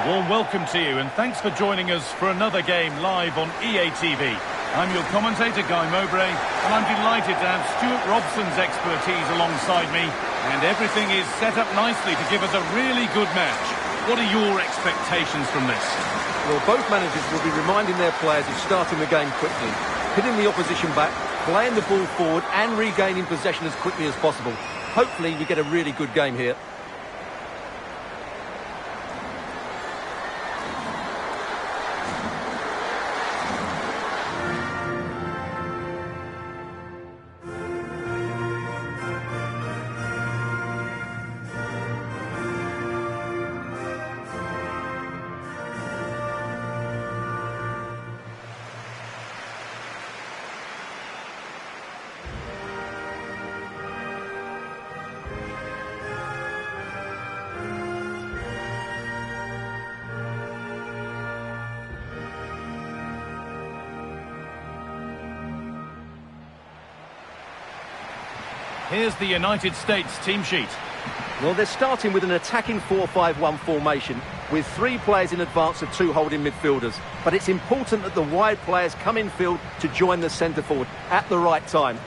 Warm welcome to you and thanks for joining us for another game live on EA TV. I'm your commentator, Guy Mowbray, and I'm delighted to have Stuart Robson's expertise alongside me, and everything is set up nicely to give us a really good match. What are your expectations from this? Well, both managers will be reminding their players of starting the game quickly, hitting the opposition back, playing the ball forward and regaining possession as quickly as possible. Hopefully we get a really good game here. Here's the United States team sheet. Well, they're starting with an attacking 4-5-1 formation with 3 players in advance of 2 holding midfielders. But it's important that the wide players come in field to join the centre forward at the right time.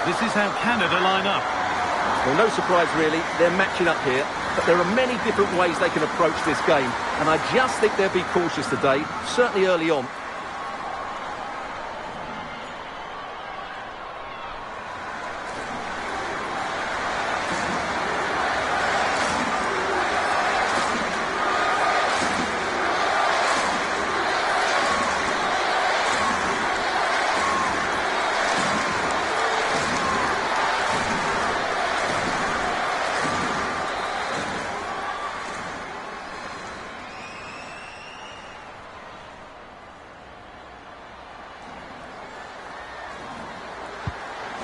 This is how Canada line up. Well, no surprise really, they're matching up here, but there are many different ways they can approach this game, and I just think they'll be cautious today, certainly early on.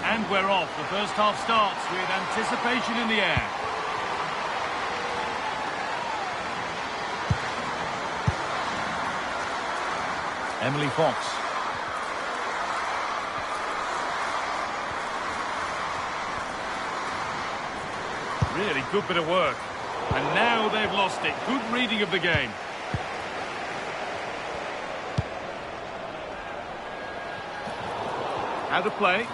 And we're off. The first half starts with anticipation in the air. Emily Fox. Really good bit of work. And now they've lost it. Good reading of the game. How to play.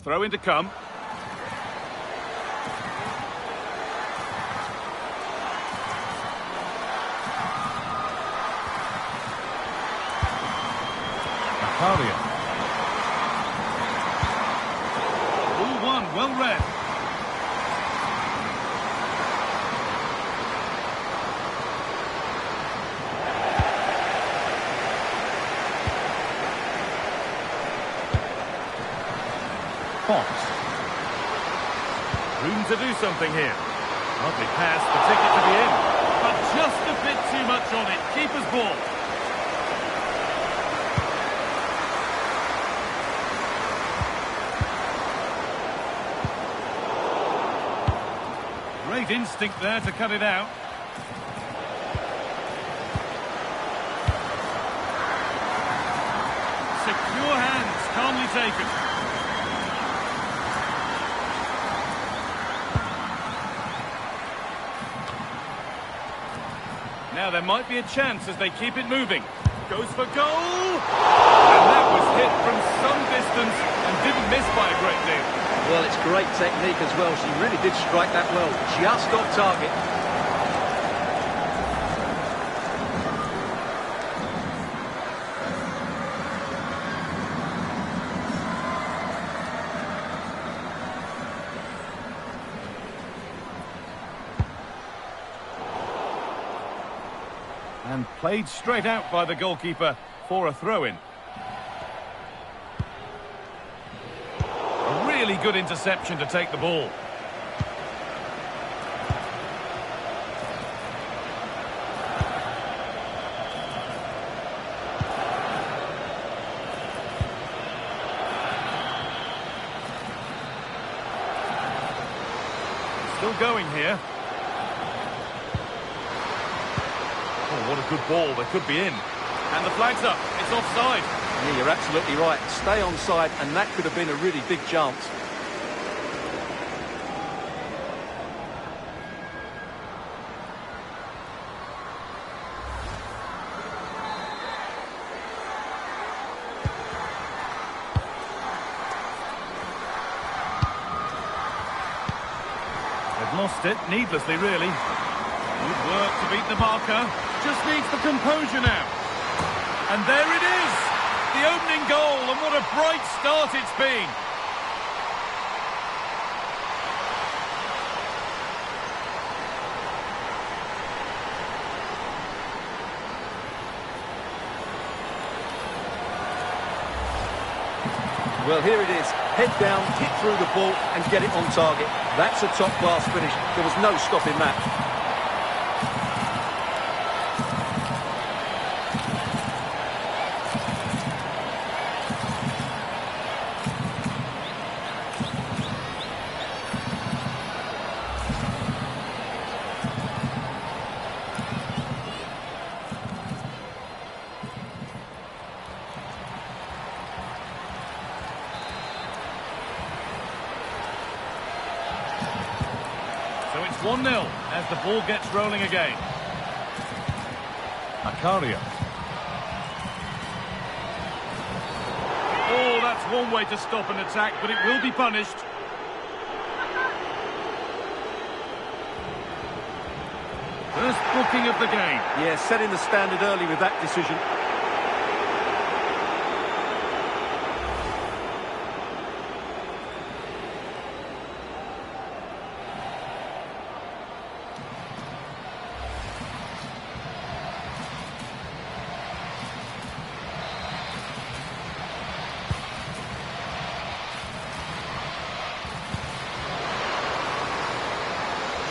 Throw in to come. Macario. Ball one, well read. Fox. Room to do something here. Lovely pass, the ticket to the end. But just a bit too much on it. Keeper's ball. Great instinct there to cut it out. Secure hands, calmly taken. Now there might be a chance as they keep it moving. Goes for goal! And that was hit from some distance and didn't miss by a great deal. Well, it's great technique as well. She really did strike that well. Just off target. And played straight out by the goalkeeper for a throw-in. A really good interception to take the ball. Still going here. Oh, what a good ball. They could be in. And the flag's up. It's offside. Yeah, you're absolutely right. Stay onside, and that could have been a really big chance. They've lost it, needlessly, really. Good work to beat the marker. Just needs the composure now. And there it is! The opening goal, and what a bright start it's been. Well, here it is. Head down, hit through the ball and get it on target. That's a top-class finish. There was no stopping that. So it's 1-0 as the ball gets rolling again. Macario. Oh, that's one way to stop an attack, but it will be punished. First booking of the game. Yeah, setting the standard early with that decision.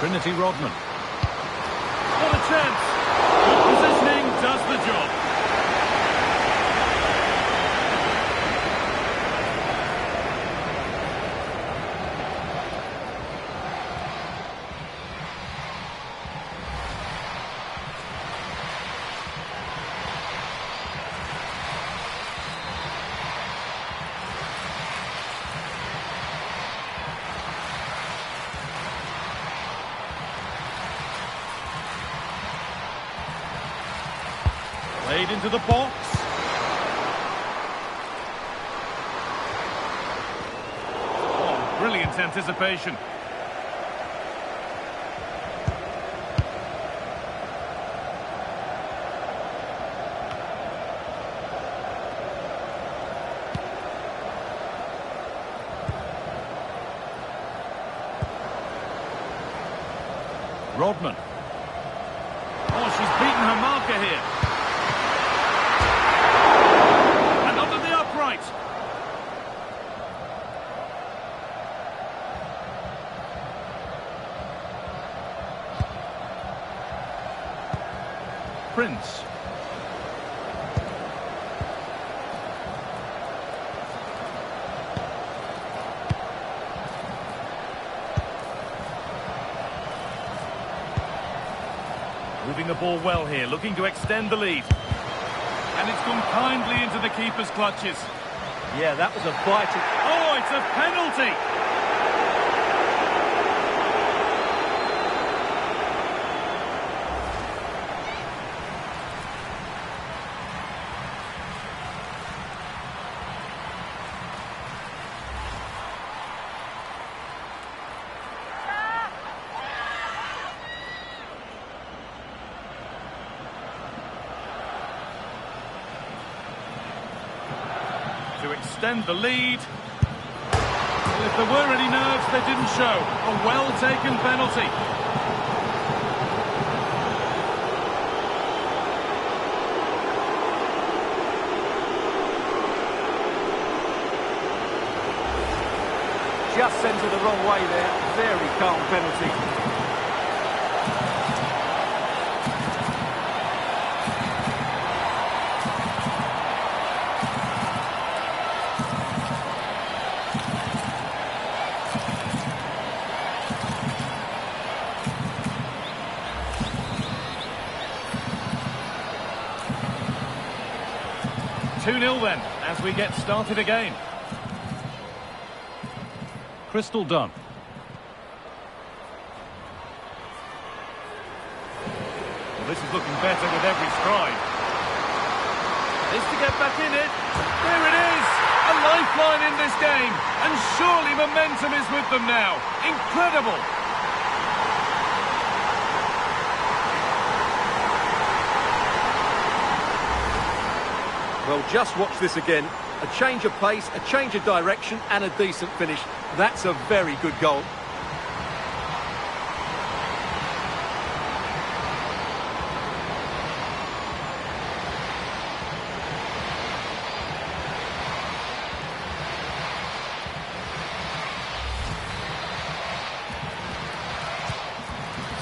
Trinity Rodman. What a chance! Good positioning does the job. Played into the box. brilliant anticipation. Rodman. Oh, she's beaten her marker here. And under the upright. Prince. Moving the ball well here, looking to extend the lead. And it's gone kindly into the keeper's clutches. Yeah, that was a vital... Oh, it's a penalty! To extend the lead. Well, if there were any nerves, they didn't show. A well-taken penalty. Just sent her the wrong way there. Very calm penalty. 2-0 then, as we get started again. Crystal done. Well, this is looking better with every stride. Is to get back in it. There it is! A lifeline in this game. And surely momentum is with them now. Incredible! Well, just watch this again. A change of pace, a change of direction, and a decent finish. That's a very good goal.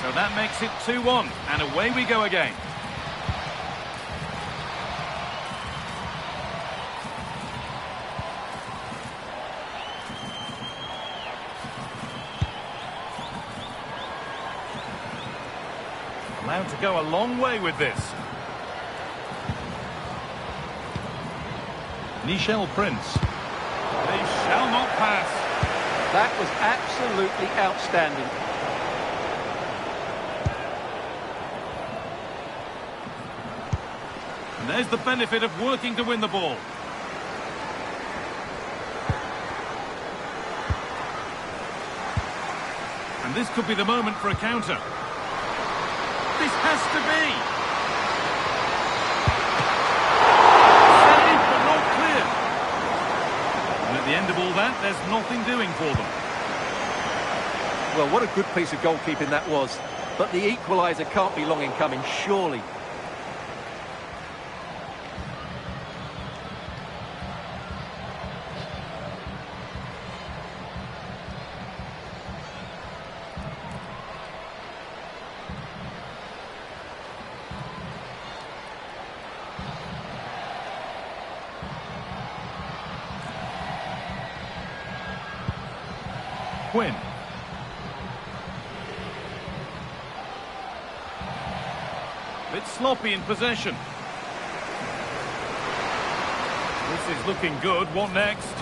So that makes it 2-1, and away we go again. Allowed to go a long way with this. Nichelle Prince. They shall not pass. That was absolutely outstanding. And there's the benefit of working to win the ball. And this could be the moment for a counter. This has to be. Saved, but not clear. And at the end of all that, there's nothing doing for them. Well, what a good piece of goalkeeping that was. But the equaliser can't be long in coming, surely. Quinn. Bit sloppy in possession. This is looking good. What next?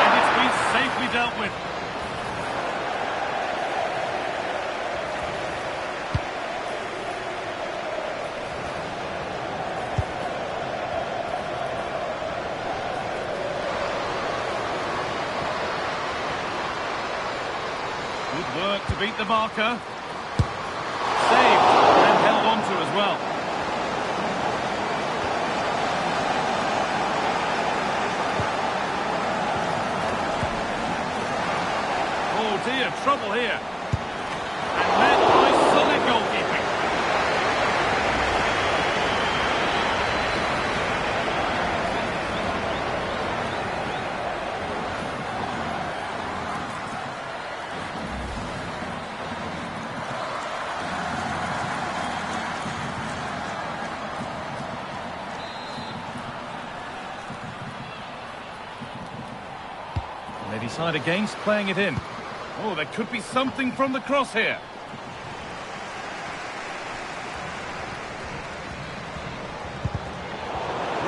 And it's been safely dealt with. Work to beat the marker. Saved and held on to as well. Oh dear, trouble here. And met by solid goalkeeping. They decide against playing it in. Oh, there could be something from the cross here.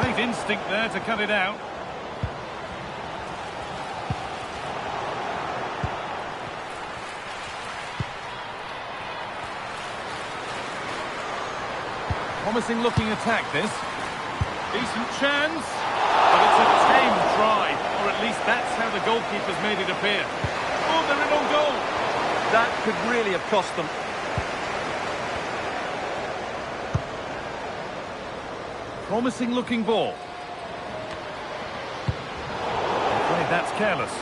Great instinct there to cut it out. Promising looking attack this. Decent chance. But it's a tame try. Or at least that's how the goalkeeper's made it appear. Oh, they're in on goal. That could really have cost them. Promising looking ball. I'm afraid that's careless.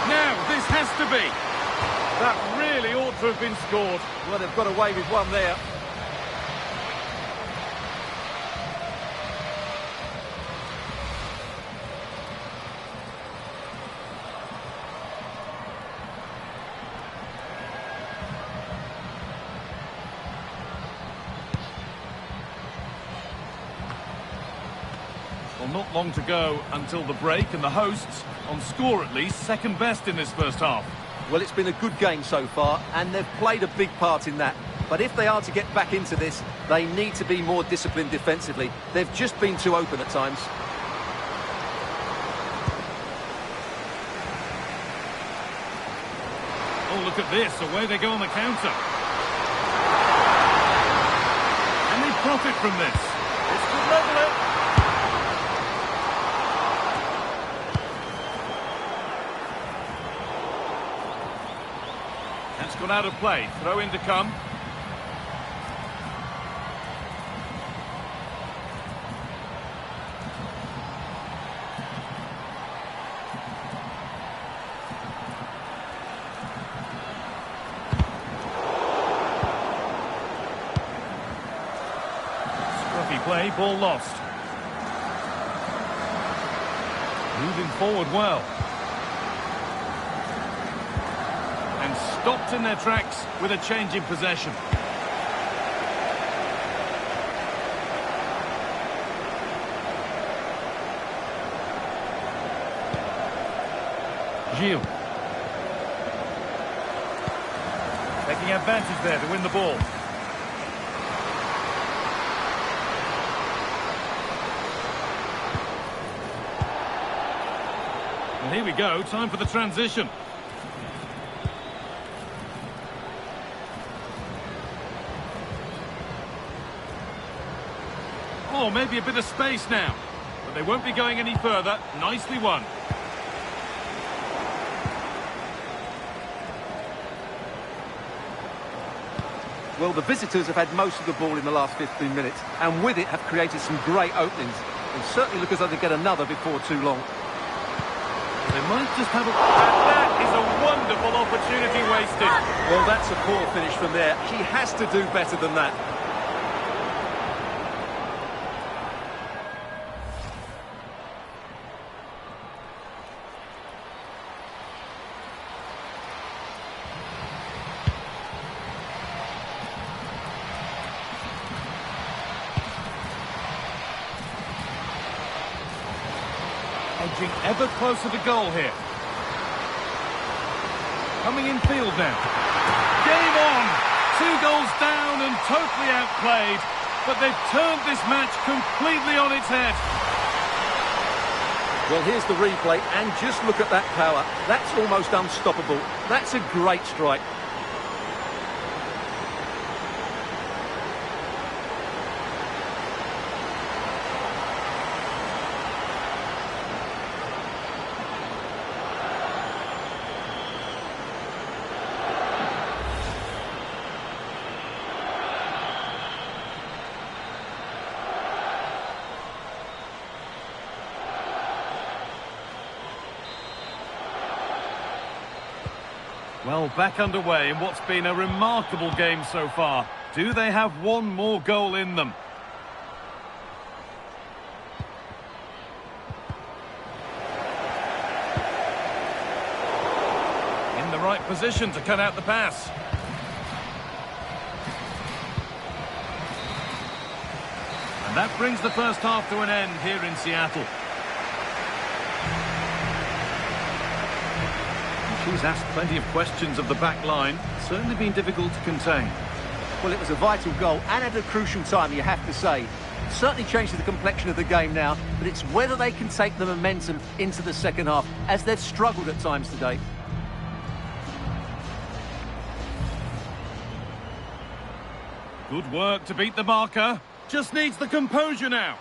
Now, this has to be. That really ought to have been scored. Well, they've got away with one there. Well, not long to go until the break, and the hosts, on score at least, second best in this first half. Well, it's been a good game so far, and they've played a big part in that. But if they are to get back into this, they need to be more disciplined defensively. They've just been too open at times. Oh, look at this. Away they go on the counter. And they profit from this. This could level it. That's gone out of play. Throw in to come. Scruffy play, ball lost. Moving forward well. And stopped in their tracks with a change in possession. Gilles. Taking advantage there to win the ball. And here we go, time for the transition. Oh, maybe a bit of space now. But they won't be going any further. Nicely won. Well, the visitors have had most of the ball in the last 15 minutes, and with it have created some great openings. And certainly look as though they get another before too long. They might just have a... And that is a wonderful opportunity wasted. Well, that's a poor finish from there. He has to do better than that. Edging ever closer to goal here. Coming in field now. Game on! 2 goals down and totally outplayed. But they've turned this match completely on its head. Well, here's the replay, and just look at that power. That's almost unstoppable. That's a great strike. Well, back underway in what's been a remarkable game so far. Do they have one more goal in them? In the right position to cut out the pass. And that brings the first half to an end here in Seattle. She's asked plenty of questions of the back line. Certainly been difficult to contain. Well, it was a vital goal and at a crucial time, you have to say. Certainly changes the complexion of the game now, but it's whether they can take the momentum into the second half, as they've struggled at times today. Good work to beat the marker. Just needs the composure now.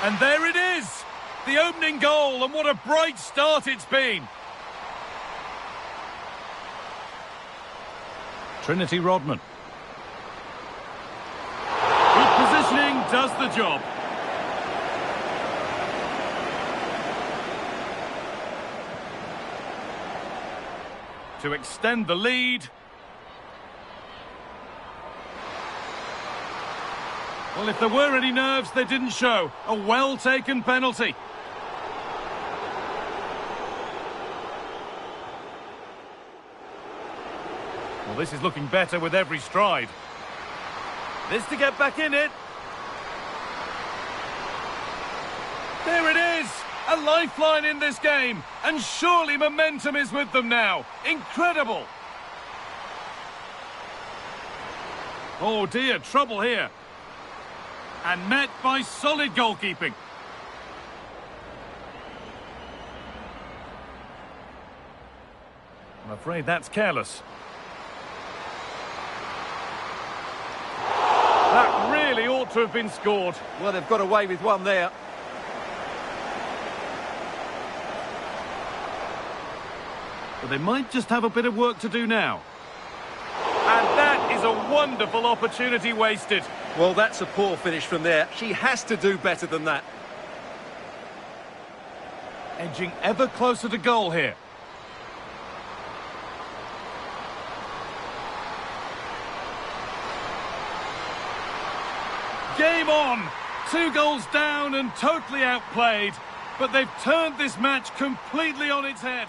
And there it is! The opening goal, and what a bright start it's been. Trinity Rodman. Good positioning does the job. To extend the lead. Well, if there were any nerves, they didn't show. A well-taken penalty. Well, this is looking better with every stride. This to get back in it. There it is! A lifeline in this game. And surely momentum is with them now. Incredible! Oh dear, trouble here. And met by solid goalkeeping. I'm afraid that's careless. That really ought to have been scored. Well, they've got away with one there. But they might just have a bit of work to do now. And that is a wonderful opportunity wasted. Well, that's a poor finish from there. She has to do better than that. Edging ever closer to goal here. Game on! 2 goals down and totally outplayed. But they've turned this match completely on its head.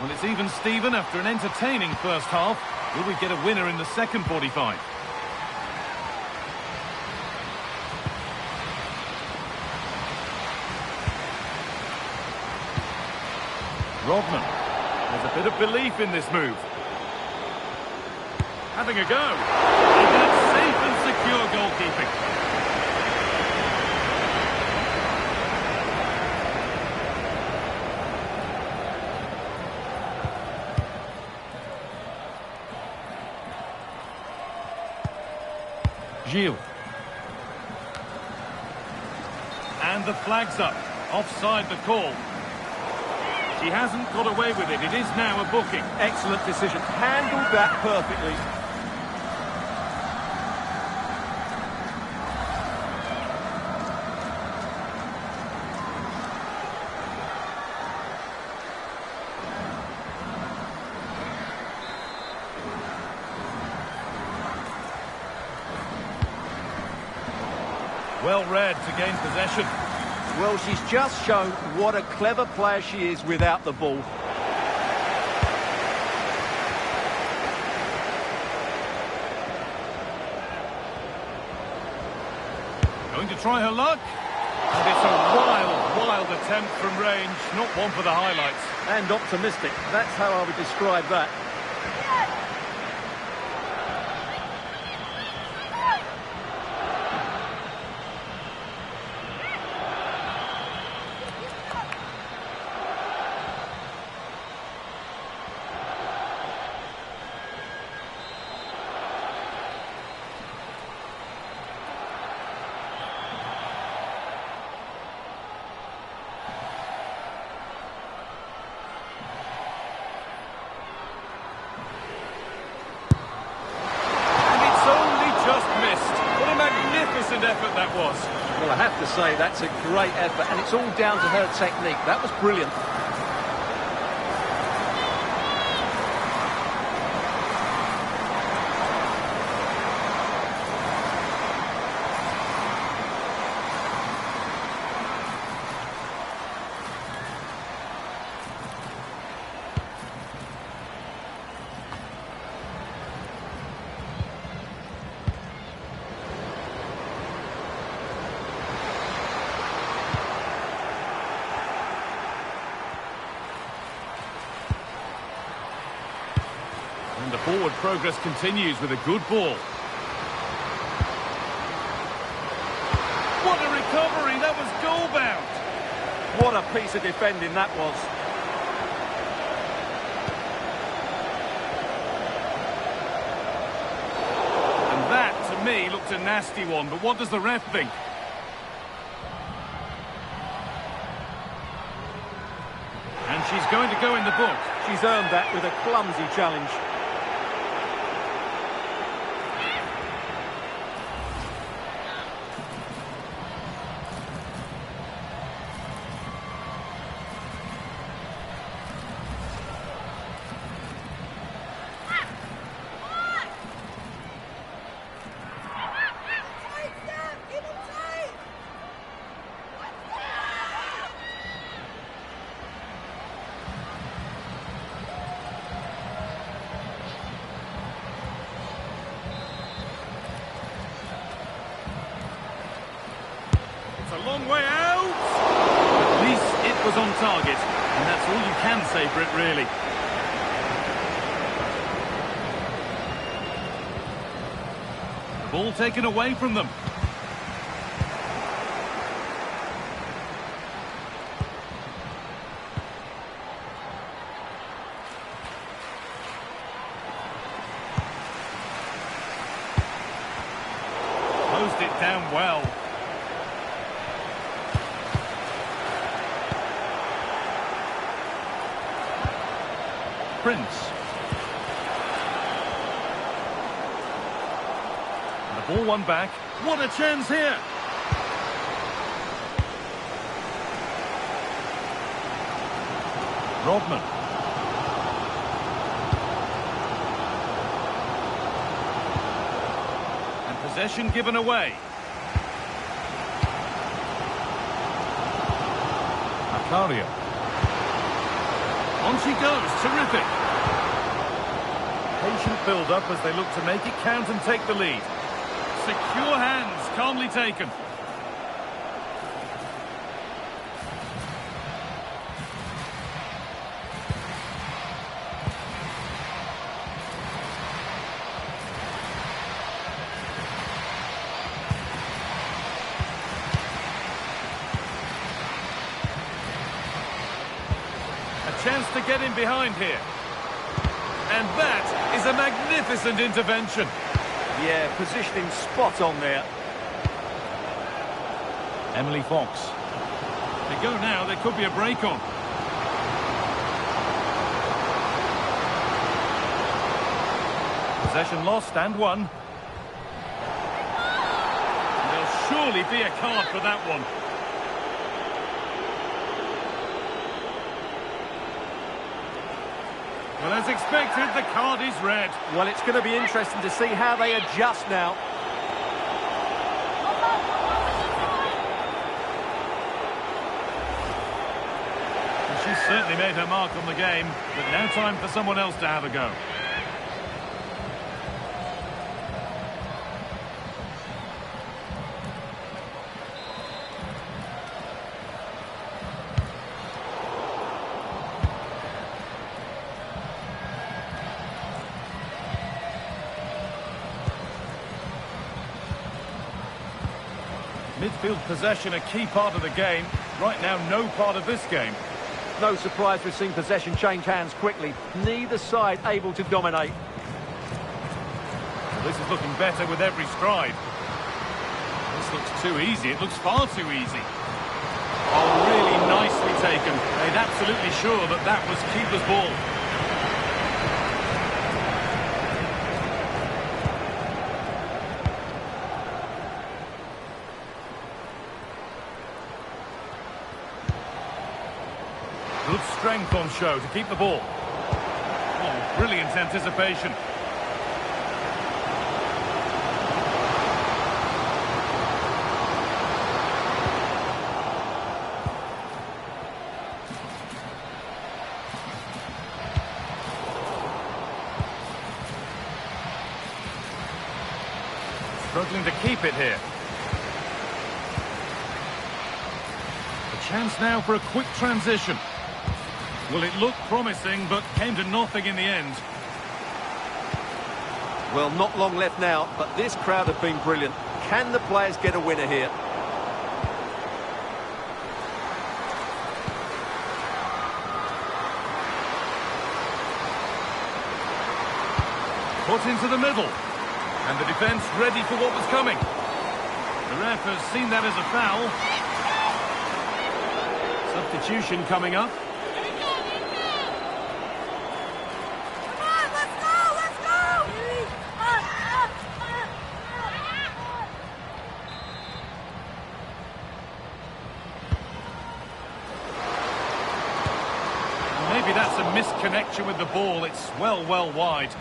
Well, it's even Steven after an entertaining first half. Will we get a winner in the second 45? Rodman. There's a bit of belief in this move. Having a go. And that's safe and secure goalkeeping. Gilles. And the flag's up. Offside the call. She hasn't got away with it. It is now a booking. Excellent decision. Handled that perfectly. Well read to gain possession. Well, she's just shown what a clever player she is without the ball. Going to try her luck. And it's a wild attempt from range. Not one for the highlights. And optimistic. That's how I would describe that. Effort that was. Well, I have to say that's a great effort, and it's all down to her technique. That was brilliant. And the forward progress continues with a good ball. What a recovery! That was goal-bound. What a piece of defending that was. And that, to me, looked a nasty one. But what does the ref think? And she's going to go in the book. She's earned that with a clumsy challenge. A long way out. At least it was on target, and that's all you can say for it, really. The ball taken away from them. Closed it down well. Prince. And the ball won back. What a chance here! Rodman. And possession given away. Macario. On she goes, terrific. Patient build-up as they look to make it count and take the lead. Secure hands, calmly taken. Chance to get in behind here. And that is a magnificent intervention. Yeah, positioning spot on there. Emily Fox. They go now, there could be a break on. Possession lost and won. There'll surely be a card for that one. Well, as expected, the card is red. Well, it's going to be interesting to see how they adjust now. And she's certainly made her mark on the game, but now time for someone else to have a go. Midfield possession a key part of the game. Right now, no part of this game. No surprise we've seen possession change hands quickly. Neither side able to dominate. Well, this is looking better with every stride. This looks too easy. It looks far too easy. Oh, really nicely taken. Made absolutely sure that that was keeper's ball. Good strength on show to keep the ball. Oh, brilliant anticipation. Struggling to keep it here. A chance now for a quick transition. Well, it looked promising, but came to nothing in the end. Well, not long left now, but this crowd have been brilliant. Can the players get a winner here? Put into the middle. And the defence ready for what was coming. The ref has seen that as a foul. Substitution coming up. Maybe that's a misconnection with the ball. It's well wide.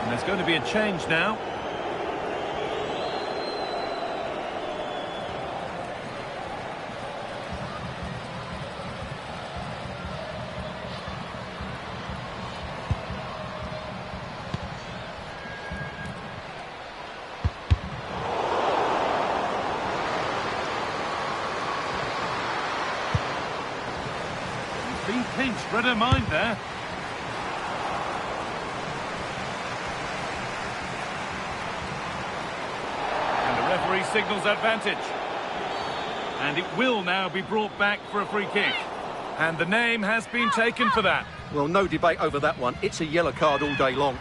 And there's going to be a change now. Been pinched, read her mind there. And the referee signals advantage. And it will now be brought back for a free kick. And the name has been taken for that. Well, no debate over that one. It's a yellow card all day long.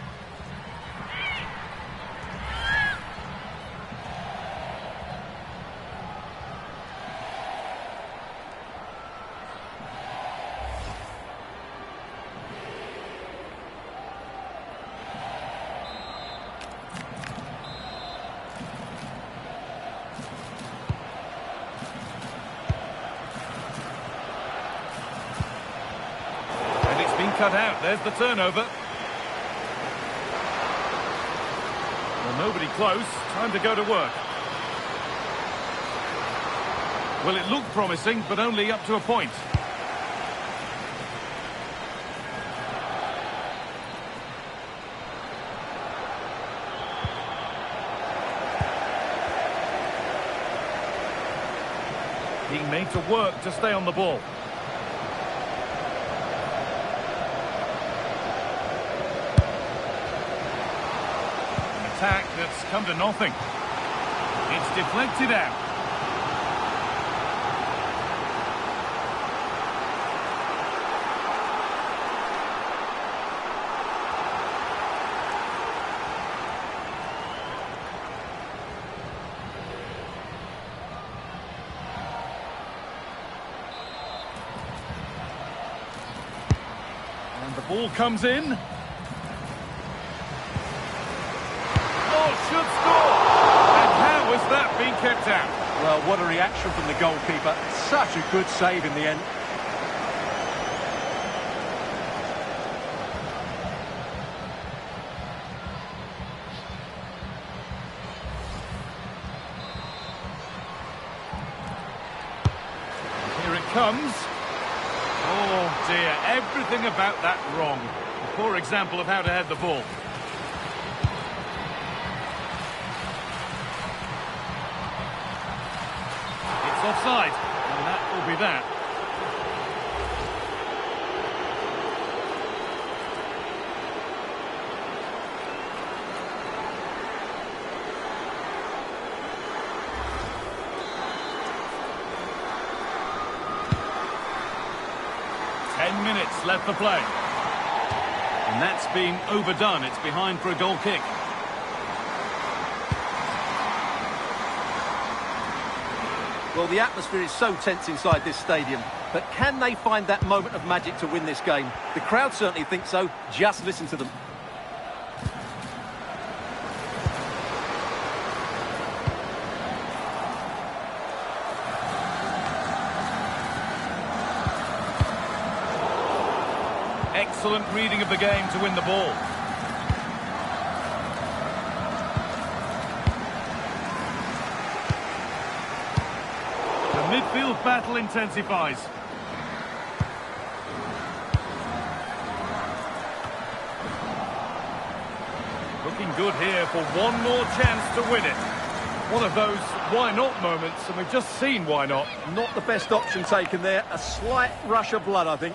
Cut out, there's the turnover. Well, nobody close, time to go to work. Well, it looked promising, but only up to a point. Being made to work to stay on the ball. An attack that's come to nothing. It's deflected out. And the ball comes in. Oh, should score! And how has that been kept out? Well, what a reaction from the goalkeeper. Such a good save in the end. Here it comes. Oh dear, everything about that wrong. A poor example of how to head the ball. It's offside, and that will be that. Minutes left for play. And that's been overdone. It's behind for a goal kick. Well, the atmosphere is so tense inside this stadium. But can they find that moment of magic to win this game? The crowd certainly think so. Just listen to them. Excellent reading of the game to win the ball. The midfield battle intensifies. Looking good here for one more chance to win it. One of those why not moments, and we've just seen why not. Not the best option taken there. A slight rush of blood, I think.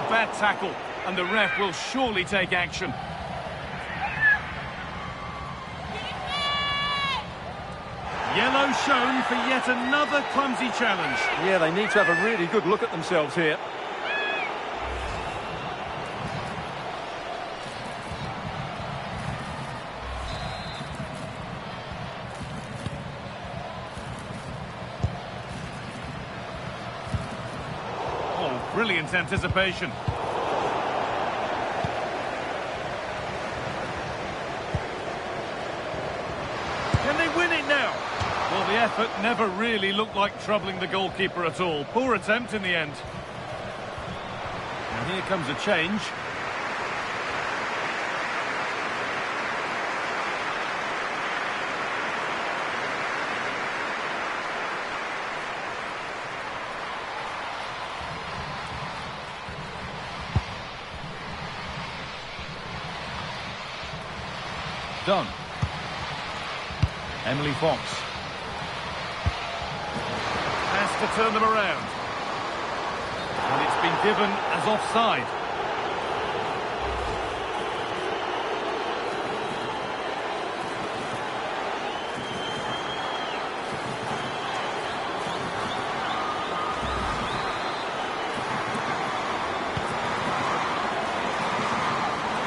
Bad tackle, and the ref will surely take action. Yellow shown for yet another clumsy challenge. Yeah, they need to have a really good look at themselves here. Brilliant anticipation. Can they win it now? Well, the effort never really looked like troubling the goalkeeper at all. Poor attempt in the end. And here comes a change. Done. Emily Fox. Has to turn them around. And it's been given as offside.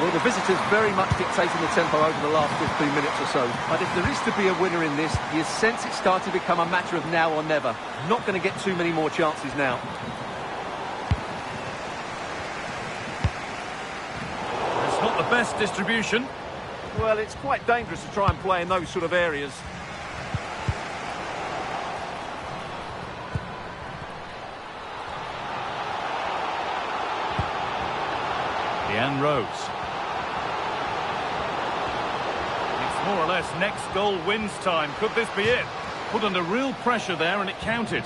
Well, the visitors very much dictating the tempo over the last 15 minutes or so. But if there is to be a winner in this, you sense it's starting to become a matter of now or never. Not going to get too many more chances now. It's not the best distribution. Well, it's quite dangerous to try and play in those sort of areas. Dean Rose. It's more or less next goal wins time. Could this be it? Put under real pressure there and it counted.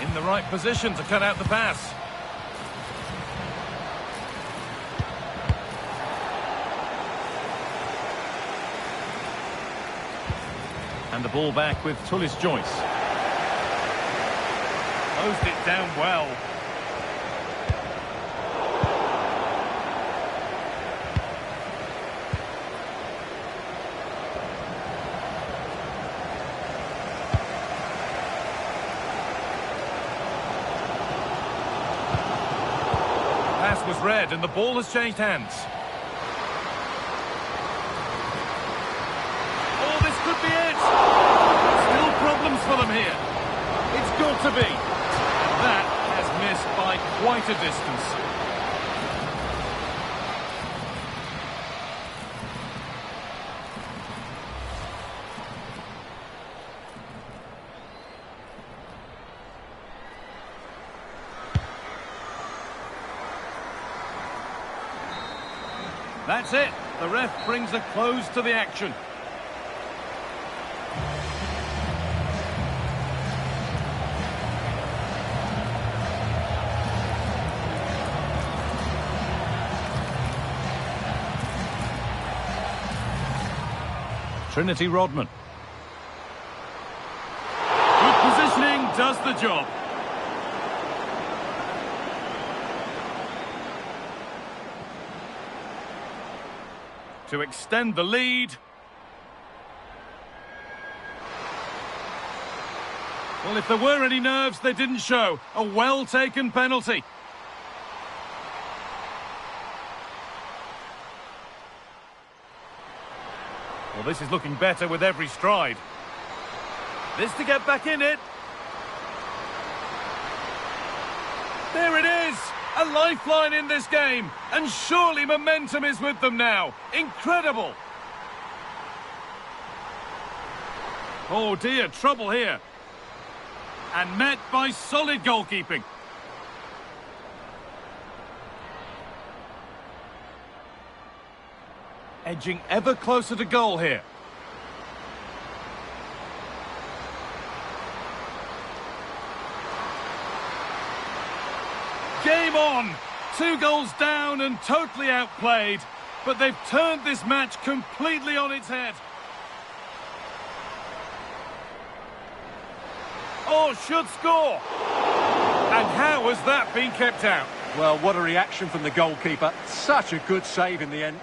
In the right position to cut out the pass. And the ball back with Tullis Joyce. Closed it down well. Pass was read and the ball has changed hands. Oh, this could be it! Still problems for them here. It's got to be. That has missed by quite a distance. That's it. The ref brings a close to the action. Trinity Rodman. Good positioning does the job. To extend the lead. Well, if there were any nerves, they didn't show. A well-taken penalty. Well, this is looking better with every stride. This to get back in it. There it is! A lifeline in this game. And surely momentum is with them now. Incredible! Oh dear, trouble here. And met by solid goalkeeping. Edging ever closer to goal here. Game on! 2 goals down and totally outplayed. But they've turned this match completely on its head. Oh, should score! And how has that been kept out? Well, what a reaction from the goalkeeper. Such a good save in the end.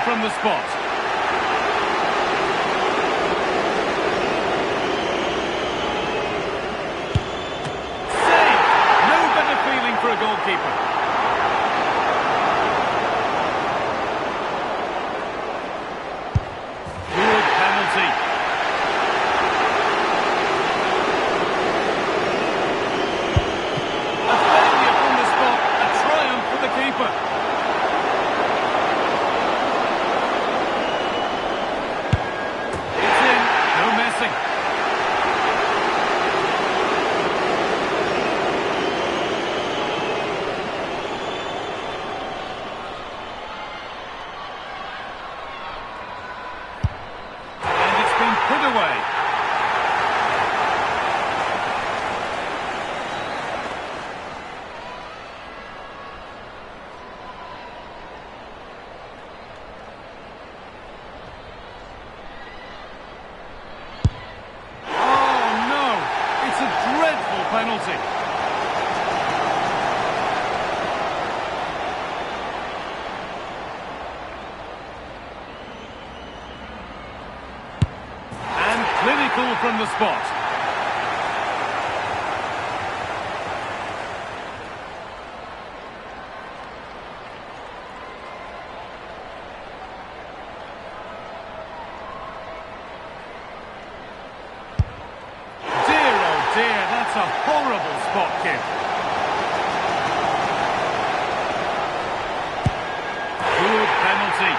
From the spot. Save! No better feeling for a goalkeeper. Good penalty. A failure from the spot. A triumph for the keeper. Penalty. And clinical from the spot. That's a horrible spot kick. Good penalty.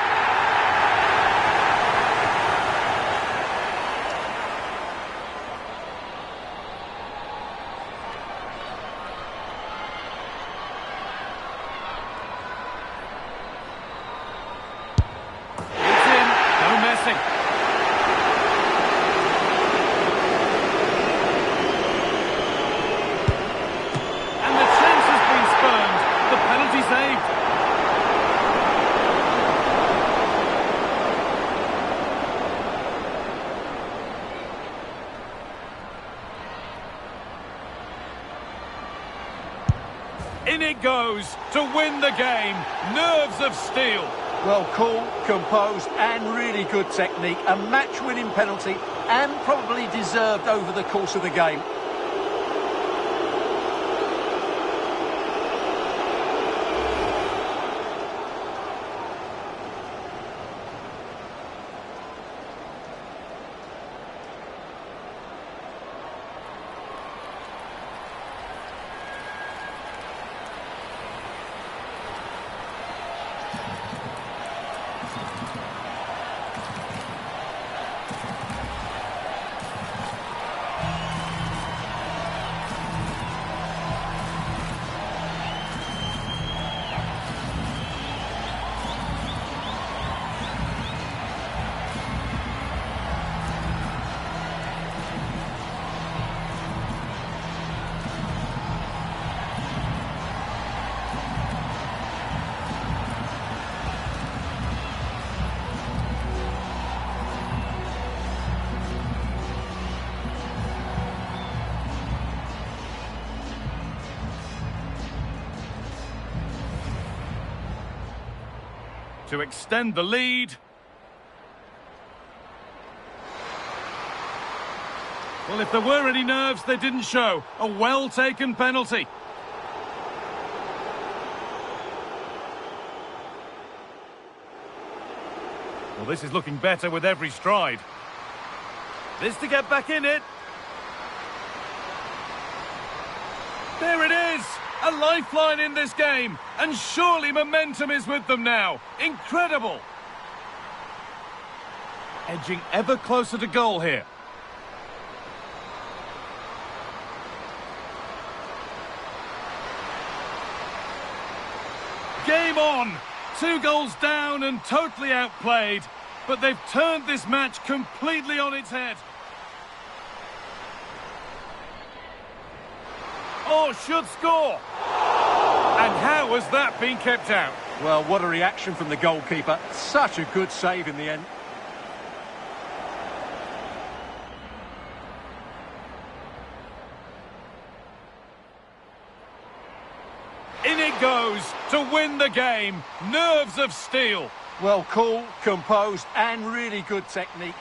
It's in. No messing. Saved. In it goes to win the game. Nerves of steel. Well, cool, composed and really good technique. A match-winning penalty and probably deserved over the course of the game. To extend the lead. Well, if there were any nerves, they didn't show. A well-taken penalty. Well, this is looking better with every stride. This to get back in it. There it is! A lifeline in this game, and surely momentum is with them now. Incredible! Edging ever closer to goal here. Game on! 2 goals down and totally outplayed, but they've turned this match completely on its head. Oh, should score! And how has that been kept out? Well, what a reaction from the goalkeeper. Such a good save in the end. In it goes to win the game. Nerves of steel. Well, cool, composed and really good technique.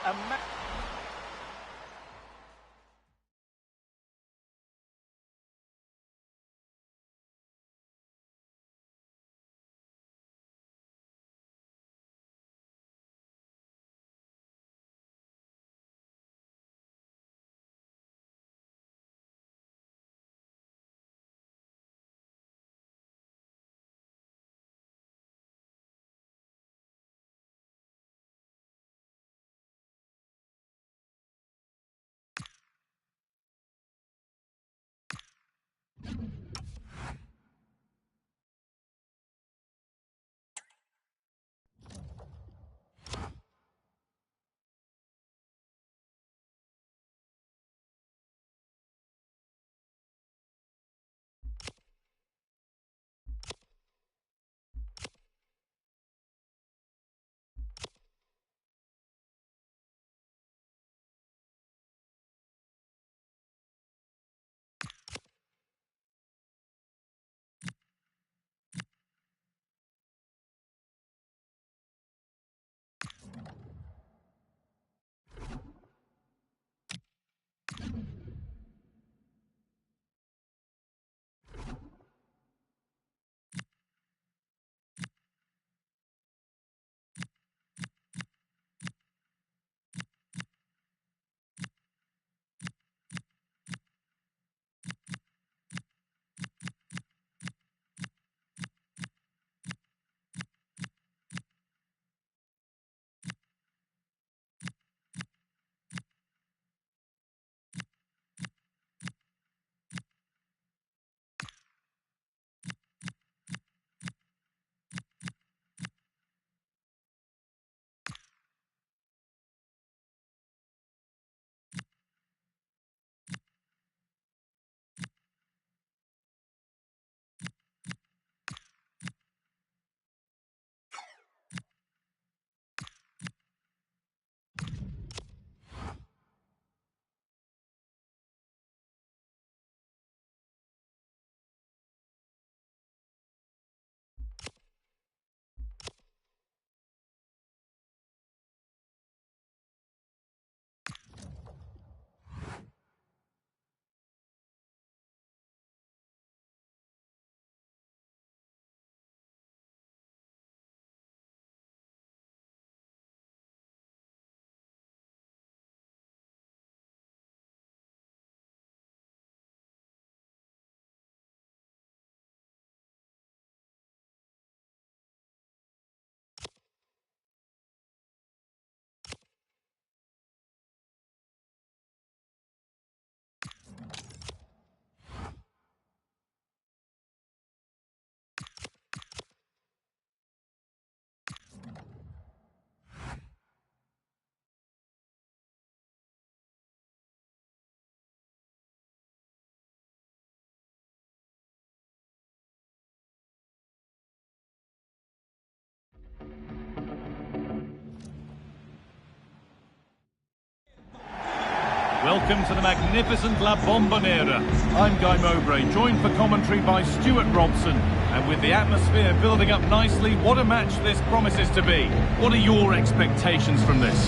Welcome to the magnificent La Bombonera. I'm Guy Mowbray, joined for commentary by Stuart Robson. And with the atmosphere building up nicely, what a match this promises to be. What are your expectations from this?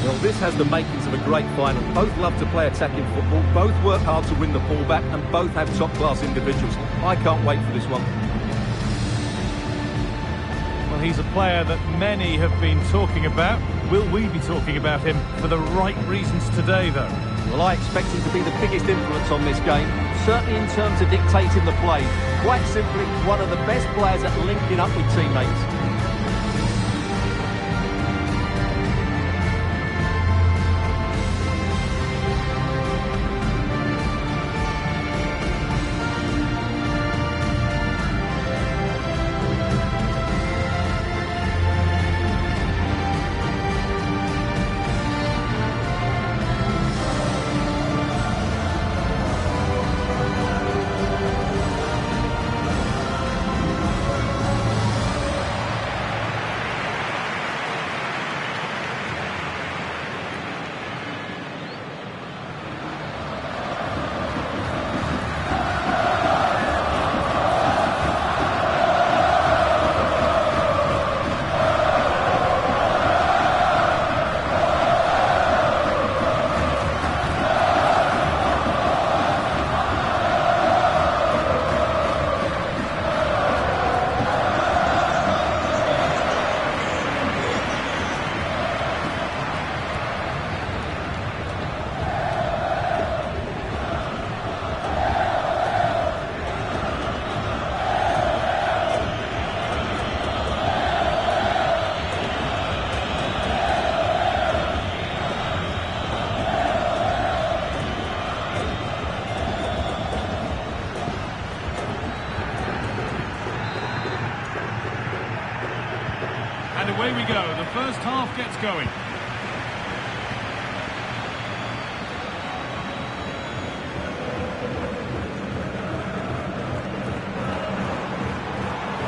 Well, this has the makings of a great final. Both love to play attacking football, both work hard to win the ball back, and both have top-class individuals. I can't wait for this one. Well, he's a player that many have been talking about. Will we be talking about him for the right reasons today, though? Well, I expect him to be the biggest influence on this game, certainly in terms of dictating the play. Quite simply, one of the best players at linking up with teammates. And away we go. The first half gets going.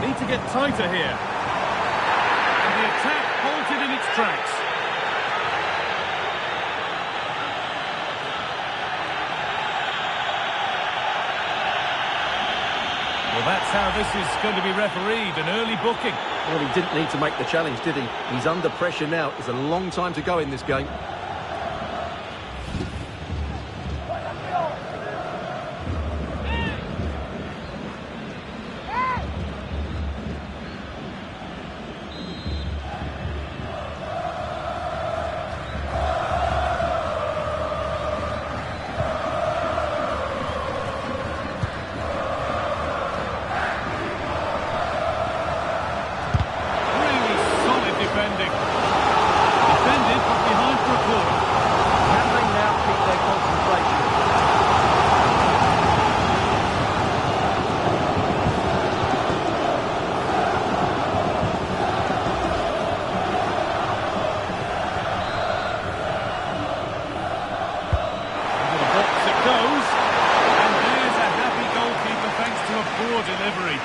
Need to get tighter here. And the attack halted in its tracks. Well, that's how this is going to be refereed, an early booking. Well, he didn't need to make the challenge, did he? He's under pressure now. There's a long time to go in this game. Delivery.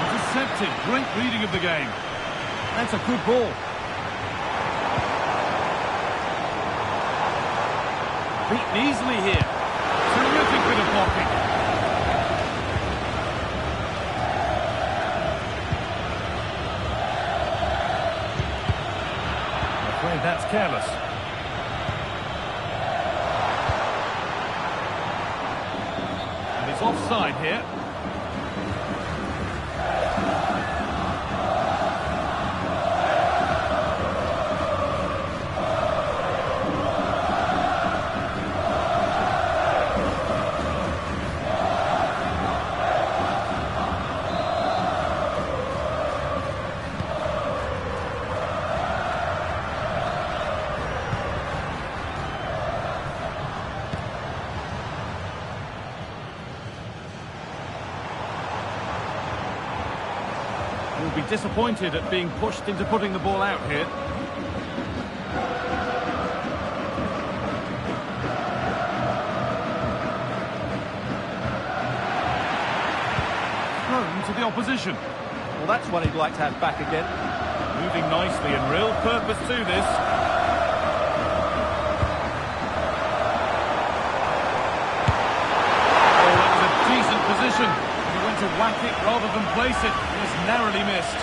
Intercepted. Great reading of the game. That's a good ball. Beaten easily here. Terrific bit of blocking. I'm afraid that's careless. It's offside here. Will be disappointed at being pushed into putting the ball out here. Prone to the opposition. Well, that's one he'd like to have back again. Moving nicely and real purpose to this. Oh, that was a decent position. He went to whack it rather than place it. It was narrowly missed.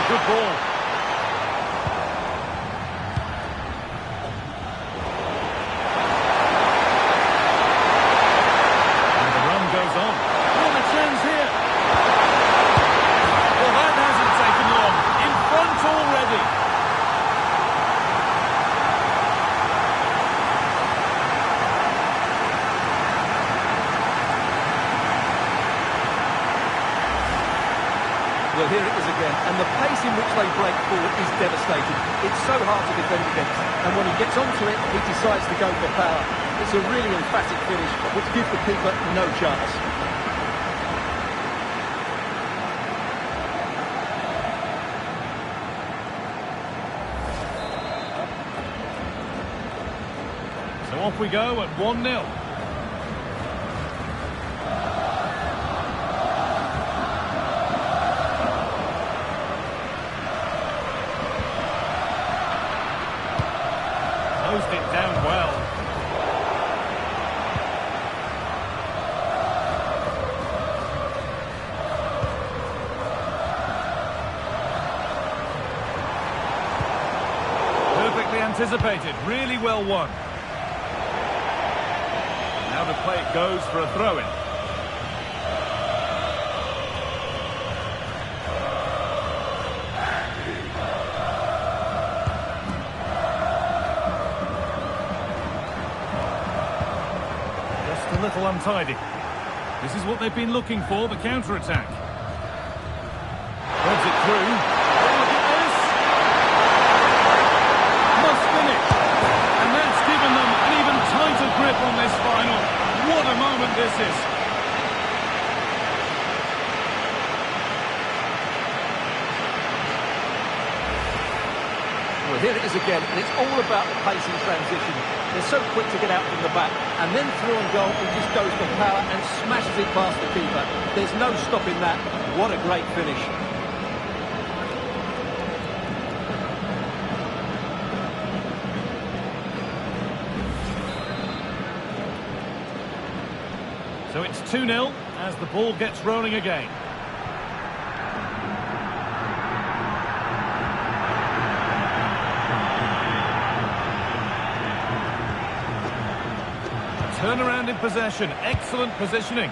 Good ball. And the run goes on. What a chance here. Well, that hasn't taken long. In front already. Well, here it is again, and the pace in which they break forward is devastating. It's so hard to defend against, and when he gets onto it, he decides to go for power. It's a really emphatic finish, which gives the keeper no chance. So off we go at 1-0. Closed it down well. Perfectly anticipated, really well won. Now the play it goes for a throw-in. A little untidy. This is what they've been looking for, the counter-attack. Threads it through. Oh, look at this! Must finish! And that's given them an even tighter grip on this final. What a moment this is! Well, here it is again, and it's all about the pace in transition. They're so quick to get out from the back, and then through on goal, he just goes for power and smashes it past the keeper. There's no stopping that. What a great finish. So it's 2-0 as the ball gets rolling again. Turnaround in possession, excellent positioning.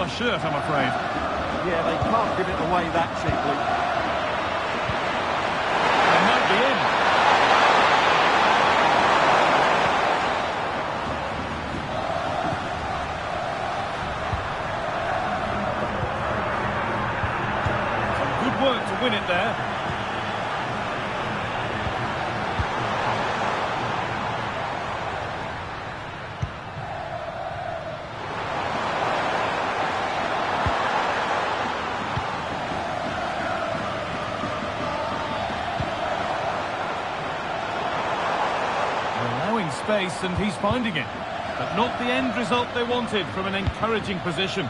colour shirt, I'm afraid. Yeah, they can't give it away that cheaply. They might be in. Some good work to win it there. Space, and he's finding it, but not the end result they wanted from an encouraging position.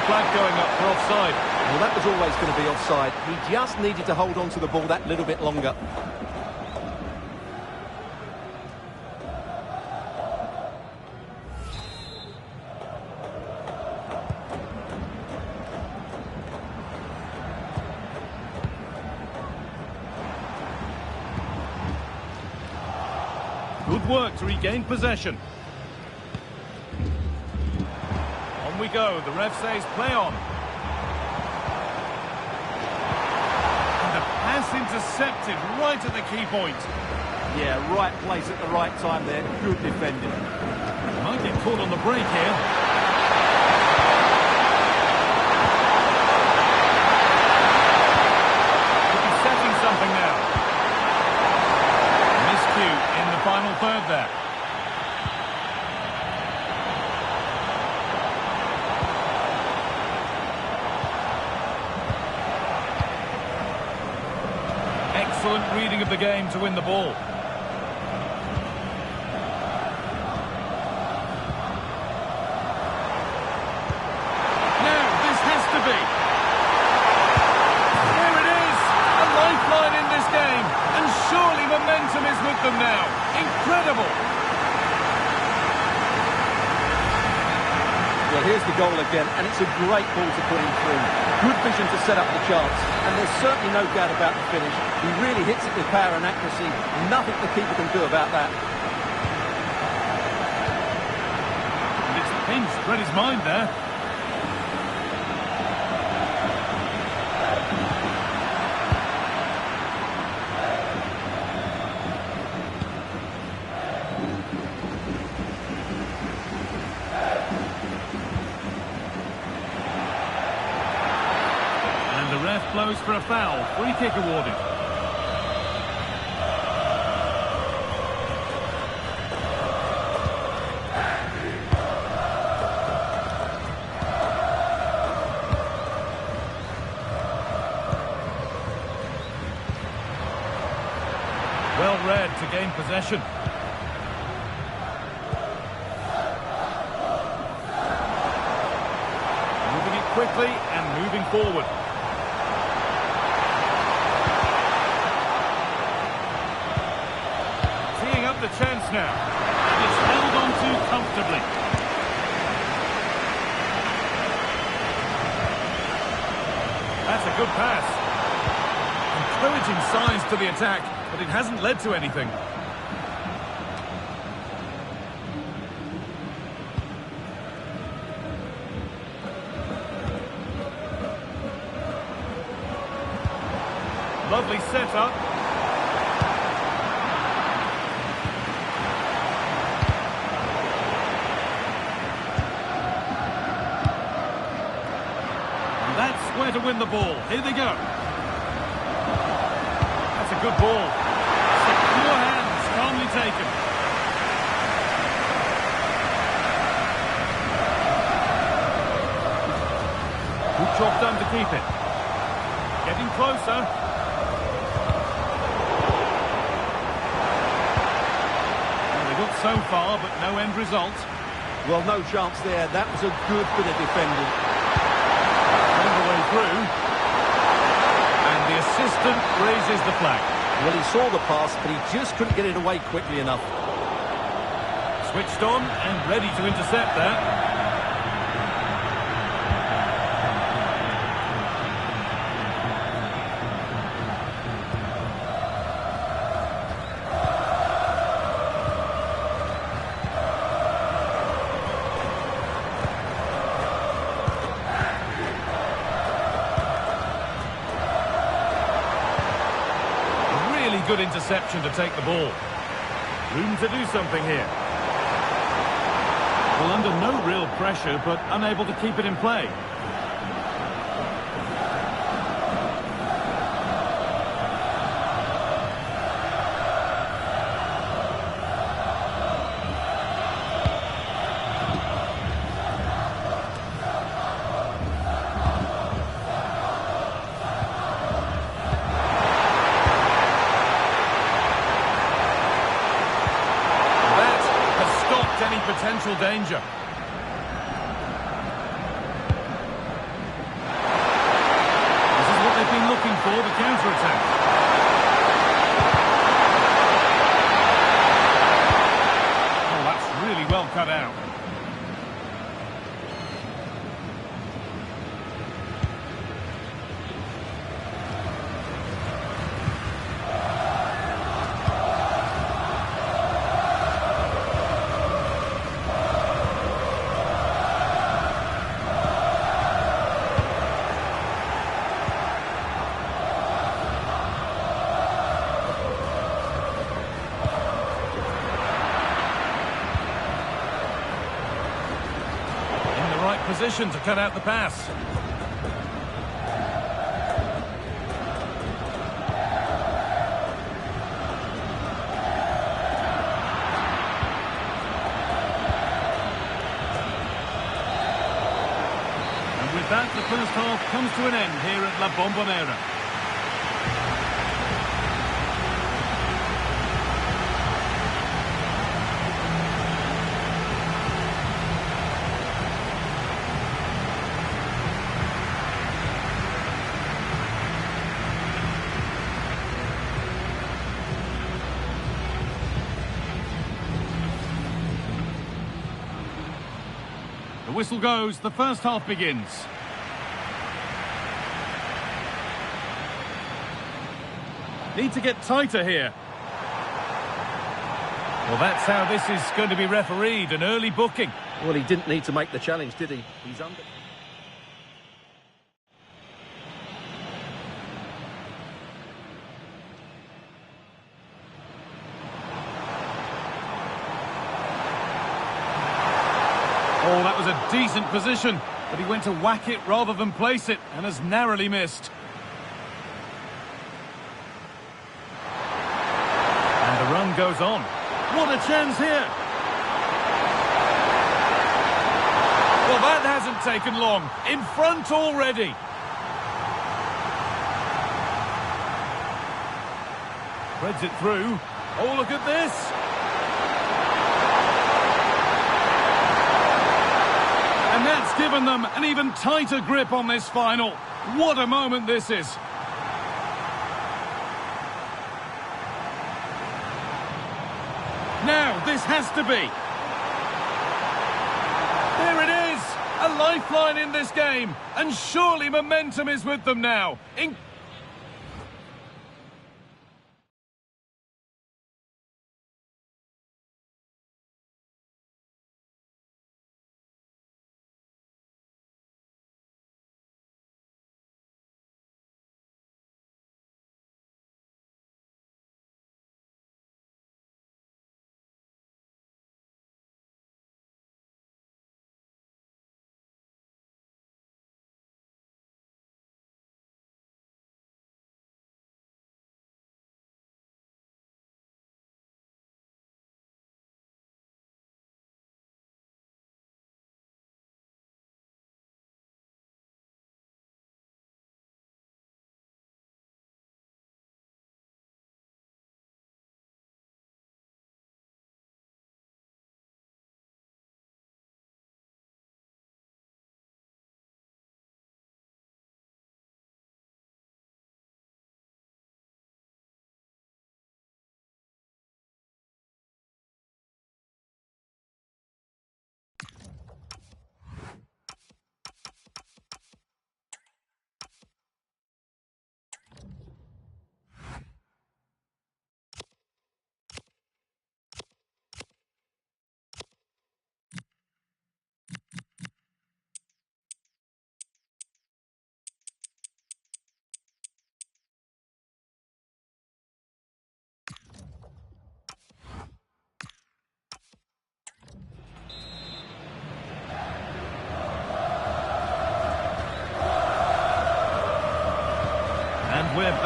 Flag going up for offside. Well, that was always going to be offside. He just needed to hold on to the ball that little bit longer. Good work to regain possession. We go, the ref says play on. And the pass intercepted right at the key point. Yeah, right place at the right time there. Good defending. Might get caught on the break here. Could be setting something now. Miscue in the final third there. Excellent reading of the game to win the ball. Now, this has to be. Here it is, a lifeline in this game, and surely momentum is with them now. Incredible. Well, here's the goal again, and it's a great ball to put him through. Good vision to set up the chance, and there's certainly no doubt about the finish. He really hits it with power and accuracy. Nothing the keeper can do about that. And it's the pinch, read his mind there. The ref blows for a foul. Free kick awarded. Well read to gain possession. Moving it quickly and moving forward. The chance now. It's held on to comfortably. That's a good pass. Encouraging signs to the attack, but it hasn't led to anything. Lovely setup. That's where to win the ball. Here they go. That's a good ball. Secure hands, calmly taken. Good job done to keep it. Getting closer. Well, they got so far, but no end result. Well, no chance there. That was a good bit of defending. All the way through. assistant raises the flag. Well, he saw the pass, but he just couldn't get it away quickly enough. Switched on and ready to intercept that. Good interception to take the ball. Room to do something here. Well, under no real pressure, but unable to keep it in play. Any potential danger. This is what they've been looking for, the counter-attack. Oh, that's really well cut out. Position to cut out the pass. And with that, the first half comes to an end here at La Bombonera. The whistle goes, the first half begins. Need to get tighter here. Well, that's how this is going to be refereed, an early booking. Well, he didn't need to make the challenge, did he? He's under... Oh, that was a decent position, but he went to whack it rather than place it, and has narrowly missed. And the run goes on. What a chance here! Well, that hasn't taken long. In front already. Threads it through. Oh, look at this! And that's given them an even tighter grip on this final. What a moment this is. Now, this has to be. There it is. A lifeline in this game. And surely momentum is with them now.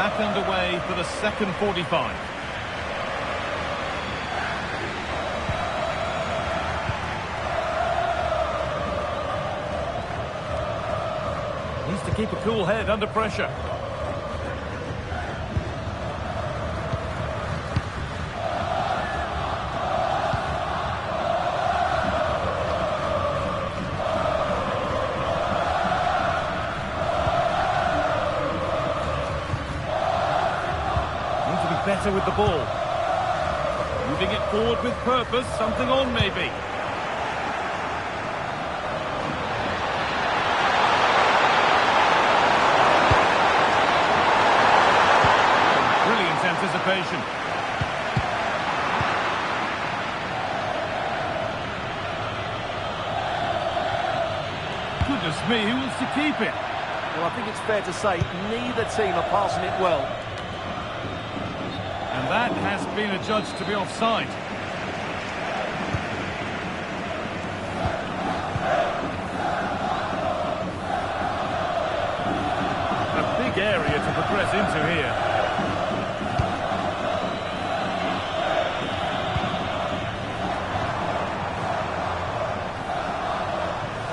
back underway for the second 45. Needs to keep a cool head under pressure. Better with the ball. Moving it forward with purpose, something on maybe. Brilliant anticipation. Goodness me, who wants to keep it? Well, I think it's fair to say neither team are passing it well. And that has been adjudged to be offside. A big area to progress into here.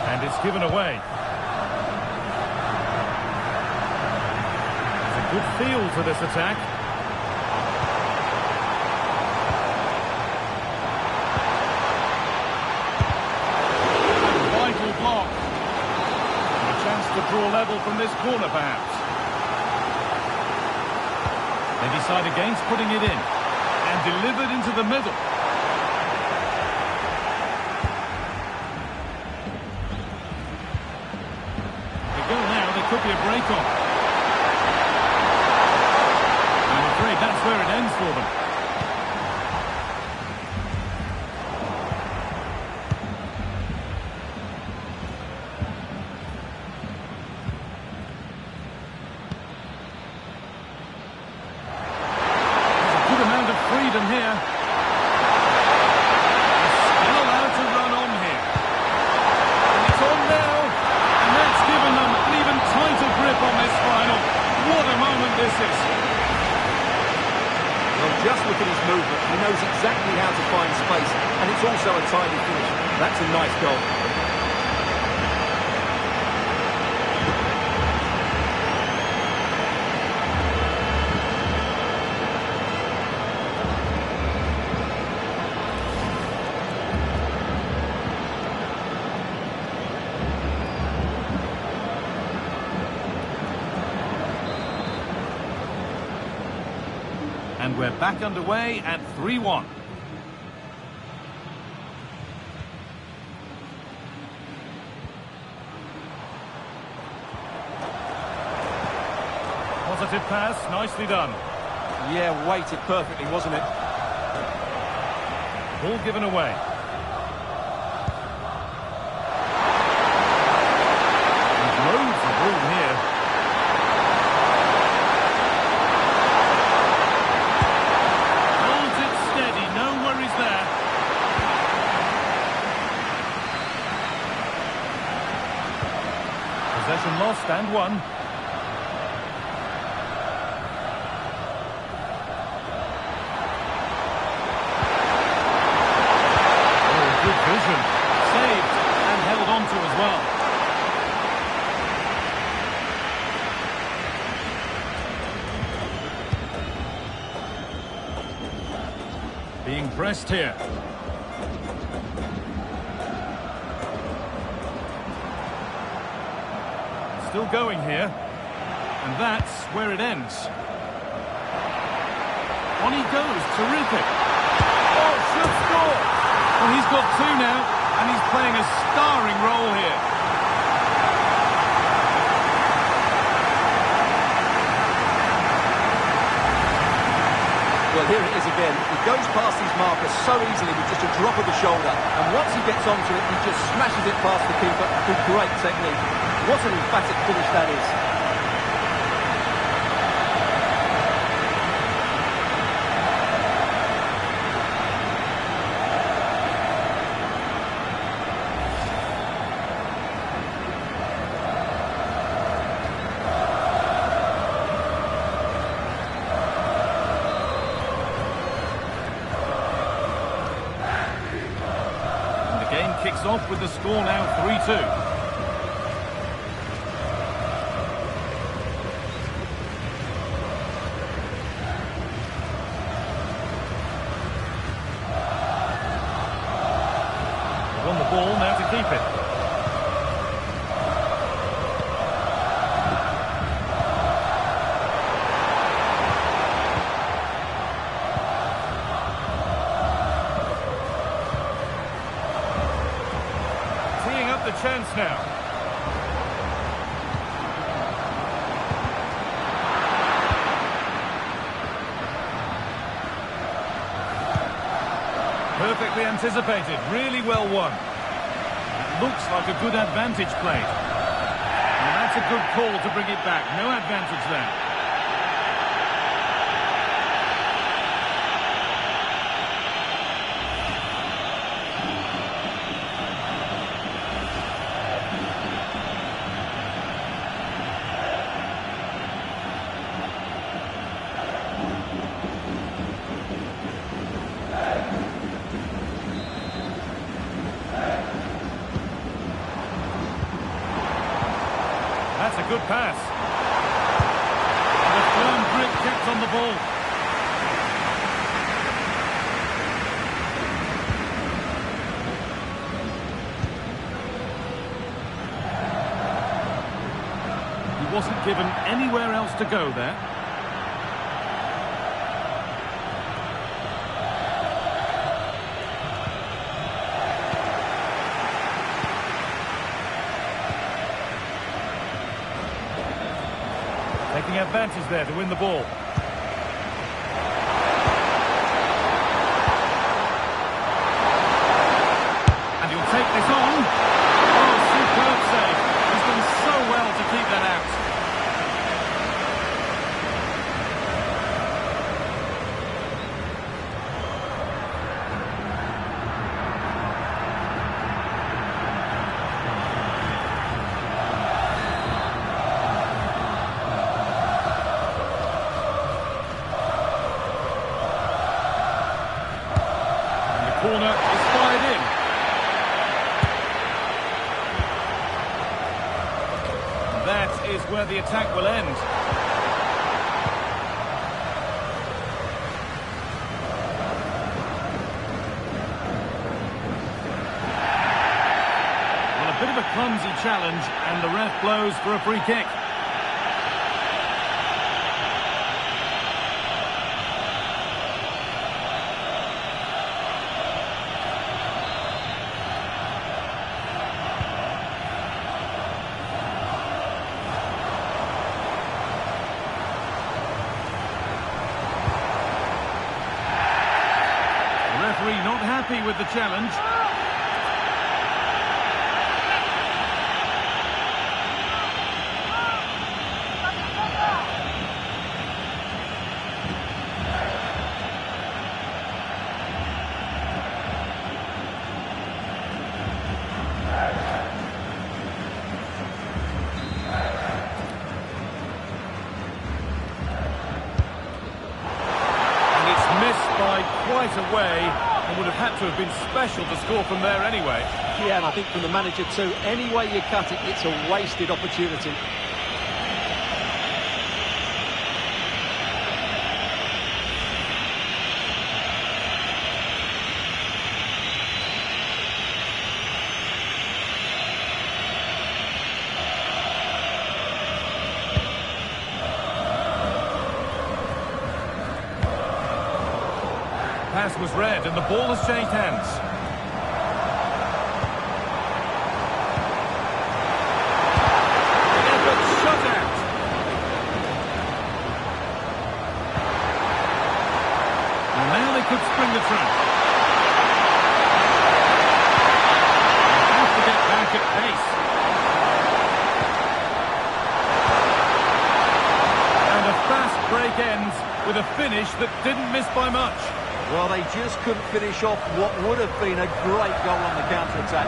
And it's given away. There's a good feel to this attack. To draw level from this corner, perhaps. They decide against putting it in and delivered into the middle. They go now, there could be a break on. I'm afraid that's where it ends for them. Freedom here. Still allowed to run on here. And it's on now. And that's given them an even tighter grip on this final. What a moment this is. Well, just look at his movement. He knows exactly how to find space. And it's also a tidy finish. That's a nice goal. And we're back underway at 3-1. Positive pass, nicely done. Yeah, weighted perfectly, wasn't it? Ball given away. There's loads of room here. Possession lost and won. Oh, good vision. Saved and held on to as well. Being pressed here. Still going here, and that's where it ends. On he goes, terrific. Oh, should score. Well, he's got two now, and he's playing a starring role here. Well, here it is again. He goes past his marker so easily with just a drop of the shoulder, and once he gets onto it, he just smashes it past the keeper with great technique. What an emphatic finish that is. kicks off with the score now 3-2. On the ball now to keep it. Teeing up the chance now. Perfectly anticipated, really well won. Looks like a good advantage played. And that's a good call to bring it back. No advantage there. That's a good pass. The firm grip kept on the ball. He wasn't given anywhere else to go there. Taking advantage there to win the ball. And he'll take this on. Oh, superb save. He's done so well to keep that out. Corner is fired in. That is where the attack will end. Well, a bit of a clumsy challenge, and the ref blows for a free kick. Referee not happy with the challenge. And it's missed by quite a way. It would have had to have been special to score from there anyway. Yeah, and I think from the manager too, any way you cut it, it's a wasted opportunity. Pass was read and the ball has changed hands. Effort shot out. And now they could spring the trap. They have to get back at pace. And a fast break ends with a finish that didn't miss by much. Well, they just couldn't finish off what would have been a great goal on the counter-attack.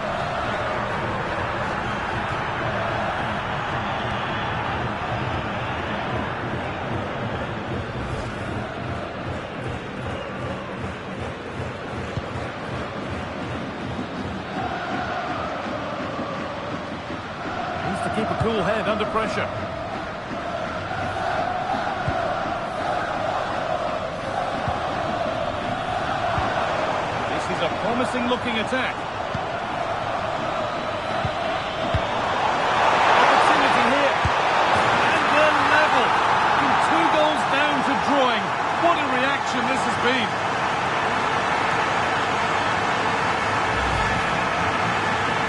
keep a cool head under pressure. This is a promising looking attack. Opportunity here. And they're level. From 2 goals down to drawing. What a reaction this has been.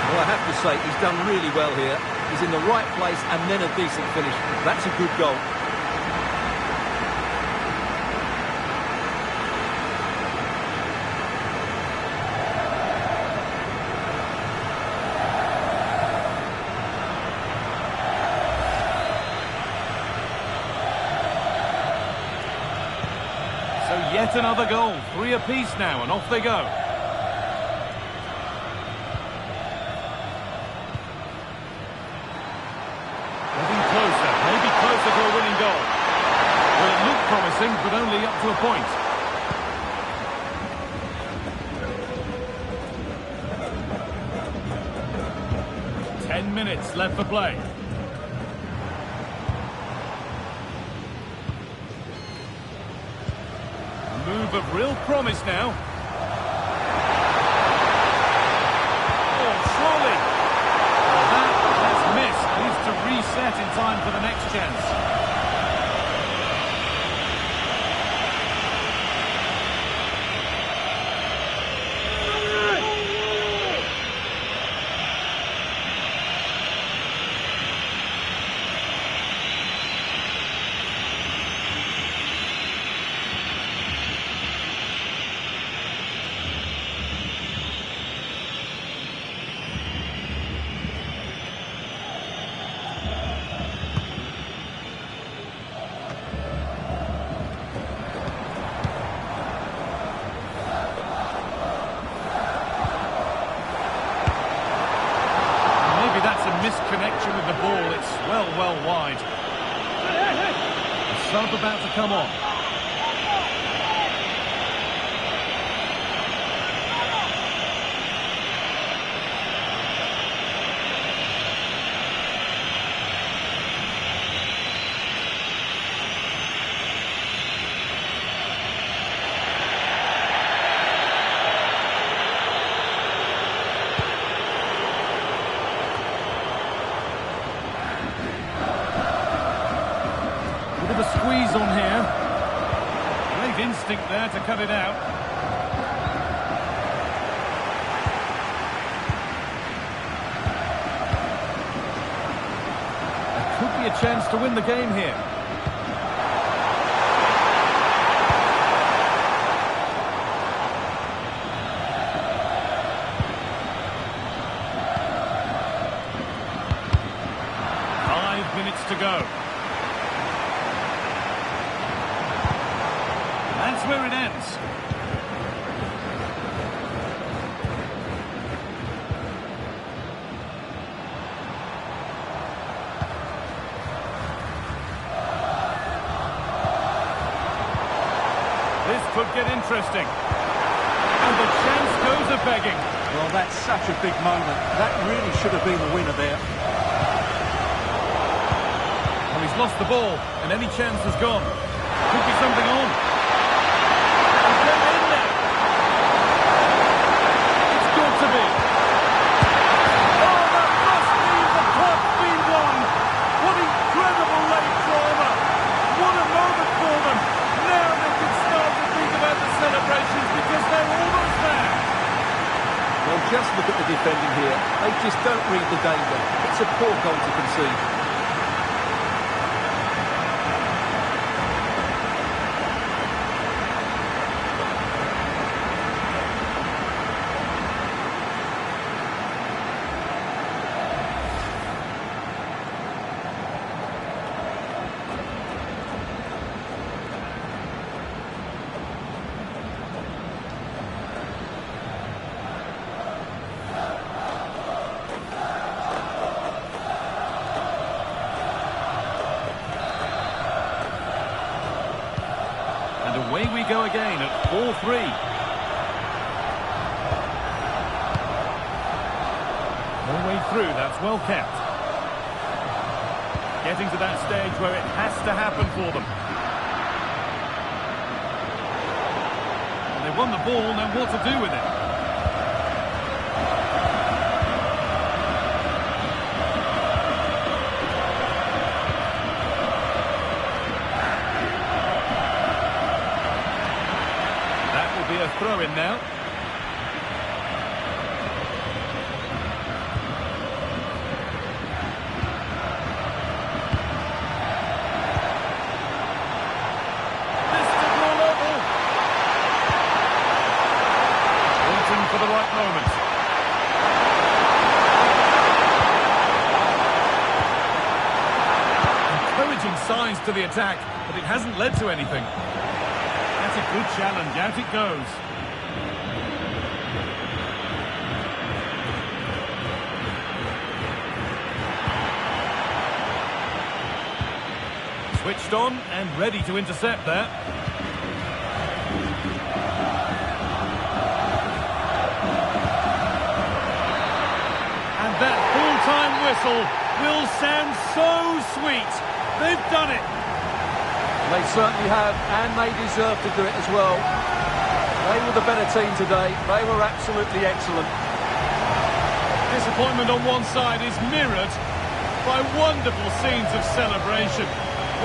Well, I have to say, he's done really well here. He's in the right place and then a decent finish. That's a good goal. So yet another goal. 3 apiece now, and off they go. To a winning goal. Well, it looked promising, but only up to a point. Ten minutes left for play. A move of real promise now. Oh, surely. That's missed. Needs to reset in time for the next chance. Misconnection with the ball, it's well wide. The sub about to come on. Bit of a squeeze on here. Great instinct there to cut it out. There could be a chance to win the game here. Minutes to go. That's where it ends. This could get interesting. And the chance goes a-begging. Well, that's such a big moment. That really should have been the winner there. Well, he's lost the ball, and any chance has gone. Could be something on. He's getting in there. It's got to be. Oh, that must mean the cup's been won. What incredible late drama. What a moment for them. Now they can start to think about the celebrations because they're almost there. Well, just look at the defending here. They just don't read the danger. It's a poor goal to concede. And away we go again at 4-3. No way through, that's well kept. Getting to that stage where it has to happen for them. And they've won the ball, now what to do with it? That will be a throw-in now. For the right moment. Encouraging signs to the attack, but it hasn't led to anything. That's a good challenge, out it goes. Switched on and ready to intercept that. That full-time whistle will sound so sweet. They've done it. They certainly have, and they deserve to do it as well. They were the better team today. They were absolutely excellent. Disappointment on one side is mirrored by wonderful scenes of celebration.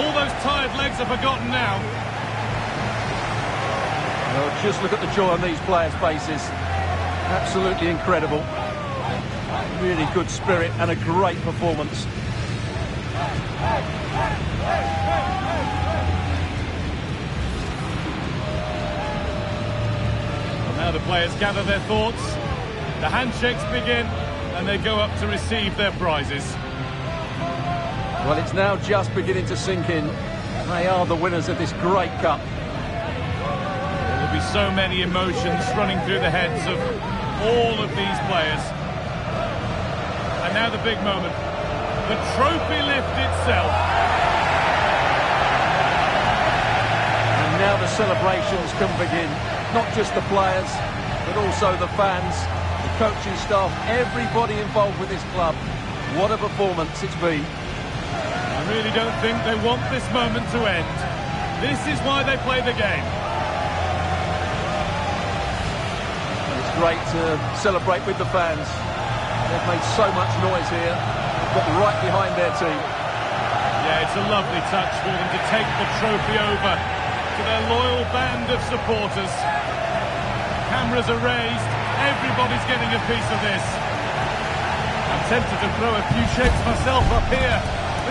All those tired legs are forgotten now. Well, just look at the joy on these players' faces. Absolutely incredible. Really good spirit and a great performance. Well, now the players gather their thoughts, the handshakes begin, and they go up to receive their prizes. Well, it's now just beginning to sink in. They are the winners of this great cup. There will be so many emotions running through the heads of all of these players. And now the big moment, the trophy lift itself. And now the celebrations can begin. Not just the players, but also the fans, the coaching staff, everybody involved with this club. What a performance it's been. I really don't think they want this moment to end. This is why they play the game. And it's great to celebrate with the fans. They've made so much noise here, got right behind their team. Yeah, it's a lovely touch for them to take the trophy over to their loyal band of supporters. Cameras are raised, everybody's getting a piece of this. I'm tempted to throw a few shapes myself up here.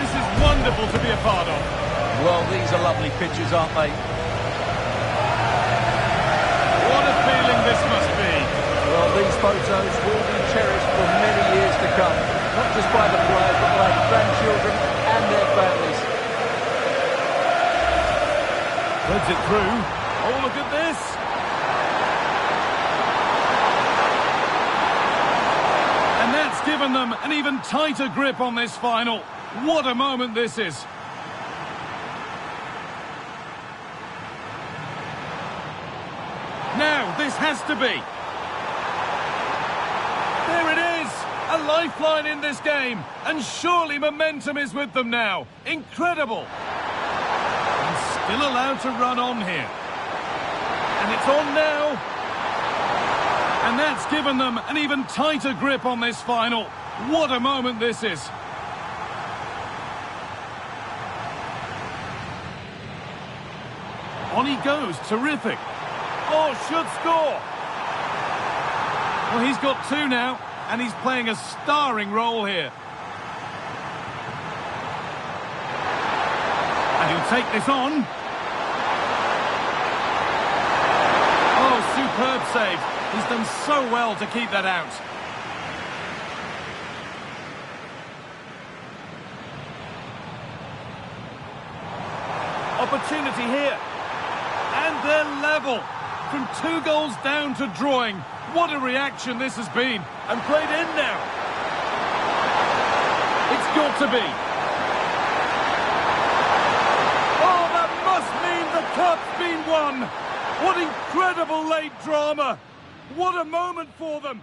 This is wonderful to be a part of. Well, these are lovely pictures, aren't they? What a feeling this must be. Well, these photos will be cherished for many years to come, not just by the players, but by the grandchildren and their families. Threads it through. Oh, look at this. And that's given them an even tighter grip on this final. What a moment this is. Now, this has to be. There it is! A lifeline in this game. And surely momentum is with them now. Incredible. And still allowed to run on here. And it's on now. And that's given them an even tighter grip on this final. What a moment this is. On he goes. Terrific. Oh, should score. Well, he's got two now, and he's playing a starring role here. And he'll take this on. Oh, superb save. He's done so well to keep that out. Opportunity here. And they're level. From 2 goals down to drawing. What a reaction this has been. And played in now. It's got to be. Oh, that must mean the cup's been won. What incredible late drama. What a moment for them.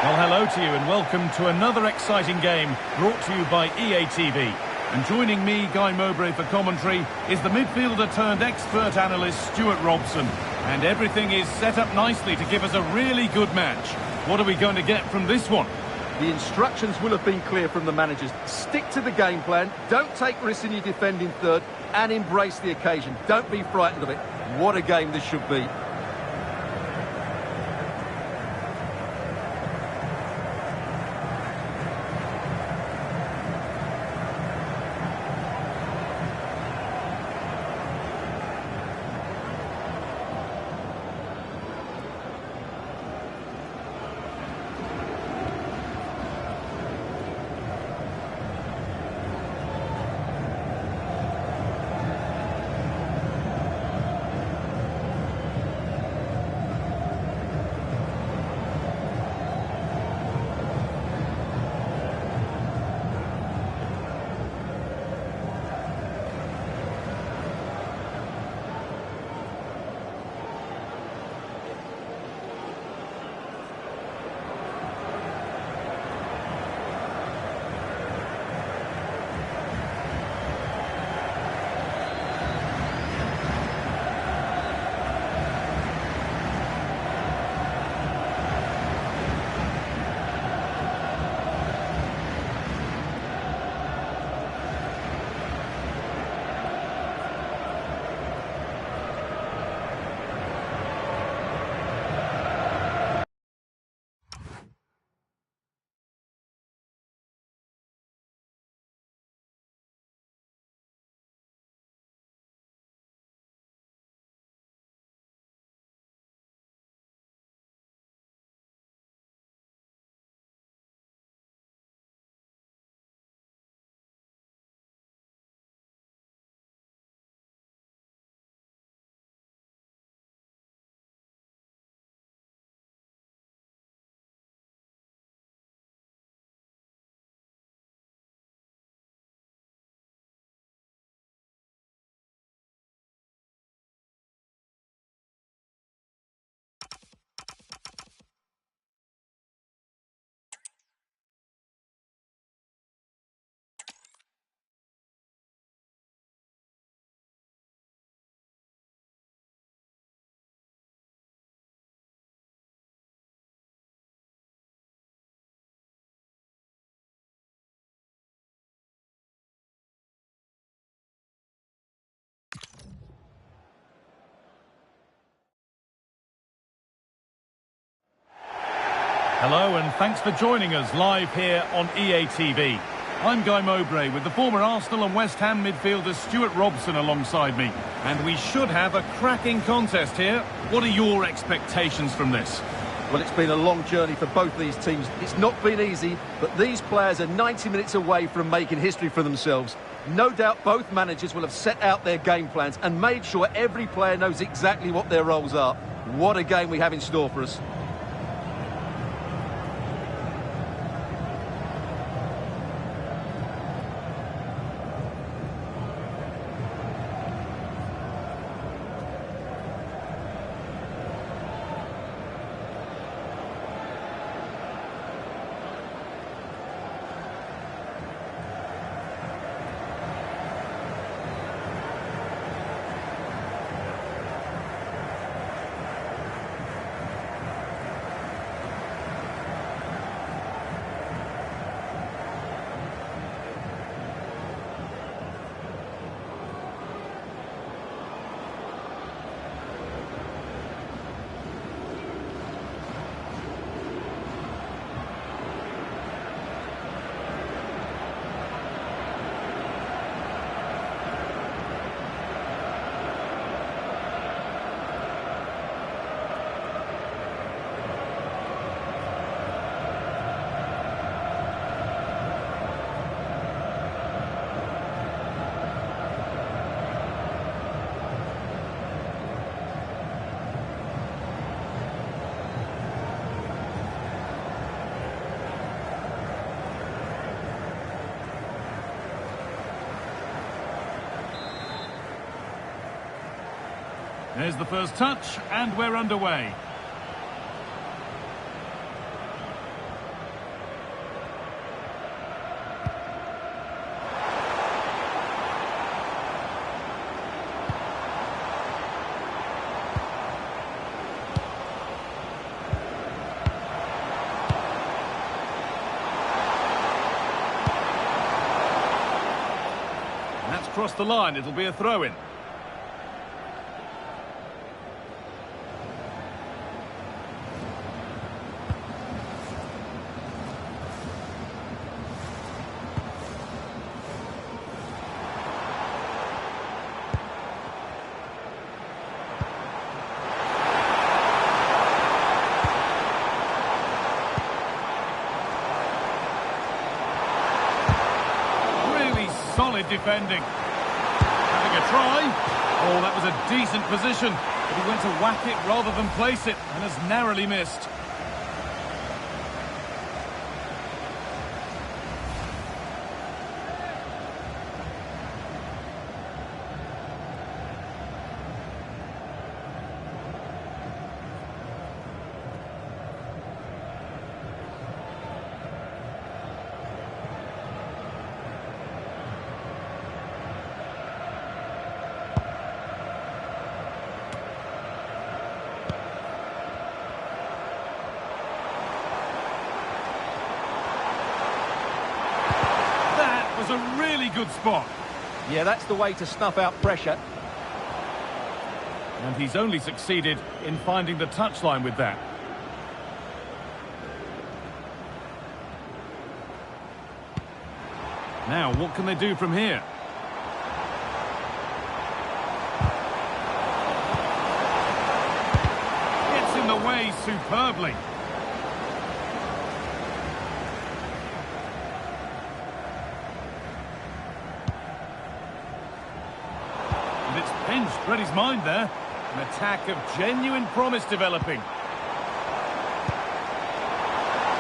Well, hello to you and welcome to another exciting game brought to you by EA TV. And joining me, Guy Mowbray, for commentary is the midfielder turned expert analyst Stuart Robson. And everything is set up nicely to give us a really good match. What are we going to get from this one? The instructions will have been clear from the managers. Stick to the game plan, don't take risks in your defending third, and embrace the occasion. Don't be frightened of it. What a game this should be. Hello and thanks for joining us live here on EA TV. I'm Guy Mowbray with the former Arsenal and West Ham midfielder Stuart Robson alongside me. And we should have a cracking contest here. What are your expectations from this? Well, it's been a long journey for both these teams. It's not been easy, but these players are 90 minutes away from making history for themselves. No doubt both managers will have set out their game plans and made sure every player knows exactly what their roles are. What a game we have in store for us. There's the first touch, and we're underway. across the line. It'll be a throw-in. Solid defending. Having a try. Oh, that was a decent position. But he went to whack it rather than place it and has narrowly missed. A really good spot. Yeah, that's the way to snuff out pressure. And he's only succeeded in finding the touchline with that. Now, what can they do from here? Gets in the way superbly. Read his mind there. An attack of genuine promise developing.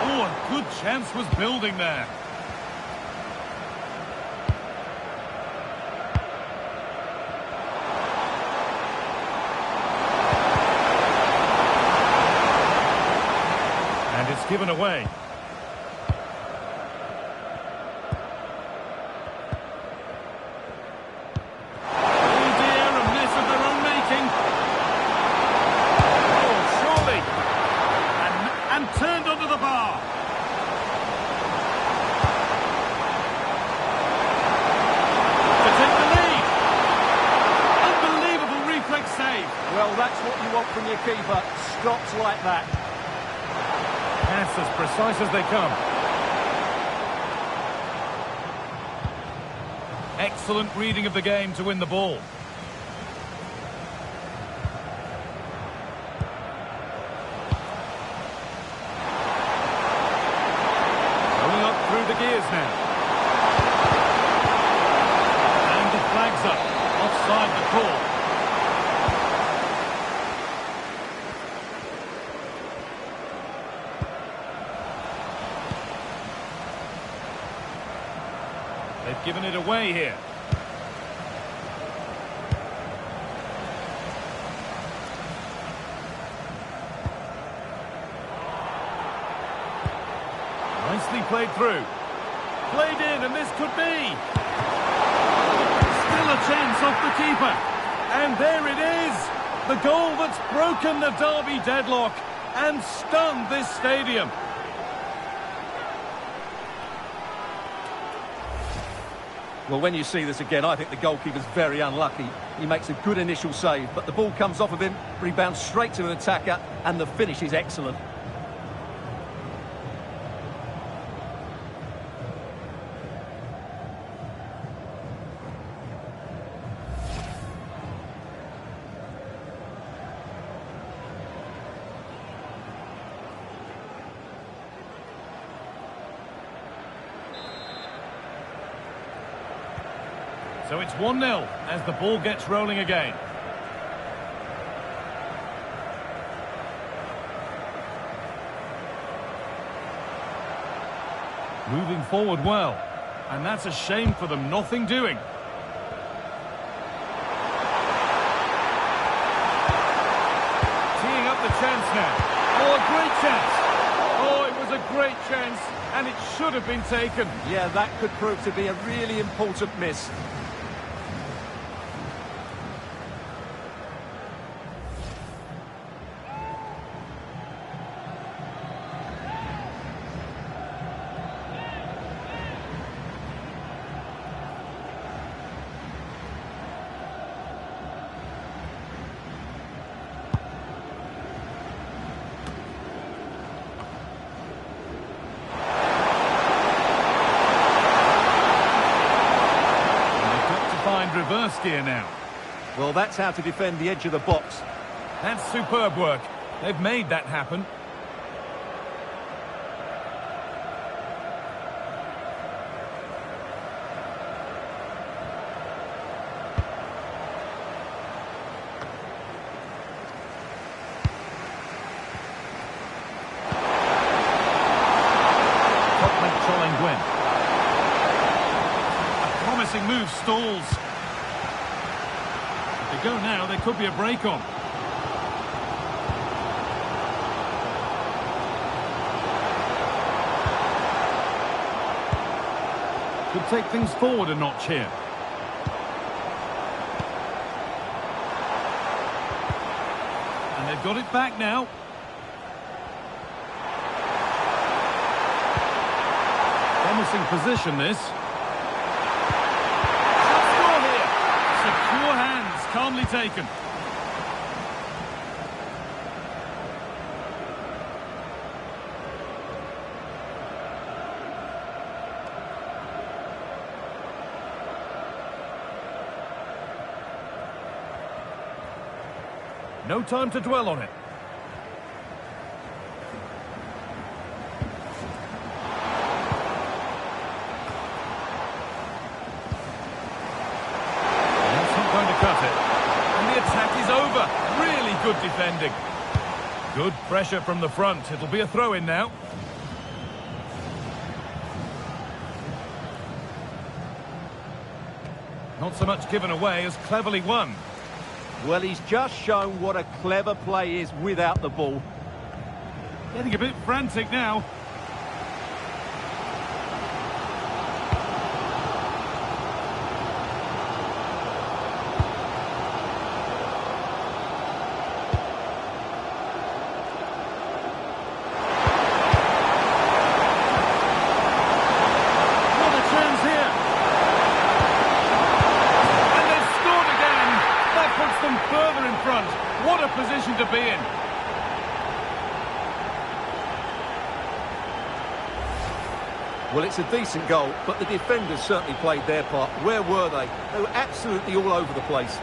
Oh, a good chance was building there. And it's given away. Turned onto the bar. To take the lead. Unbelievable reflex save. Well, that's what you want from your keeper. Stops like that. Pass as precise as they come. Excellent reading of the game to win the ball. Gears now. And the flag's up. Offside the call. They've given it away here. Nicely played through. Played in, and this could be. Still a chance off the keeper. And there it is. The goal that's broken the derby deadlock and stunned this stadium. Well, when you see this again, I think the goalkeeper's very unlucky. He makes a good initial save, but the ball comes off of him, rebounds straight to an attacker, and the finish is excellent. So it's 1-0 as the ball gets rolling again. Moving forward well. And that's a shame for them, nothing doing. Teeing up the chance now. Oh, a great chance. Oh, it was a great chance, and it should have been taken. Yeah, that could prove to be a really important miss. first gear now. Well, that's how to defend the edge of the box. That's superb work. They've made that happen. Move stalls. If they go now, there could be a break on. Could take things forward a notch here. And they've got it back now. Promising position, this. Secure hands, calmly taken. No time to dwell on it. Good defending. Good pressure from the front. It'll be a throw-in now. Not so much given away as cleverly won. Well, he's just shown what a clever play is without the ball. Getting a bit frantic now. What a position to be in. Well, it's a decent goal, but the defenders certainly played their part. Where were they? They were absolutely all over the place.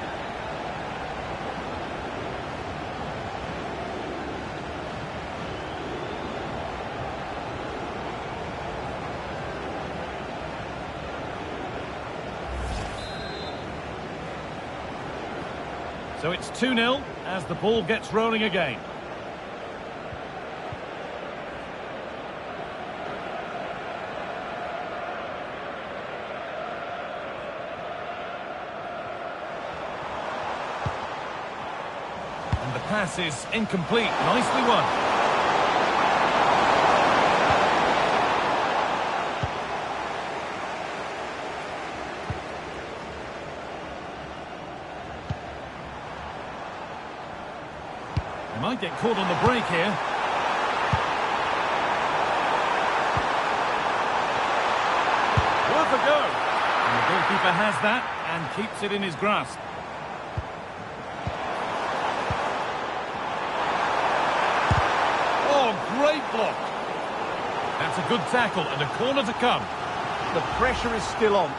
So it's 2-0 as the ball gets rolling again. And the pass is incomplete. Nicely won. Might get caught on the break here. Worth a go. And the goalkeeper has that and keeps it in his grasp. Oh, great block. That's a good tackle and a corner to come. The pressure is still on.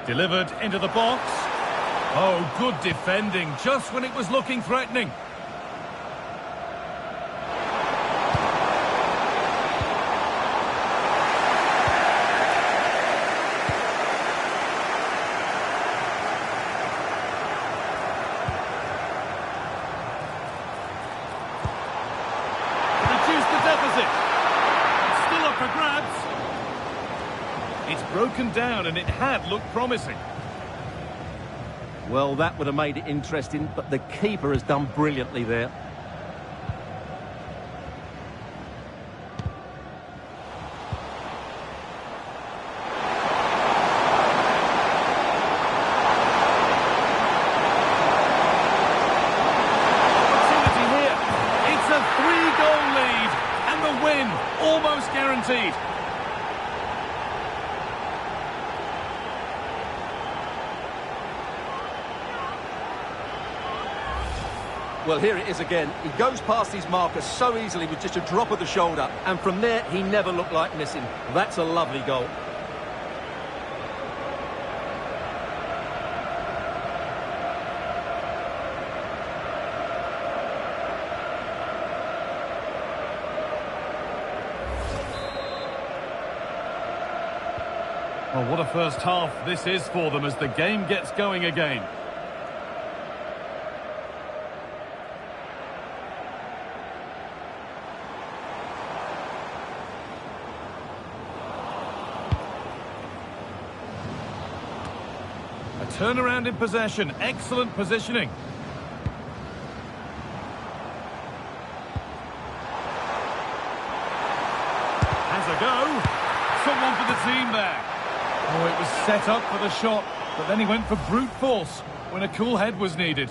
Delivered into the box. Oh, good defending, just when it was looking threatening. Reduce the deficit. It's still up for grabs. It's broken down and it had looked promising. Well, that would have made it interesting, but the keeper has done brilliantly there. Opportunity here. It's a 3-goal lead and the win almost guaranteed. Well, here it is again. He goes past his marker so easily with just a drop of the shoulder. And from there, he never looked like missing. That's a lovely goal. Well, what a first half this is for them as the game gets going again. A turnaround in possession, excellent positioning. Has a go. Someone for the team there. Oh, it was set up for the shot, but then he went for brute force when a cool head was needed.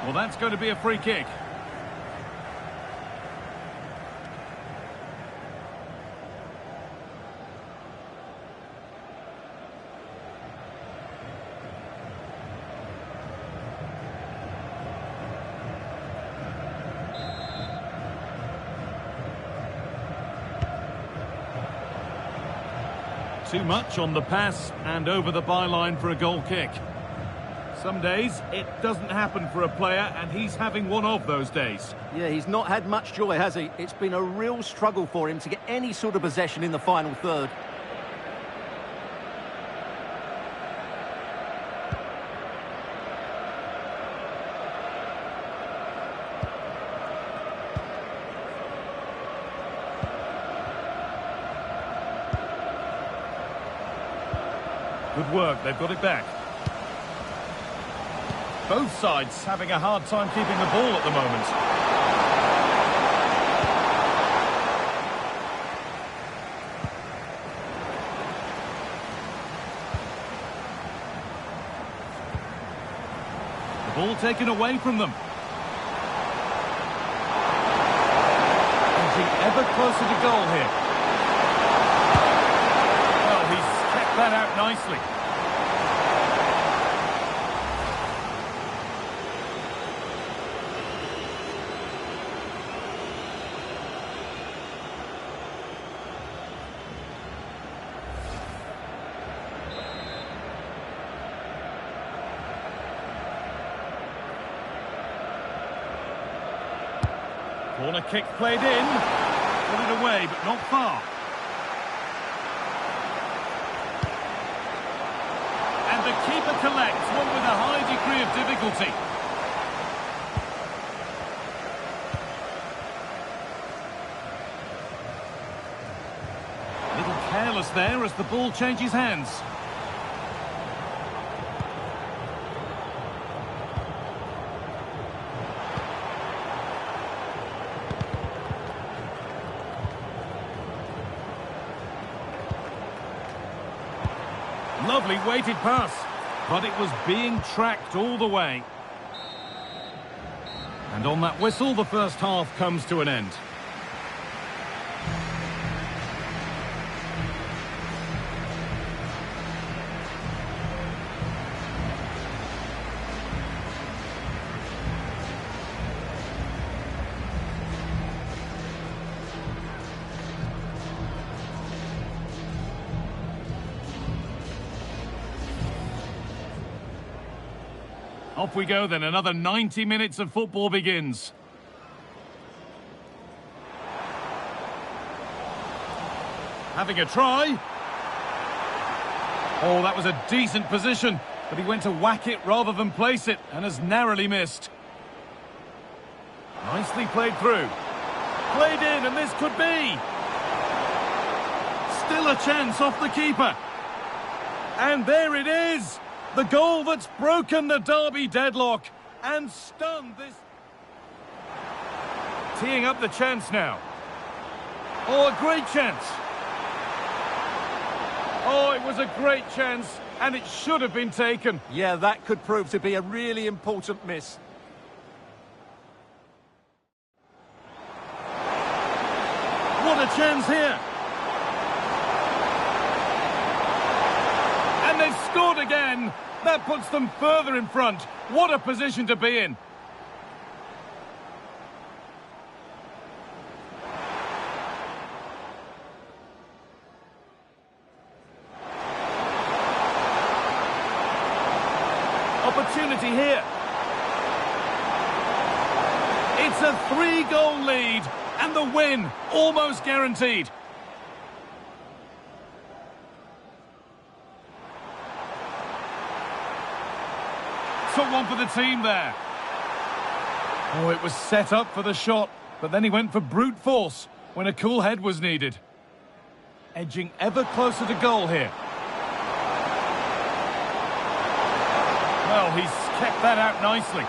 Well, that's going to be a free kick. Too much on the pass and over the byline for a goal kick. Some days it doesn't happen for a player, and he's having one of those days. Yeah, he's not had much joy, has he? It's been a real struggle for him to get any sort of possession in the final third. Good work, they've got it back. Both sides having a hard time keeping the ball at the moment. The ball taken away from them. Inching ever closer to goal here. Well, he's kept that out nicely. Corner kick played in. Put it away, but not far. And the keeper collects, one with a high degree of difficulty. A little careless there as the ball changes hands. Lovely weighted pass, but it was being tracked all the way. And on that whistle, the first half comes to an end. Off we go then, another 90 minutes of football begins. Having a try. Oh, that was a decent position, but he went to whack it rather than place it and has narrowly missed. Nicely played through. Played in, and this could be. Still a chance off the keeper. And there it is. The goal that's broken the derby deadlock and stunned this. Teeing up the chance now. Oh, a great chance. Oh, it was a great chance, and it should have been taken. Yeah, that could prove to be a really important miss. What a chance here. And they've scored again. That puts them further in front. What a position to be in. Opportunity here. It's a 3-goal lead, and the win almost guaranteed. Took one for the team there. Oh, it was set up for the shot, but then he went for brute force when a cool head was needed. Edging ever closer to goal here. Well, he's kept that out nicely.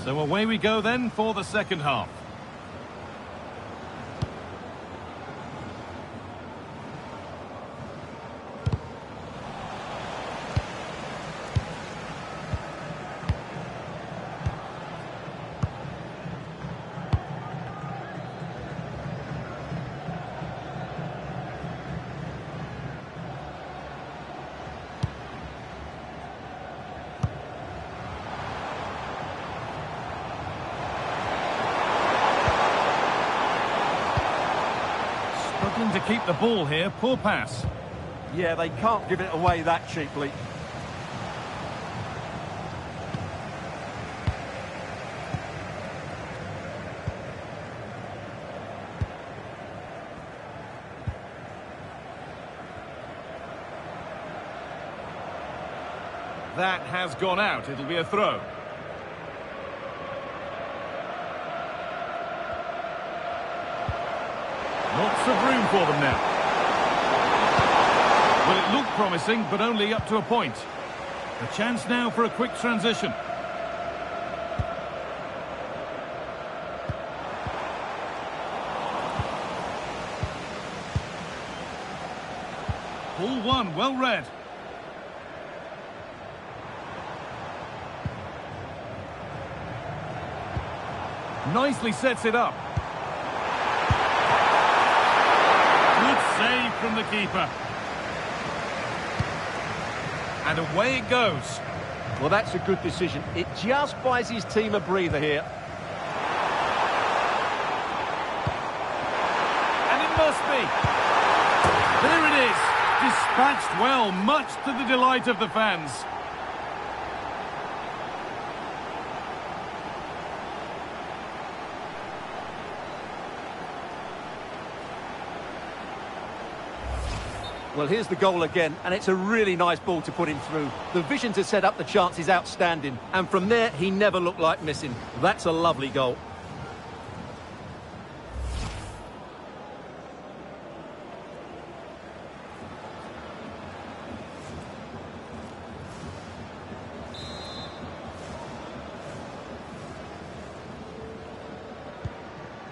So away we go then for the second half. To keep the ball here, poor pass. Yeah, they can't give it away that cheaply. that has gone out. It'll be a throw. Lots of room for them now. Well, it looked promising, but only up to a point. A chance now for a quick transition. Ball one, well read. Nicely sets it up. Good save from the keeper. And away it goes. Well, that's a good decision. It just buys his team a breather here. And it must be. There it is. Dispatched well, much to the delight of the fans. Well, here's the goal again, and it's a really nice ball to put him through. The vision to set up the chance is outstanding, and from there, he never looked like missing. That's a lovely goal.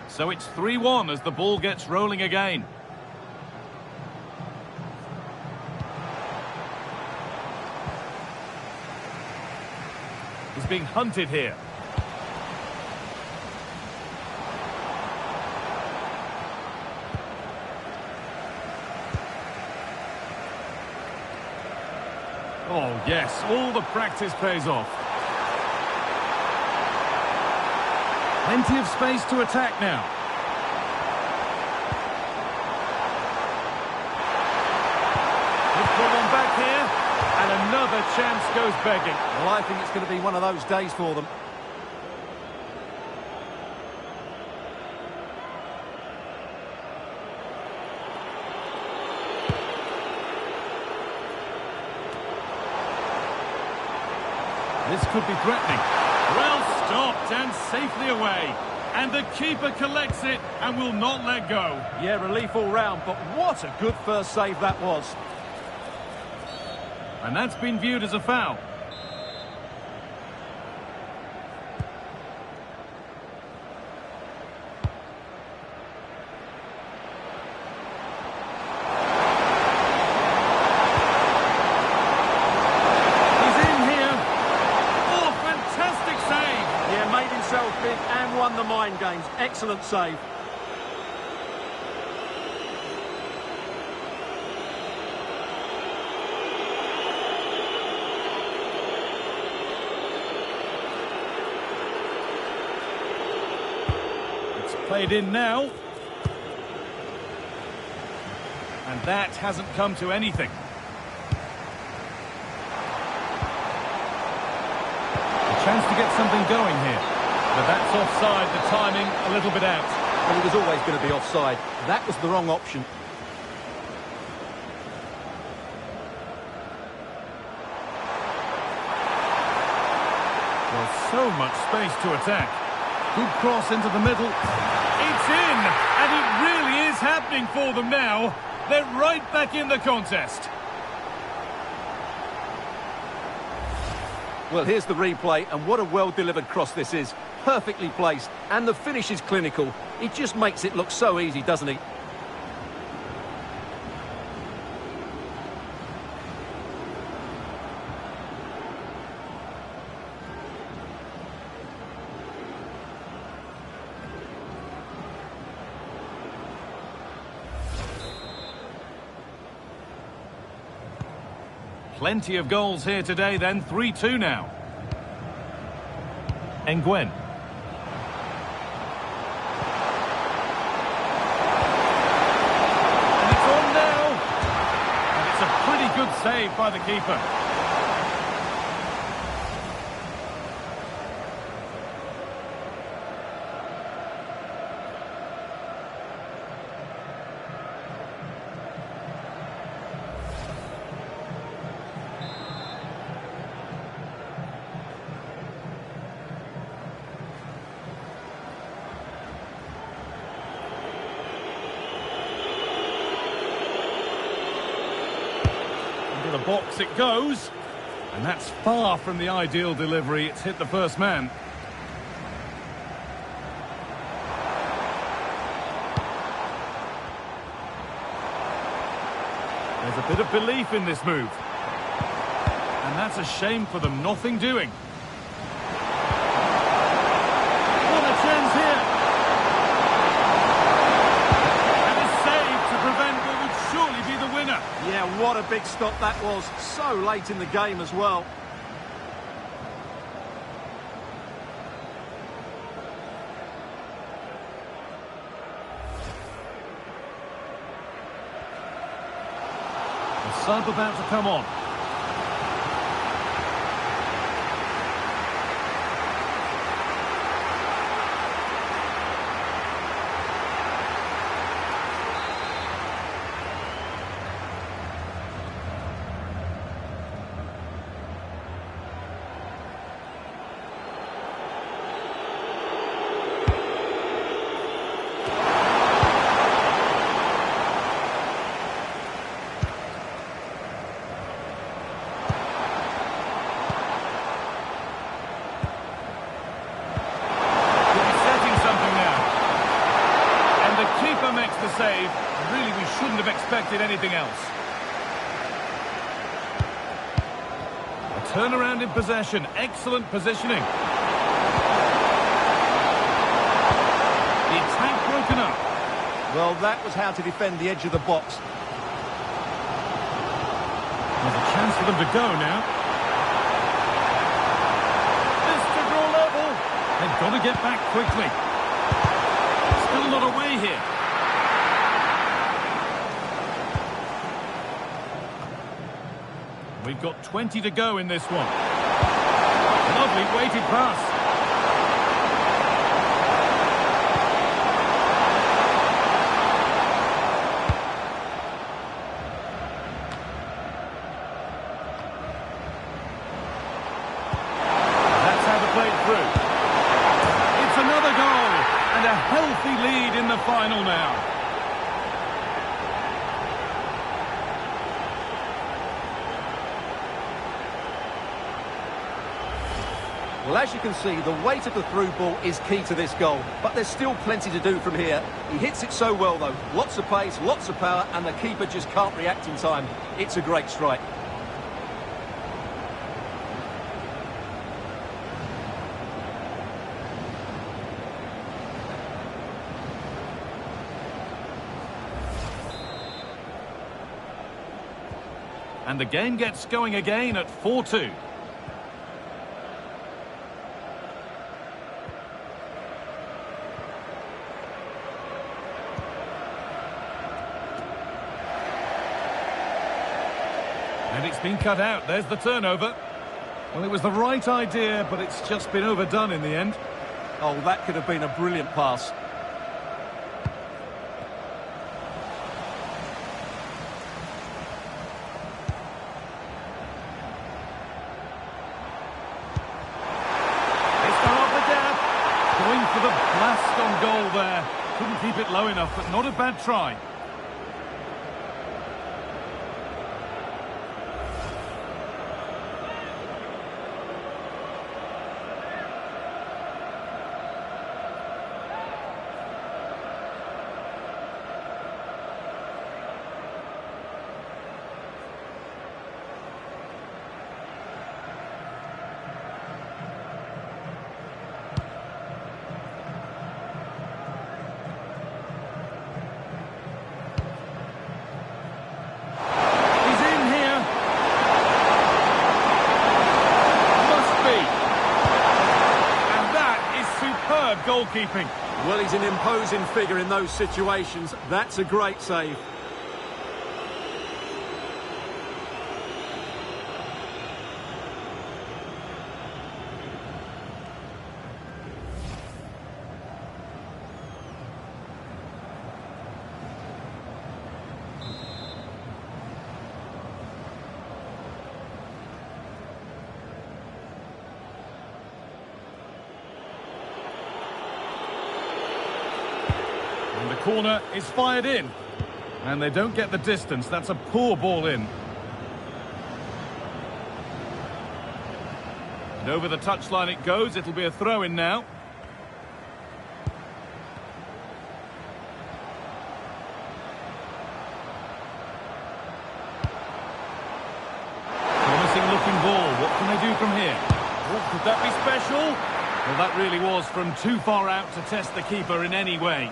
So it's 3-1 as the ball gets rolling again. He's being hunted here. Oh, yes, all the practice pays off. Plenty of space to attack now. He's put one back here, and another chance goes begging. Well, I think it's going to be one of those days for them. This could be threatening. Well stopped and safely away. And the keeper collects it and will not let go. Yeah, relief all round, but what a good first save that was. And that's been viewed as a foul. Big and won the mind games. Excellent save. It's played in now. And that hasn't come to anything. A chance to get something going here. But that's offside, the timing a little bit out. Well, it was always going to be offside. That was the wrong option. Well, so much space to attack. Good cross into the middle. It's in! And it really is happening for them now. They're right back in the contest. Well, here's the replay, and what a well-delivered cross this is. Perfectly placed, and the finish is clinical. He just makes it look so easy, doesn't he? Plenty of goals here today then, 3-2 now. Nguyen. And it's on now. And it's a pretty good save by the keeper. box it goes. And that's far from the ideal delivery. It's hit the first man. There's a bit of belief in this move. And that's a shame for them. Nothing doing. What a chance here. And a save to prevent what would surely be the winner. Yeah, what a big stop that was. So late in the game as well. The sub about to come on. The save. Really, we shouldn't have expected anything else. A turnaround in possession. Excellent positioning. The attack broken up. Well, that was how to defend the edge of the box. There's a chance for them to go now. This to draw level. They've got to get back quickly. Still not away here. We've got 20 to go in this one. Lovely weighted pass. That's how to play it through. It's another goal and a healthy lead in the final now. Well, as you can see, the weight of the through ball is key to this goal, but there's still plenty to do from here. He hits it so well, though. Lots of pace, lots of power, and the keeper just can't react in time. It's a great strike. And the game gets going again at 4-2. And it's been cut out. There's the turnover. Well, it was the right idea, but it's just been overdone in the end. Oh, that could have been a brilliant pass. It's gone off the gap. Going for the blast on goal there. Couldn't keep it low enough, but not a bad try. Goalkeeping. Well, he's an imposing figure in those situations. That's a great save. And the corner is fired in. And they don't get the distance. That's a poor ball in. And over the touchline it goes. It'll be a throw-in now. Promising looking ball. What can they do from here? Oh, could that be special? Well, that really was from too far out to test the keeper in any way.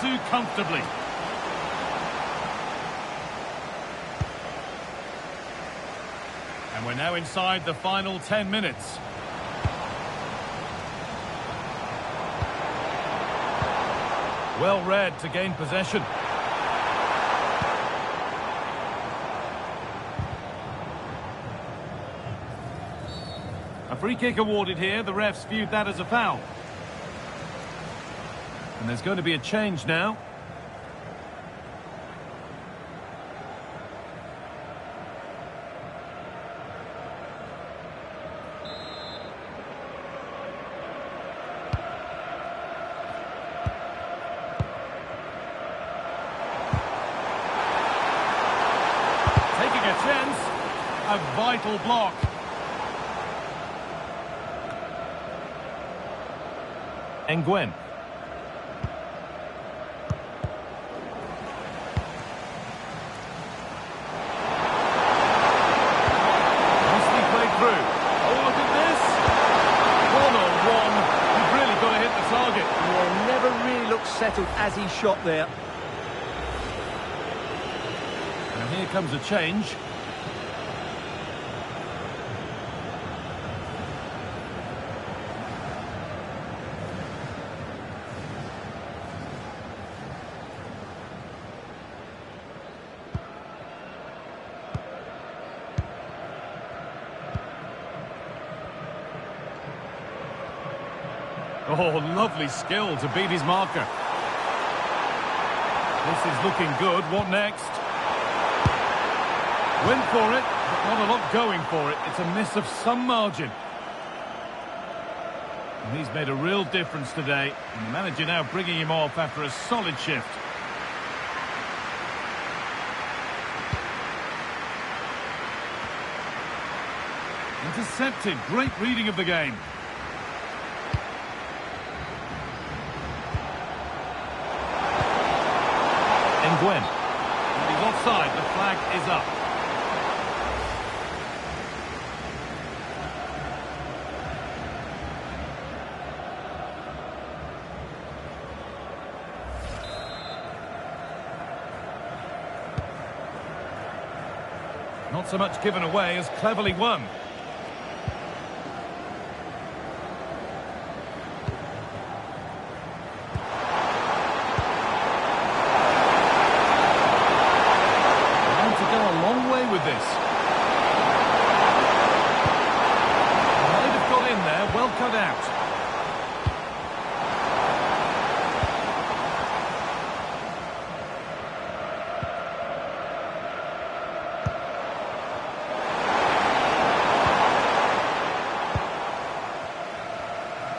Too comfortably. And we're now inside the final 10 minutes. Well read to gain possession. A free kick awarded here. The refs viewed that as a foul. And there's going to be a change now. Taking a chance. A vital block. Nguyen. Settled as he shot there. And here comes a change. Oh, lovely skill to beat his marker. This is looking good. What next? Went for it, but not a lot going for it. It's a miss of some margin. And he's made a real difference today. And the manager now bringing him off after a solid shift. Intercepted. Great reading of the game. Nguyen. And he's offside. The flag is up. Not so much given away as cleverly won.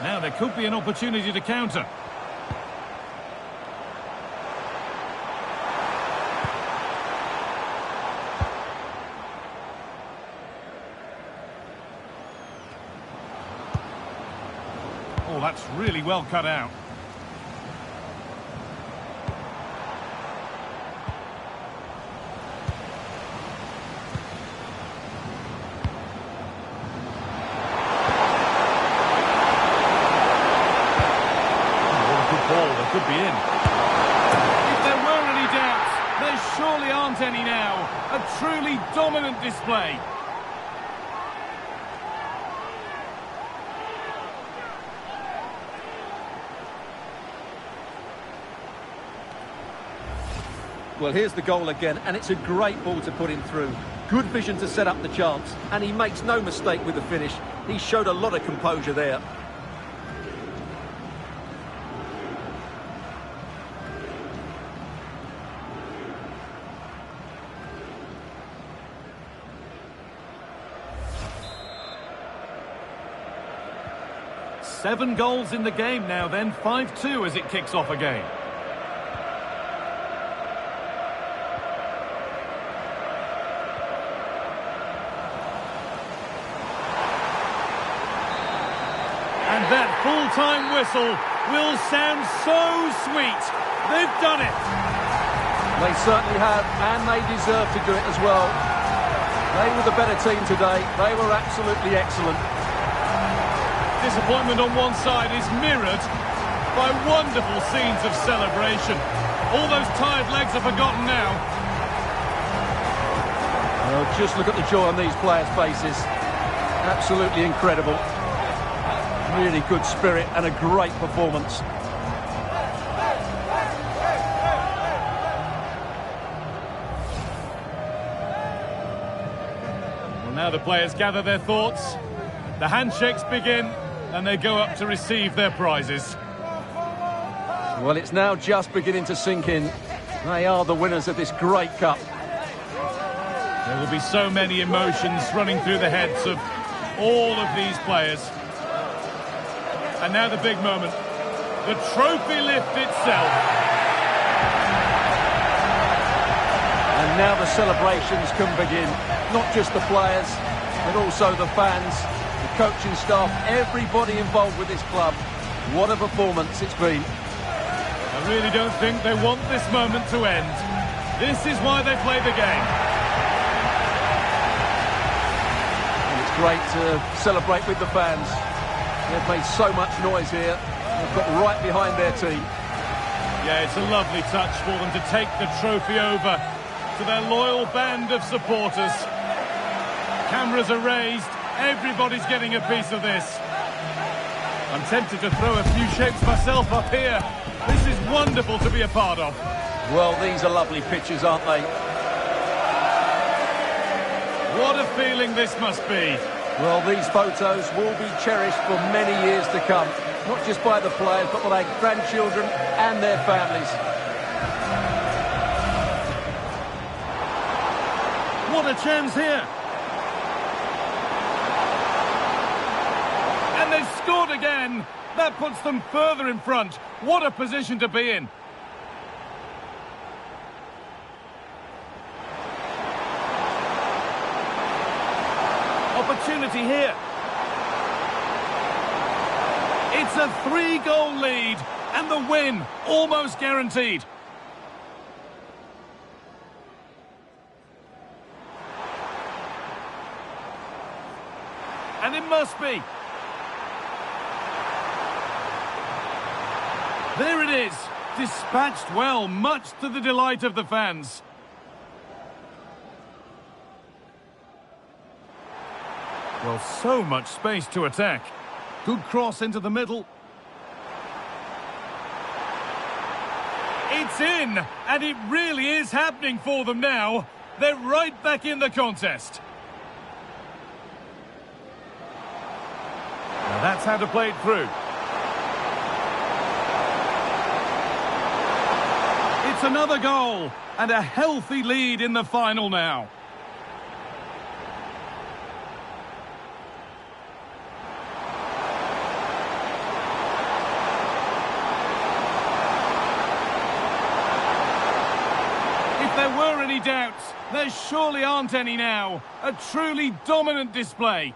Now there could be an opportunity to counter. Oh, that's really well cut out. Could be in. If there were any doubts, there surely aren't any now. A truly dominant display. Well, here's the goal again, and it's a great ball to put him through. Good vision to set up the chance, and he makes no mistake with the finish. He showed a lot of composure there. 7 goals in the game now then, 5-2 as it kicks off again. And that full-time whistle will sound so sweet. They've done it. They certainly have, and they deserve to do it as well. They were the better team today. They were absolutely excellent. Disappointment on one side is mirrored by wonderful scenes of celebration. All those tired legs are forgotten now. Well, just look at the joy on these players' faces. Absolutely incredible. Really good spirit and a great performance. Well, now the players gather their thoughts. The handshakes begin and they go up to receive their prizes. Well, it's now just beginning to sink in. They are the winners of this great cup. There will be so many emotions running through the heads of all of these players. And now the big moment, the trophy lift itself. And now the celebrations can begin. Not just the players, but also the fans, the coaching staff, everybody involved with this club. What a performance it's been. I really don't think they want this moment to end. This is why they play the game. And it's great to celebrate with the fans. They've made so much noise here. They've got right behind their team. Yeah, it's a lovely touch for them to take the trophy over to their loyal band of supporters. Cameras are raised. Everybody's getting a piece of this. I'm tempted to throw a few shapes myself up here. This is wonderful to be a part of. Well, these are lovely pictures, aren't they? What a feeling this must be. Well, these photos will be cherished for many years to come. Not just by the players, but by their grandchildren and their families. What a chance here. And they've scored again. That puts them further in front. What a position to be in. Opportunity here. It's a 3-goal lead and the win almost guaranteed. And it must be. There it is, dispatched well, much to the delight of the fans. Well, so much space to attack. Good cross into the middle. It's in, and it really is happening for them now. They're right back in the contest. Now that's how to play it through. It's another goal, and a healthy lead in the final now. If there were any doubts, there surely aren't any now. A truly dominant display.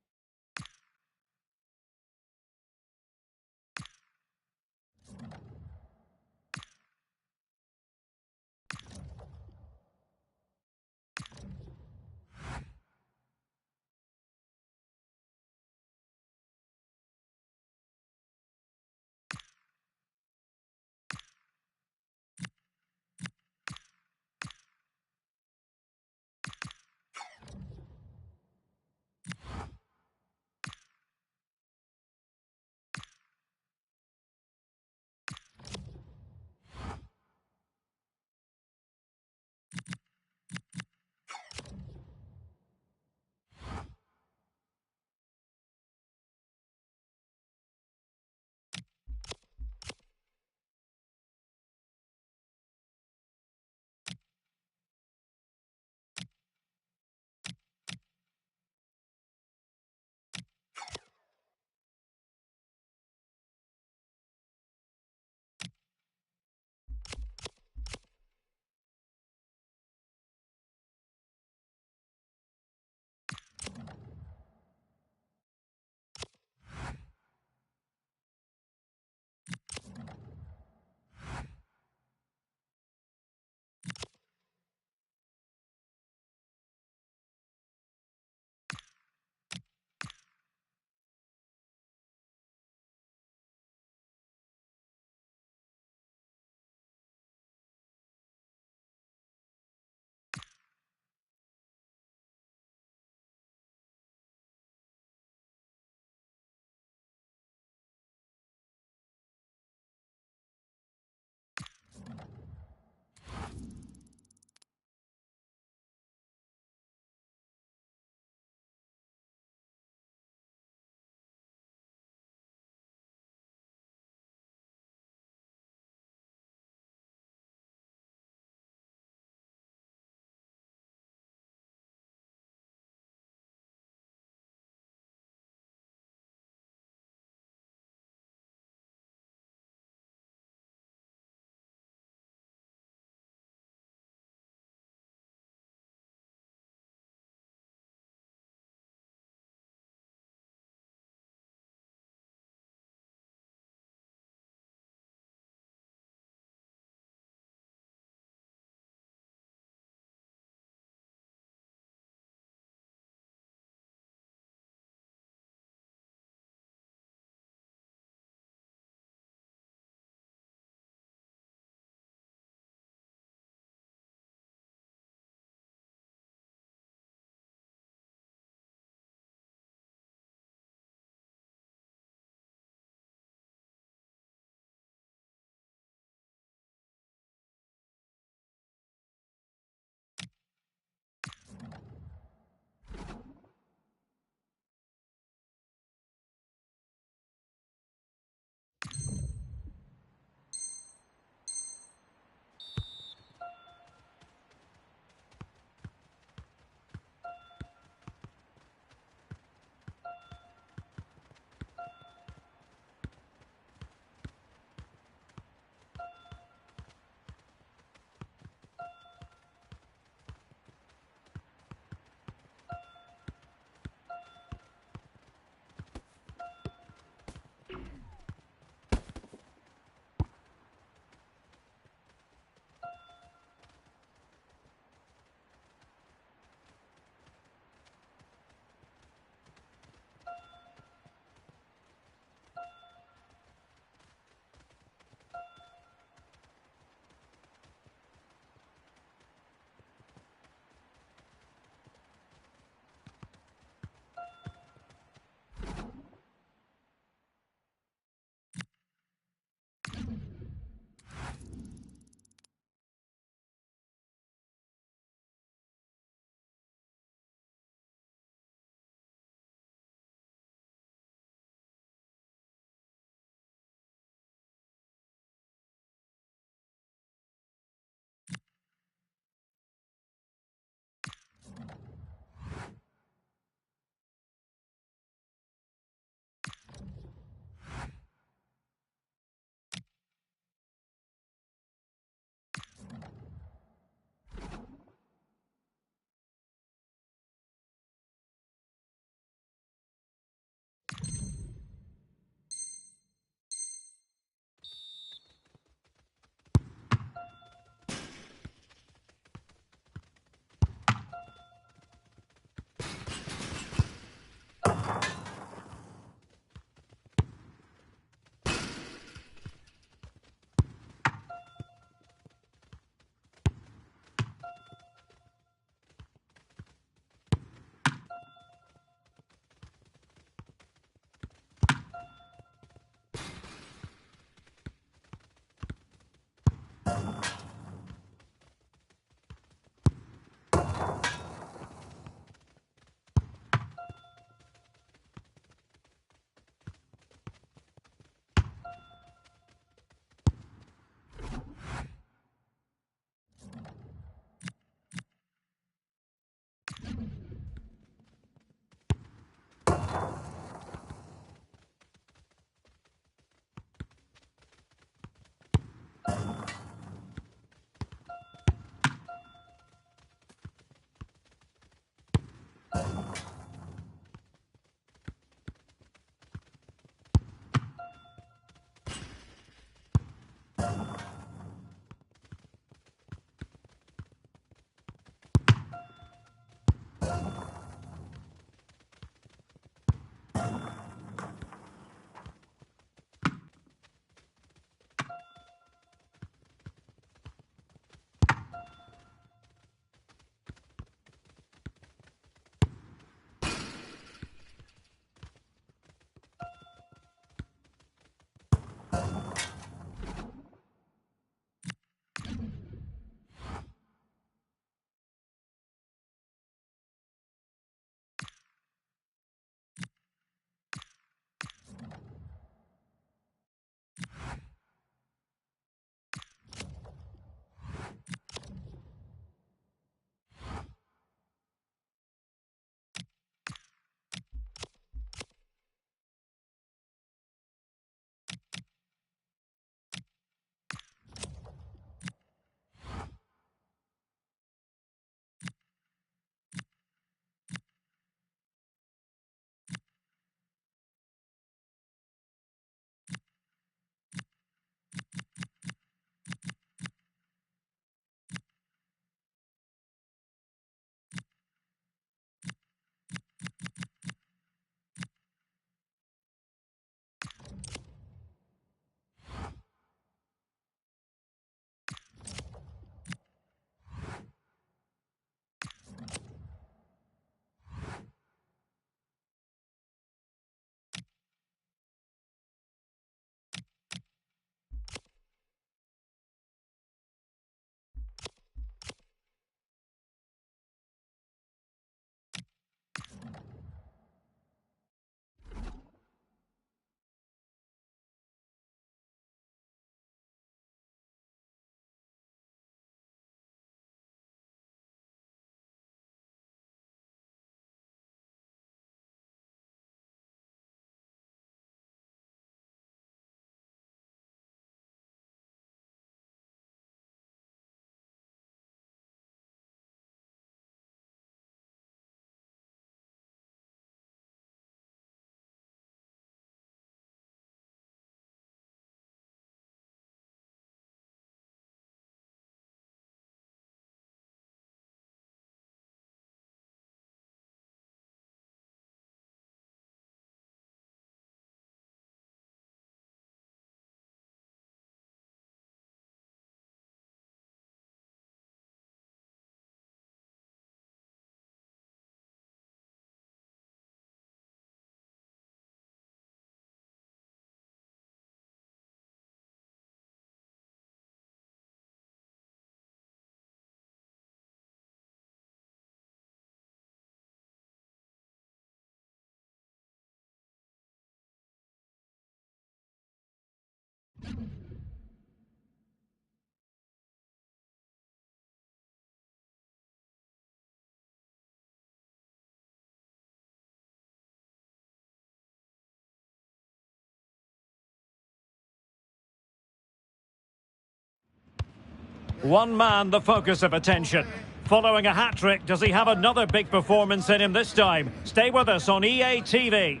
One man, the focus of attention. Following a hat-trick, does he have another big performance in him this time? Stay with us on EA TV.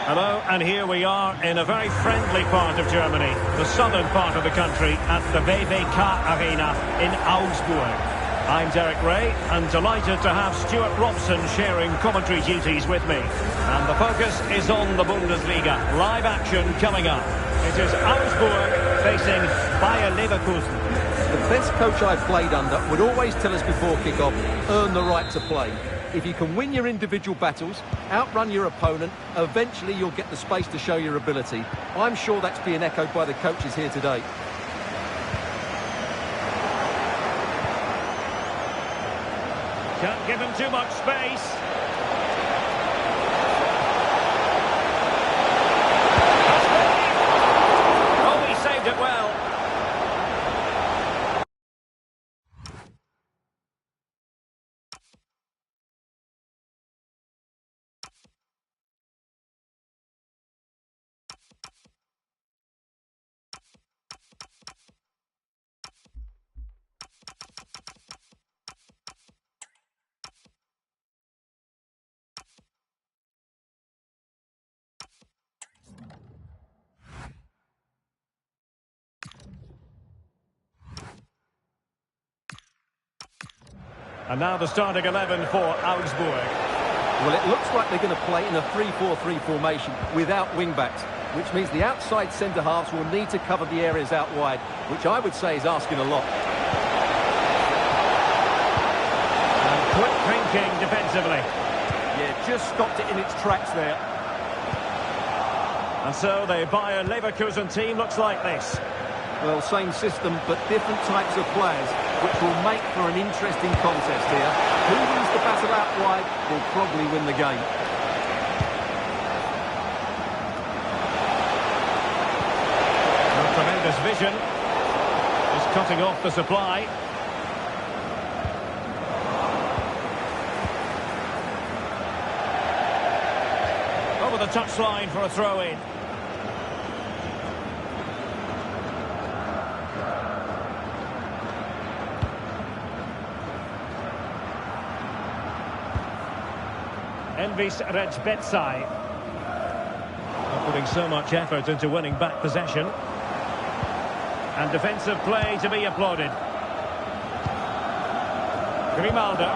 Hello, and here we are in a very friendly part of Germany, the southern part of the country, at the WWK Arena in Augsburg. I'm Derek Ray, and delighted to have Stuart Robson sharing commentary duties with me. And the focus is on the Bundesliga. Live action coming up. It is Augsburg facing Bayer Leverkusen. The best coach I've played under would always tell us before kick-off, earn the right to play. If you can win your individual battles, outrun your opponent, eventually you'll get the space to show your ability. I'm sure that's being echoed by the coaches here today. Can't give him too much space. Oh, he saved it well. And now the starting 11 for Augsburg. Well, it looks like they're going to play in a 3-4-3 formation without wing-backs, which means the outside centre-halves will need to cover the areas out wide, which I would say is asking a lot. And quick thinking defensively. Yeah, just stopped it in its tracks there. And so the Bayer Leverkusen team looks like this. Well, same system, but different types of players, which will make for an interesting contest here. Who wins the battle out wide will probably win the game. Tremendous vision. Just cutting off the supply. Over the touchline for a throw-in. Envis Rejbetsai. Not putting so much effort into winning back possession. And defensive play to be applauded. Grimaldo.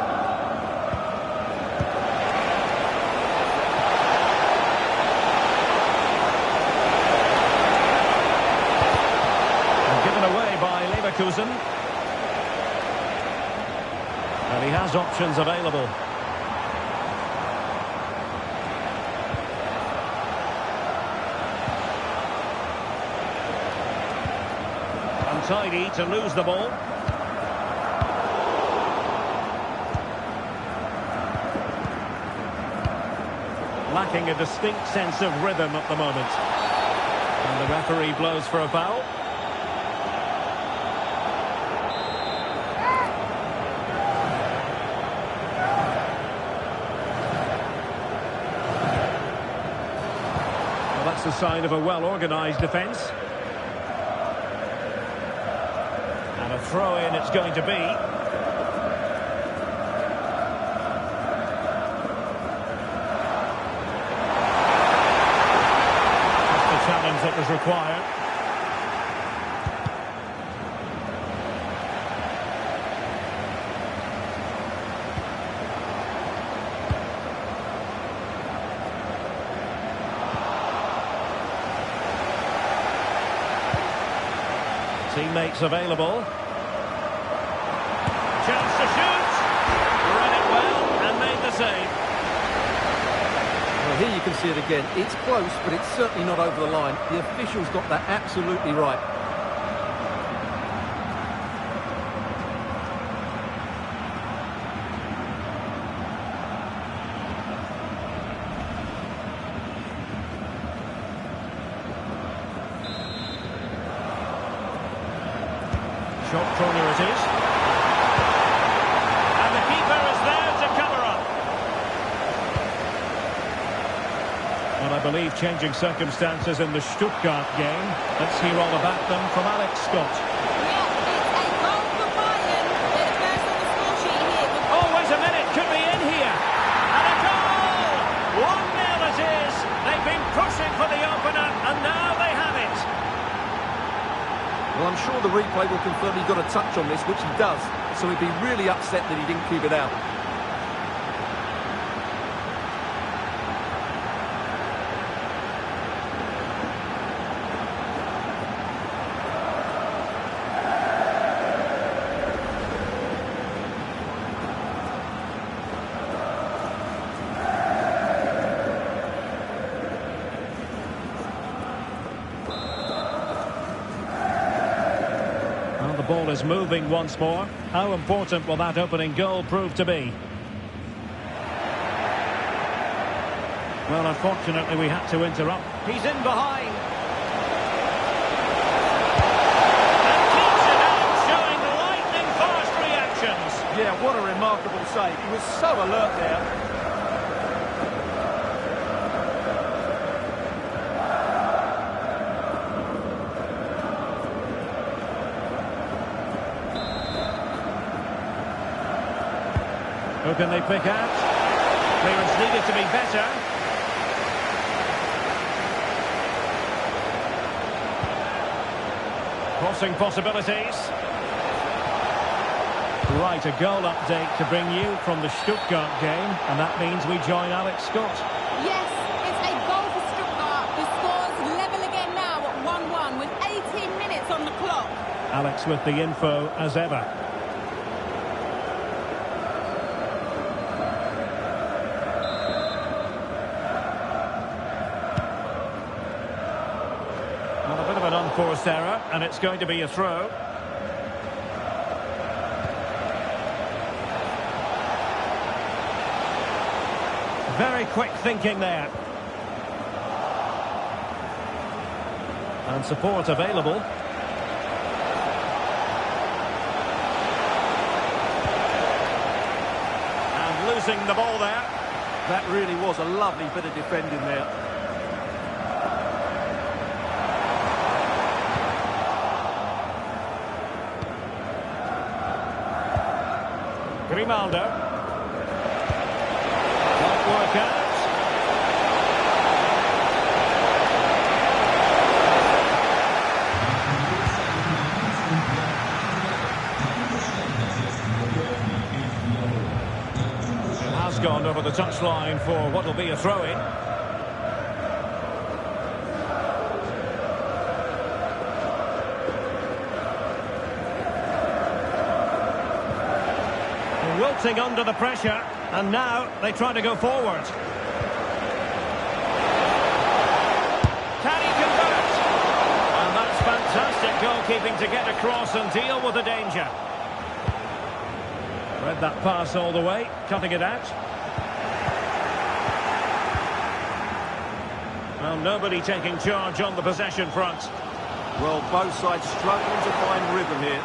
And given away by Leverkusen. And he has options available. Untidy to lose the ball. Lacking a distinct sense of rhythm at the moment. And the referee blows for a foul. Well, that's a sign of a well-organised defence. And a throw-in it's going to be. That's the challenge that was required. Teammates available. Chance to shoot. Read it well and made the save. Well, here you can see it again. It's close, but it's certainly not over the line. The officials got that absolutely right. tackle, corner it is. And the keeper is there to cover up. Well, I believe changing circumstances in the Stuttgart game. Let's hear all about them from Alex Scott. Yeah, it's a goal for Bayern. They're the first on the score sheet here. Oh, wait a minute, could be in here. And a goal! 1-0 it is. They've been pushing for the opener, and now they have it. Well, I'm sure the replay will confirm he got a touch on this, which he does. So he'd be really upset that he didn't keep it out. The ball is moving once more. How important will that opening goal prove to be? Well, unfortunately, we had to interrupt. He's in behind. And keeps it out, showing lightning-fast reactions. Yeah, what a remarkable save. He was so alert there. Who can they pick out? Clearance needed to be better. Crossing possibilities. Right, a goal update to bring you from the Stuttgart game, and that means we join Alex Scott. Yes, it's a goal for Stuttgart. The score's level again now at 1-1 with 18 minutes on the clock. Alex with the info as ever. Well, a bit of an unforced error, and it's going to be a throw. Very quick thinking there. And support available. And losing the ball there. That really was a lovely bit of defending there. Grimaldo. Won't work out. It has gone over the touchline for what will be a throw-in. Wilting under the pressure, and now they try to go forward. Can he convert? And that's fantastic goalkeeping to get across and deal with the danger. Read that pass all the way, cutting it out. Well, nobody taking charge on the possession front. Well, both sides struggling to find rhythm here.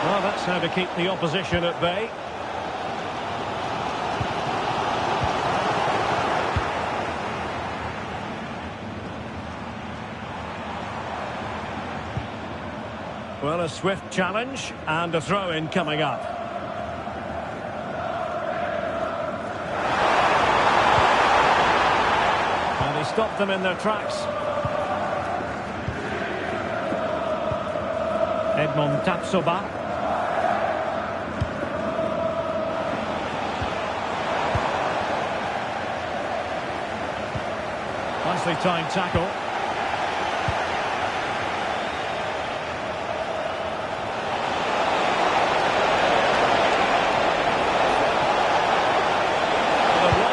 Well, that's how to keep the opposition at bay. Well, a swift challenge and a throw-in coming up. And he stopped them in their tracks. Edmond Tapsoba. Nicely timed tackle.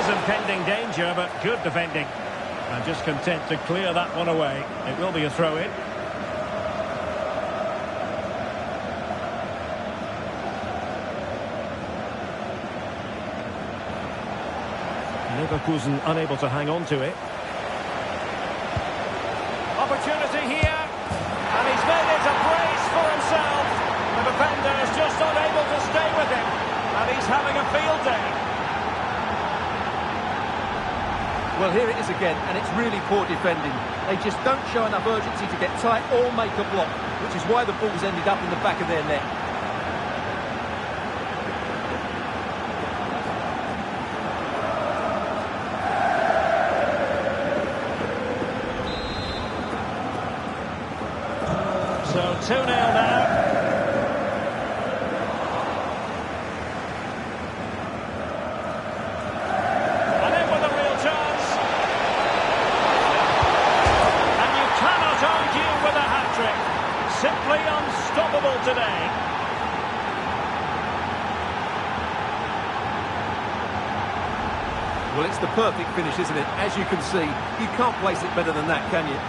Impending danger, but good defending. And just content to clear that one away. It will be a throw-in. Leverkusen unable to hang on to it. Opportunity here, and he's made it a brace for himself. The defender is just unable to stay with him, and he's having a field day. Well, here it is again, and it's really poor defending. They just don't show enough urgency to get tight or make a block, which is why the ball's ended up in the back of their net. So 2-0 now. And in with a real chance. And you cannot argue with a hat-trick. Simply unstoppable today. Well, it's the perfect finish, isn't it? As you can see, you can't place it better than that, can you?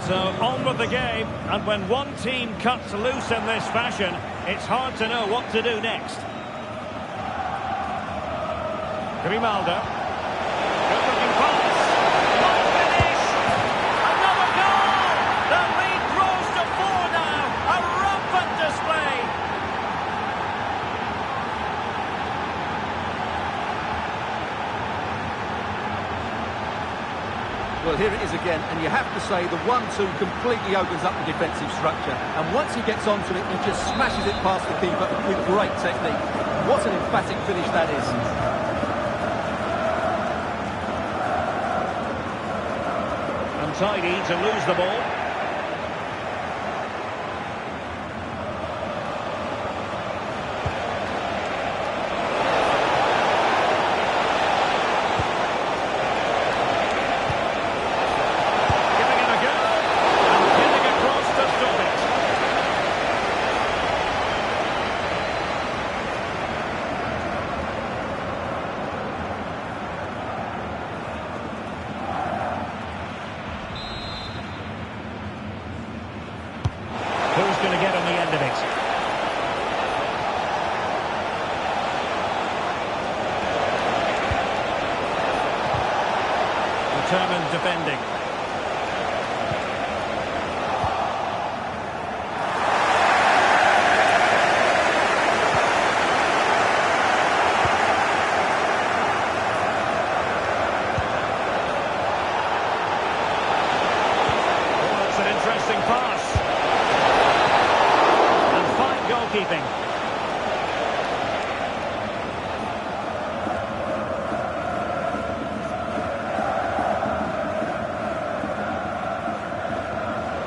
So on with the game, and when one team cuts loose in this fashion, it's hard to know what to do next. Grimaldo. Good looking pass. One finish. Another goal. The lead grows to 4 now. A rampant display. Well, here it is again, and you have to say the 1-2 completely opens up the defensive structure. And once he gets onto it, he just smashes it past the keeper with great technique. What an emphatic finish that is. Untidy to lose the ball. Who's going to get on the end of it? Determined defending. Oh, that's an interesting pass. Goalkeeping.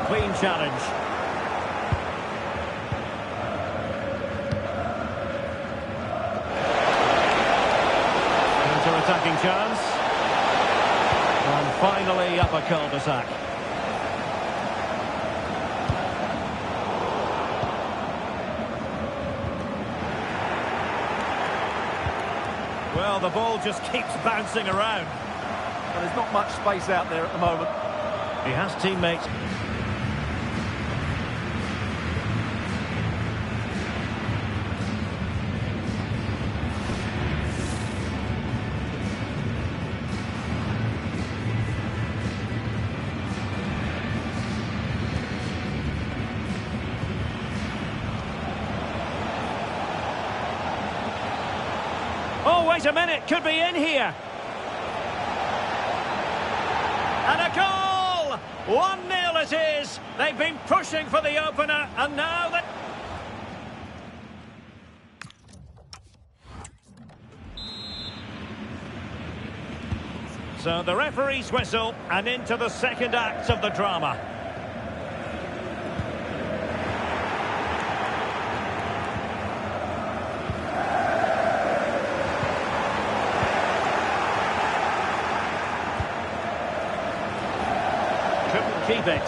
Clean challenge. Counter-attacking chance. And finally up a cul-de-sac. Well, the ball just keeps bouncing around. Well, there's not much space out there at the moment. He has teammates. Oh, wait a minute, could be in here. And a goal! 1-0 it is. They've been pushing for the opener, and now that... So the referee's whistle, and into the second act of the drama. Couldn't keep it.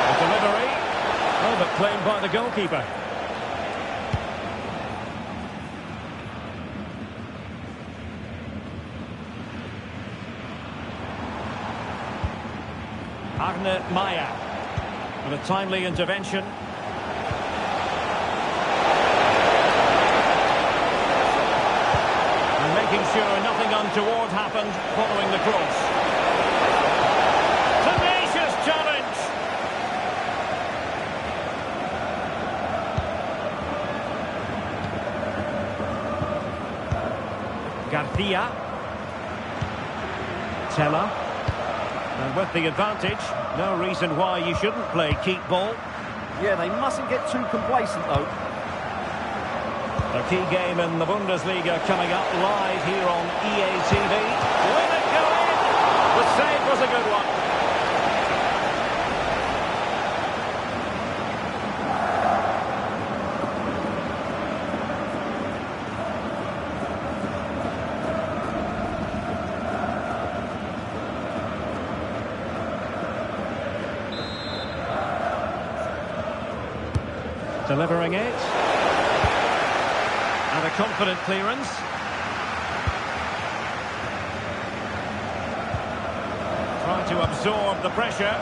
The delivery. Oh, but claimed by the goalkeeper. Arne Meyer. And a timely intervention. And making sure nothing untoward happened following the cross. Tenacious challenge! Garcia. Teller. And with the advantage, no reason why you shouldn't play keep ball. Yeah, they mustn't get too complacent, though. A key game in the Bundesliga coming up live here on EA TV. Will it go in? The save was a good one. Delivering it. And a confident clearance. Trying to absorb the pressure.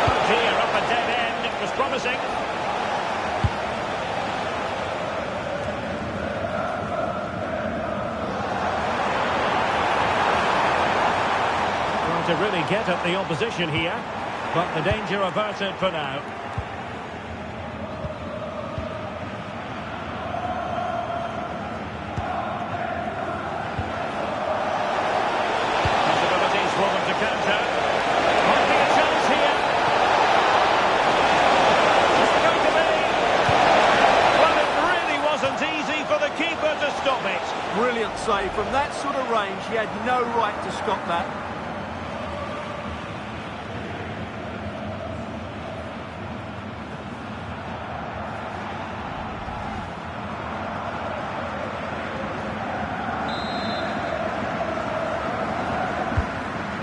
Oh dear, up a dead end. It was promising. Trying to really get at the opposition here. But the danger averted for now. Brilliant save. From that sort of range, he had no right to stop that.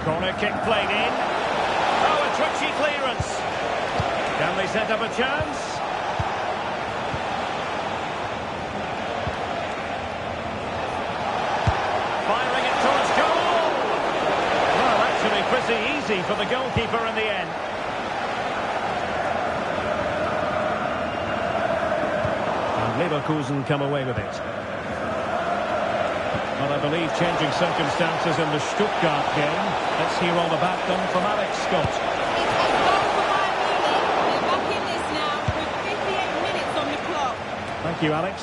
Corner kick played in. Oh, a twitchy clearance. Can they set up a chance? Firing it towards goal! Well, actually pretty easy for the goalkeeper in the end. And Leverkusen come away with it. Well, I believe changing circumstances in the Stuttgart game. Let's hear all about them from Alex Scott. It's a goal for Bayern Munich. They're back in this now with 58 minutes on the clock. Thank you, Alex.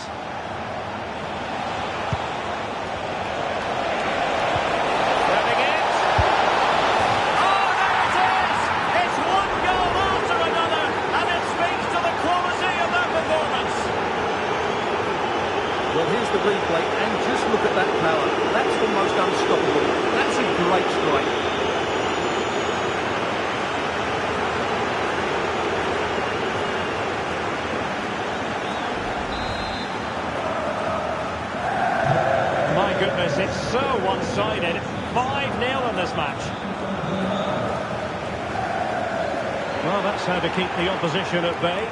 Well, here's the replay, and just look at that power. That's almost unstoppable. That's a great strike. My goodness, it's so one-sided. 5-0 in this match. Well, that's how to keep the opposition at bay.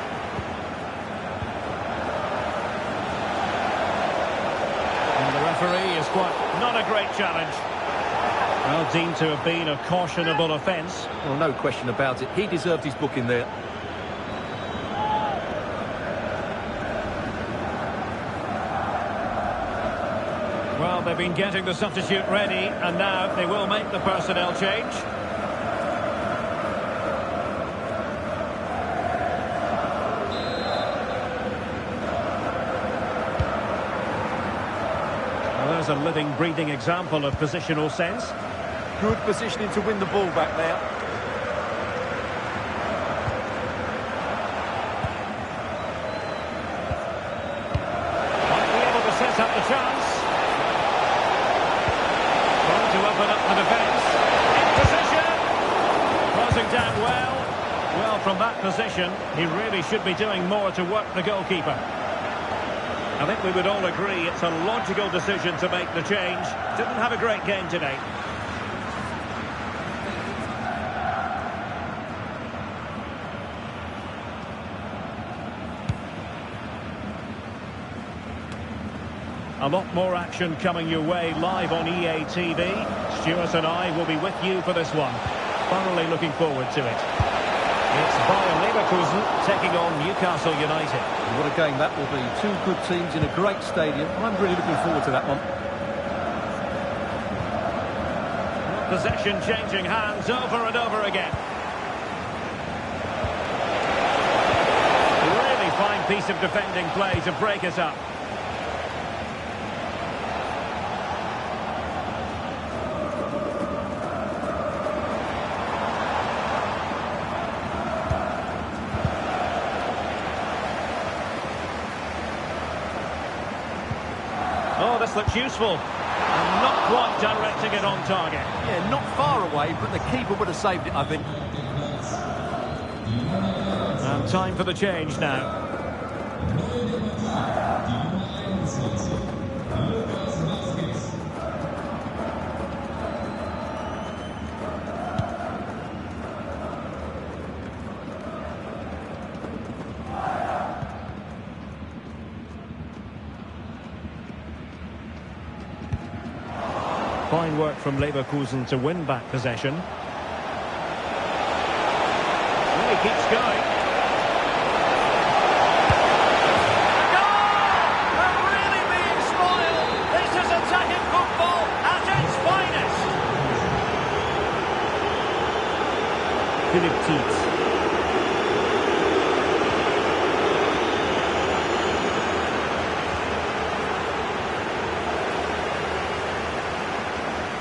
Referee is quite not a great challenge. Well, deemed to have been a cautionable offence. Well, no question about it. He deserved his booking there. Well, they've been getting the substitute ready, and now they will make the personnel change. There's a living, breathing example of positional sense. Good positioning to win the ball back there. Might be able to set up the chance. Trying to open up the defence. In position. Closing down well. Well, from that position, he really should be doing more to work the goalkeeper. I think we would all agree it's a logical decision to make the change. Didn't have a great game today. A lot more action coming your way live on EA TV. Stuart and I will be with you for this one. thoroughly looking forward to it. It's Bayer Leverkusen taking on Newcastle United. What a game that will be. Two good teams in a great stadium. I'm really looking forward to that one. Possession changing hands over and over again. Really fine piece of defending play to break us up. Oh, this looks useful. And not quite directing it on target. Yeah, not far away, but the keeper would have saved it, I think. And time for the change now. Fine work from Leverkusen to win back possession. Well, he keeps going. A goal! They're really being spoiled. This is attacking football at its finest. Philip Tietz.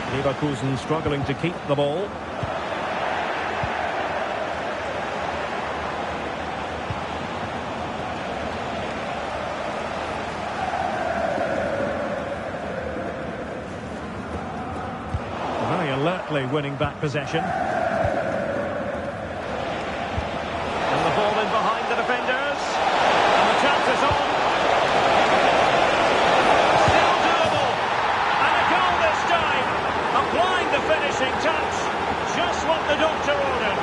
Leverkusen struggling to keep the ball. Very alertly winning back possession. And the ball in behind the defenders. And the chance is on. Still doable. And a goal this time. Applying the finishing touch. Just what the doctor ordered.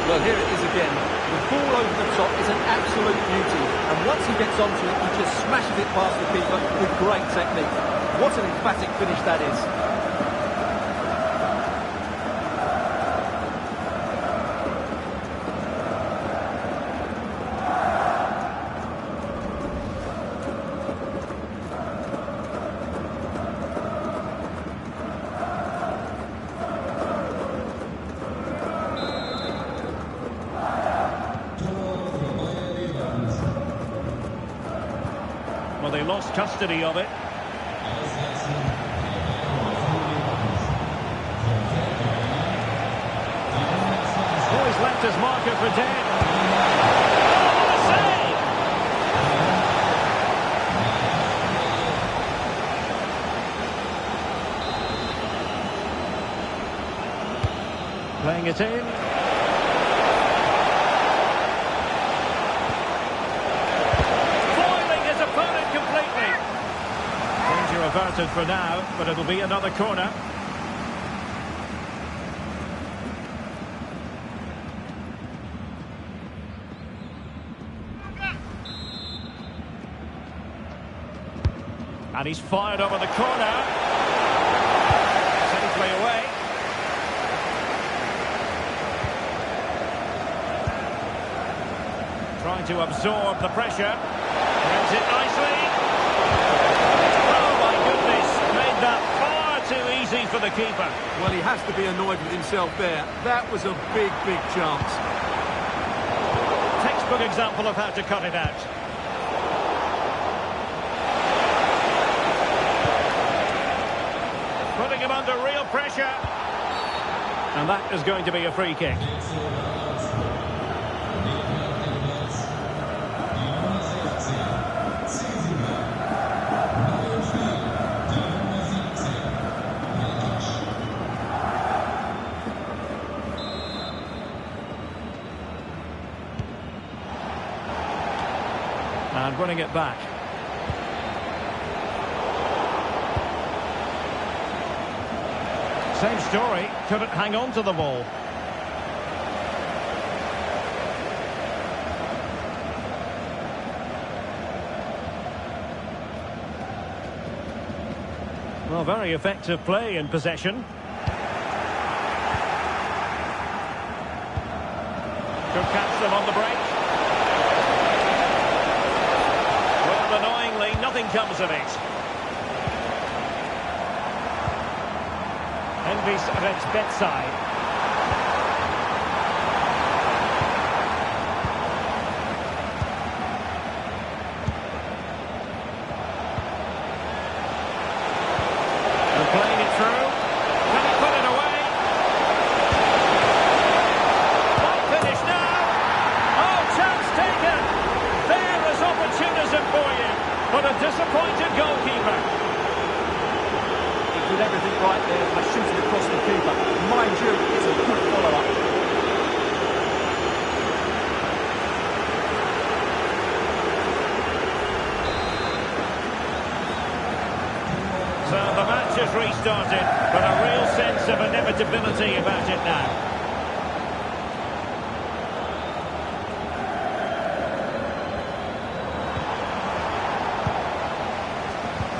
Well, here it is again. The ball over the top is an absolute beauty. And once he gets onto it, he just smashes it past the keeper with great technique. What an emphatic finish that is. Well, they lost custody of it. Oh, he's left his marker for dead. Oh, what a save! Playing it in. Danger averted for now, but it'll be another corner. And he's fired over the corner. Safely away. Trying to absorb the pressure. Brings it nicely. That far too easy for the keeper. Well, he has to be annoyed with himself there. That was a big, big chance. Textbook example of how to cut it out. Putting him under real pressure. And that is going to be a free kick. And running it back. Same story, couldn't hang on to the ball. Well, very effective play in possession. Could catch them on the break. Well, annoyingly, nothing comes of it. Elvis Reds bedside. Playing it through. Can he put it away? Might finish now. Oh, chance taken. There is opportunism for you. But a disappointed goalkeeper. He did everything right there by shooting across the keeper. Mind you, it's a good follow-up. So the match has restarted, but a real sense of inevitability about it now.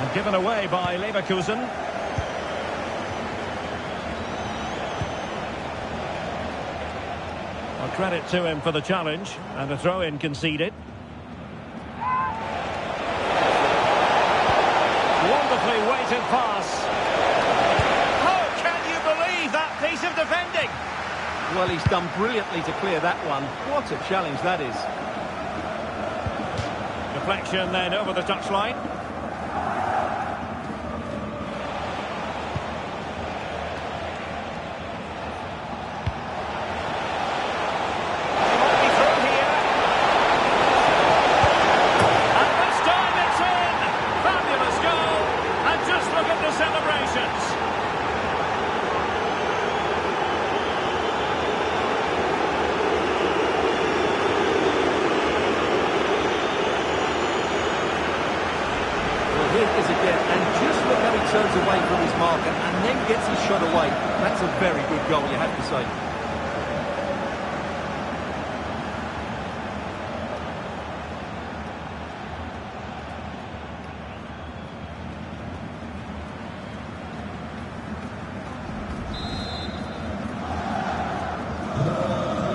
And given away by Leverkusen. Well, credit to him for the challenge, and a throw-in conceded. Wonderfully weighted pass. Oh, can you believe that piece of defending? Well, he's done brilliantly to clear that one. What a challenge that is. Deflection then over the touchline. Turns away from his marker and then gets his shot away. That's a very good goal, you have to say.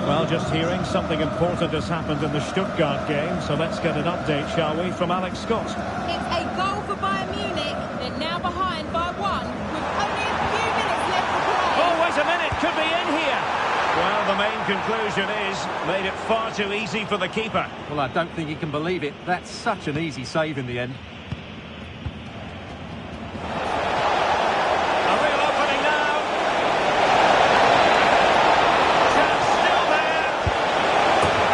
Well, just hearing something important has happened in the Stuttgart game, so let's get an update, shall we, from Alex Scott. It's a goal for Bayern Munich. They're now behind by 1 with only a few minutes left to play. Oh, wait a minute, could be in here. Well, the main conclusion is made it far too easy for the keeper. Well, I don't think he can believe it. That's such an easy save in the end. A real opening now. Chance still there.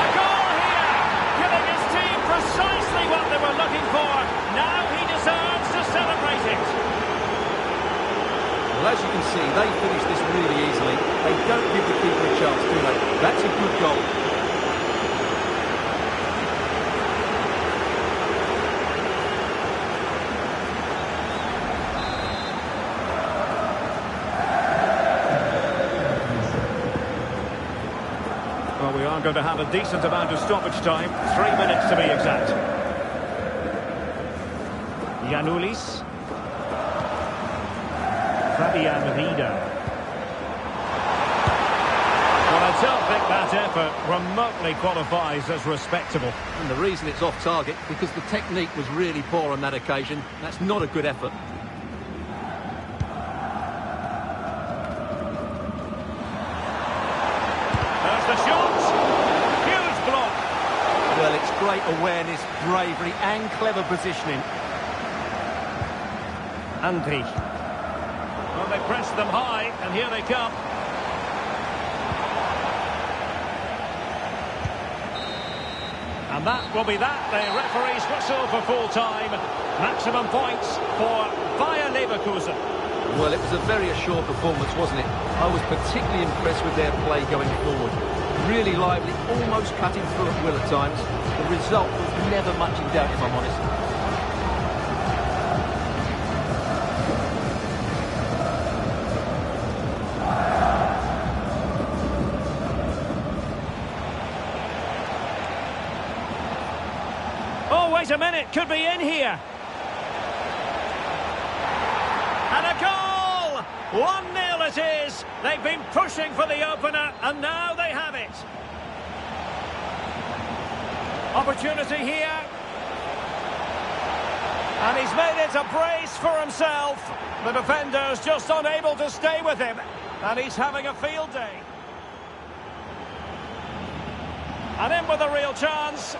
A goal here, giving his team precisely what they were looking for. Now he deserves to celebrate it. Well, as you can see, they finish this really easily. They don't give the keeper a chance, do they? That's a good goal. Well, we are going to have a decent amount of stoppage time. 3 minutes to be exact. Giannoulis. Fabian Rieder. Well, I don't think that effort remotely qualifies as respectable. And the reason it's off target, because the technique was really poor on that occasion. That's not a good effort. There's the shot. Huge block. Well, it's great awareness, bravery and clever positioning. Andri. Well, they pressed them high, and here they come. And that will be that. The referee's whistle for full time. Maximum points for Bayer Leverkusen. Well, it was a very assured performance, wasn't it? I was particularly impressed with their play going forward. Really lively, almost cutting through at will at times. The result was never much in doubt, if I'm honest. Oh, wait a minute, could be in here. 1-0 it is. They've been pushing for the opener, and now they have it. Opportunity here. And he's made it a brace for himself. The defender's just unable to stay with him. And he's having a field day. And in with a real chance.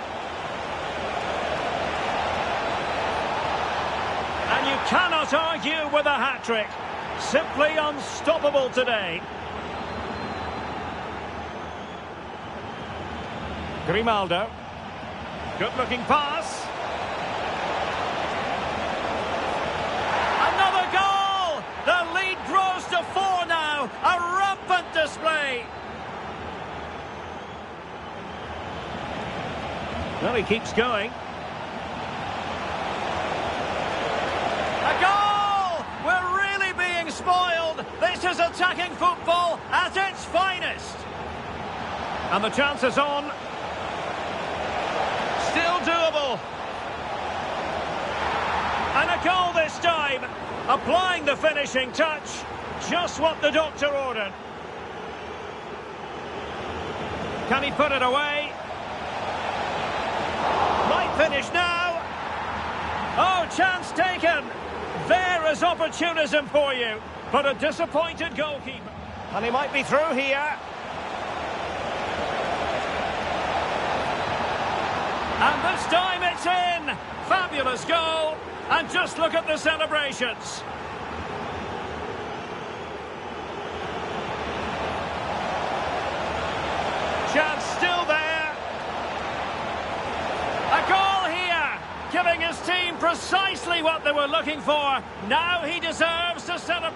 And you cannot argue with a hat-trick. Simply unstoppable today. Grimaldo. Good-looking pass. Another goal! The lead grows to 4 now. A rampant display. Well, he keeps going. A goal! We're really being spoiled. This is attacking football at its finest. And the chance is on. Still doable. And a goal this time. Applying the finishing touch. Just what the doctor ordered. Can he put it away? Might finish now. Oh, chance taken. There is opportunism for you. But a disappointed goalkeeper. And he might be through here. And this time it's in. Fabulous goal. And just look at the celebrations. Chance still there. A goal here. Giving his team precisely what they were looking for. Now he deserves to celebrate.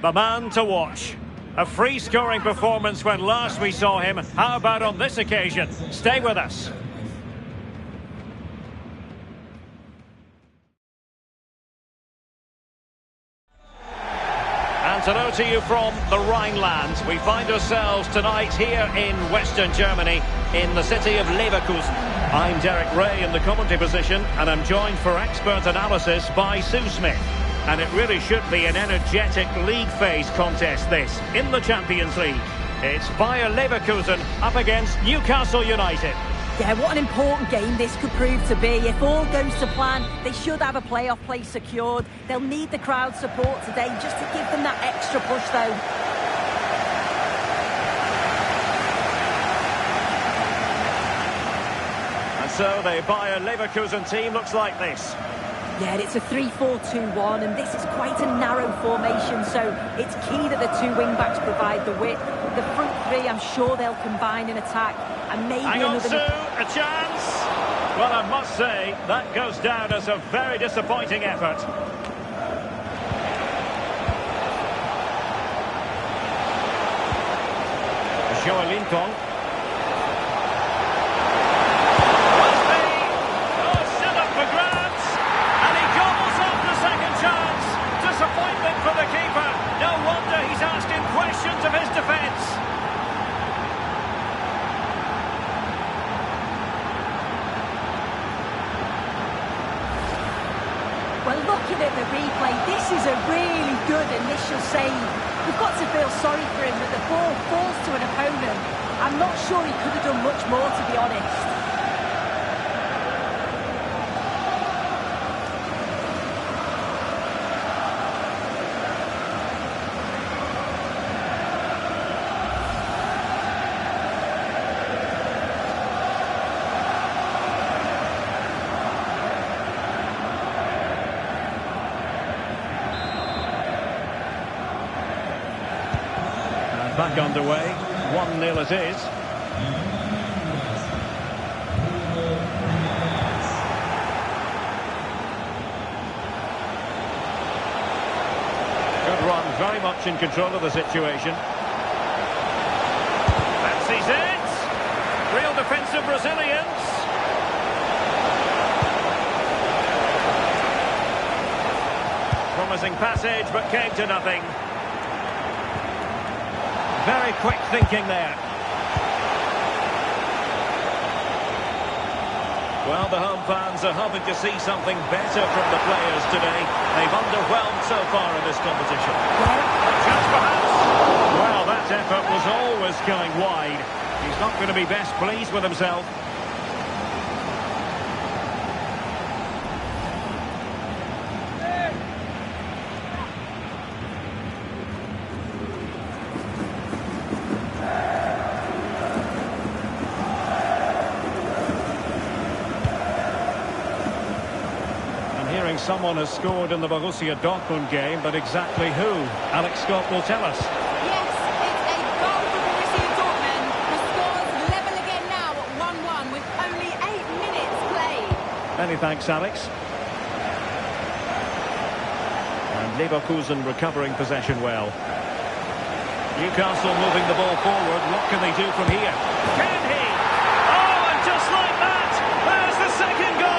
the man to watch. A free-scoring performance when last we saw him. How about on this occasion? Stay with us. And hello to you from the Rhineland. We find ourselves tonight here in Western Germany, in the city of Leverkusen. I'm Derek Ray in the commentary position, and I'm joined for expert analysis by Sue Smith. And it really should be an energetic league phase contest, this, in the Champions League. It's Bayer Leverkusen up against Newcastle United. Yeah, what an important game this could prove to be. If all goes to plan, they should have a playoff place secured. They'll need the crowd support today just to give them that extra push, though. And so the Bayer Leverkusen team looks like this. Yeah, it's a 3-4-2-1, and this is quite a narrow formation, so it's key that the two wing-backs provide the width. The front three, I'm sure they'll combine in attack, and maybe Hang on, another... Sue, a chance! Well, I must say, that goes down as a very disappointing effort. Joelinton. Disappointment for the keeper. No wonder he's asking questions of his defence. Well, looking at the replay, this is a really good initial save. We've got to feel sorry for him that the ball falls to an opponent. I'm not sure he could have done much more, to be honest. Back underway, 1-0 it is. Good run, very much in control of the situation. Fancies it! Real defensive Brazilians. Promising passage, but came to nothing. Very quick thinking there. Well, the home fans are hoping to see something better from the players today. They've underwhelmed so far in this competition. A chance perhaps. Well, that effort was always going wide. He's not going to be best pleased with himself. Someone has scored in the Borussia Dortmund game, but exactly who? Alex Scott will tell us. Yes, it's a goal for Borussia Dortmund. The score's level again now at 1-1 with only 8 minutes played. Many thanks, Alex. And Leverkusen recovering possession well. Newcastle moving the ball forward. What can they do from here? Can he? Oh, and just like that, there's the second goal.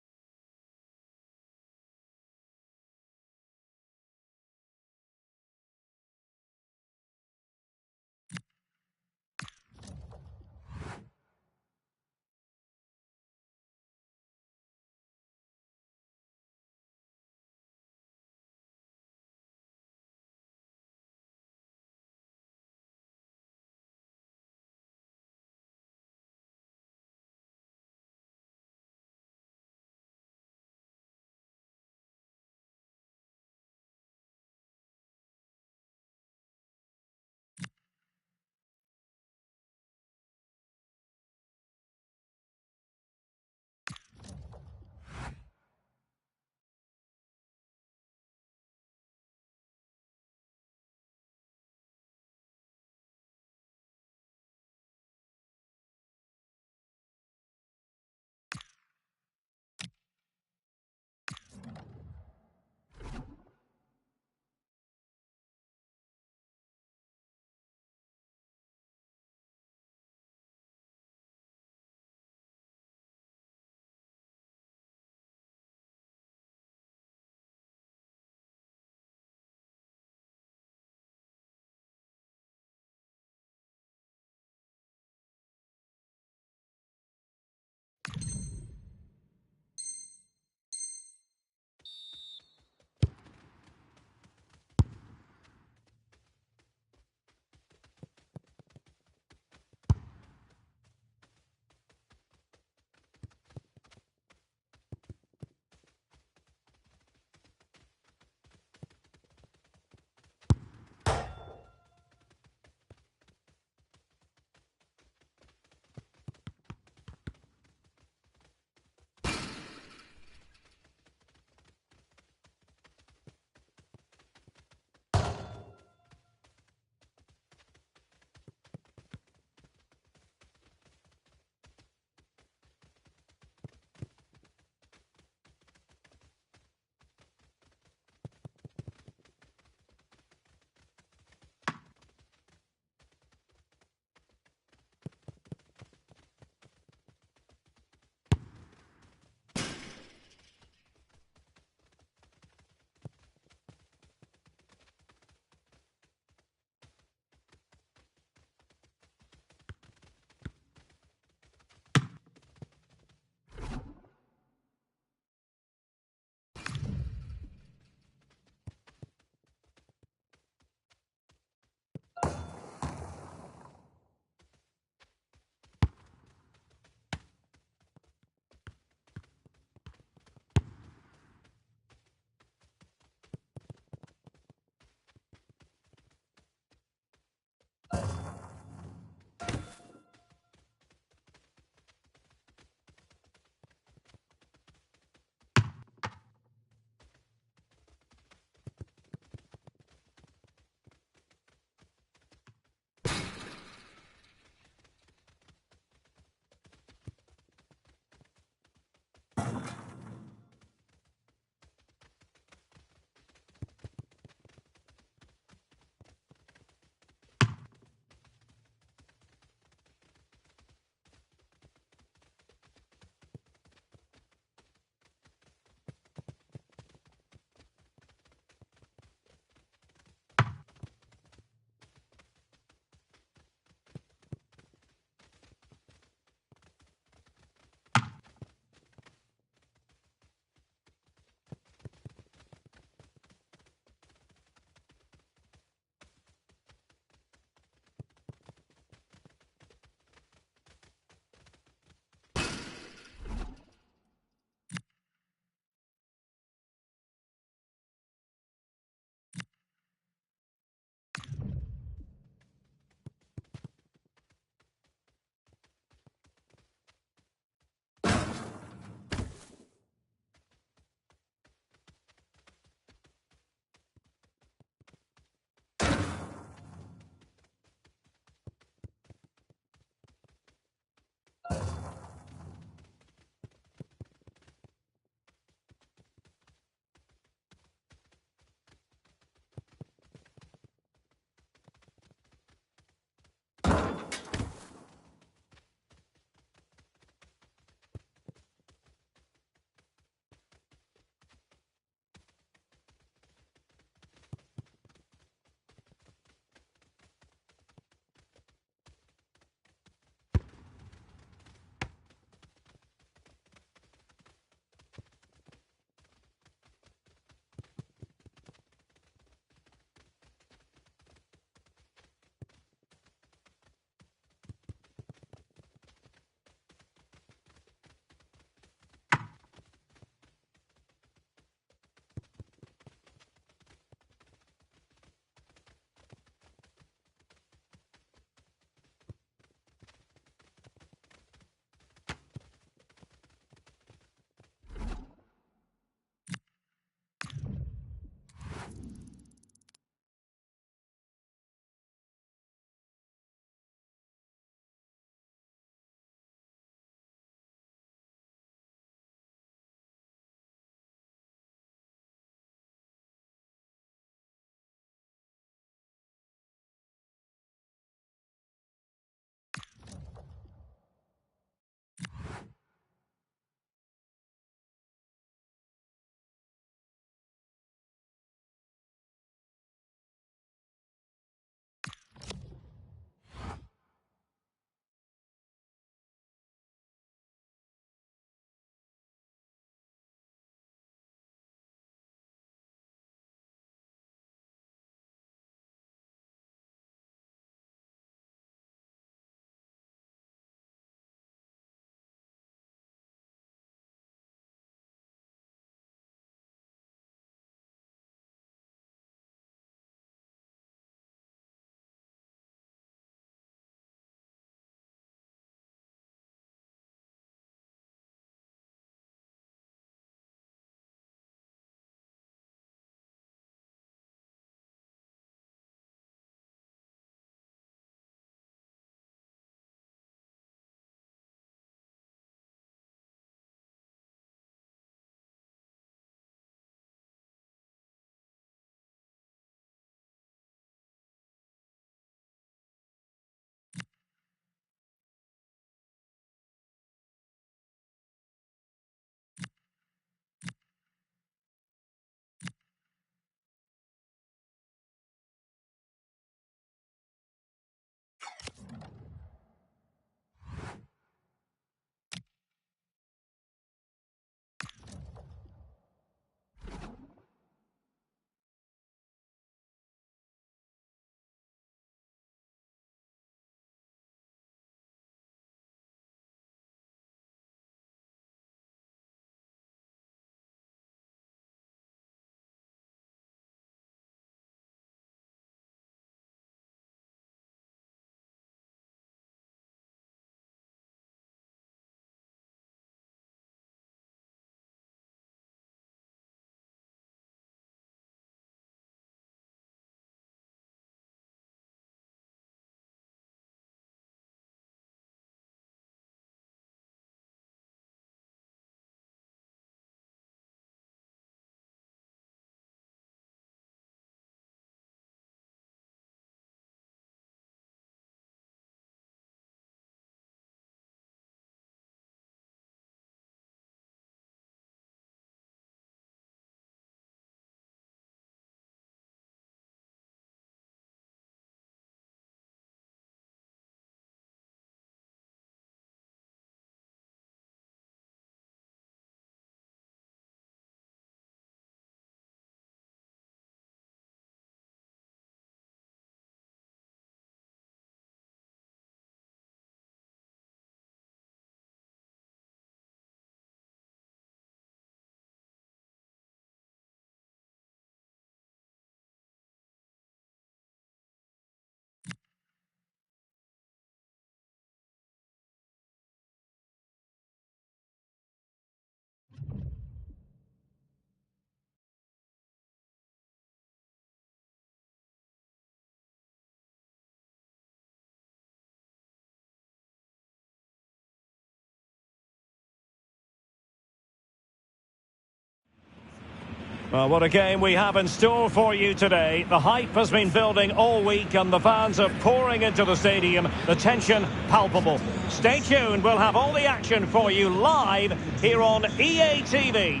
Well, what a game we have in store for you today. The hype has been building all week and the fans are pouring into the stadium. The tension palpable. Stay tuned, we'll have all the action for you live here on EA TV.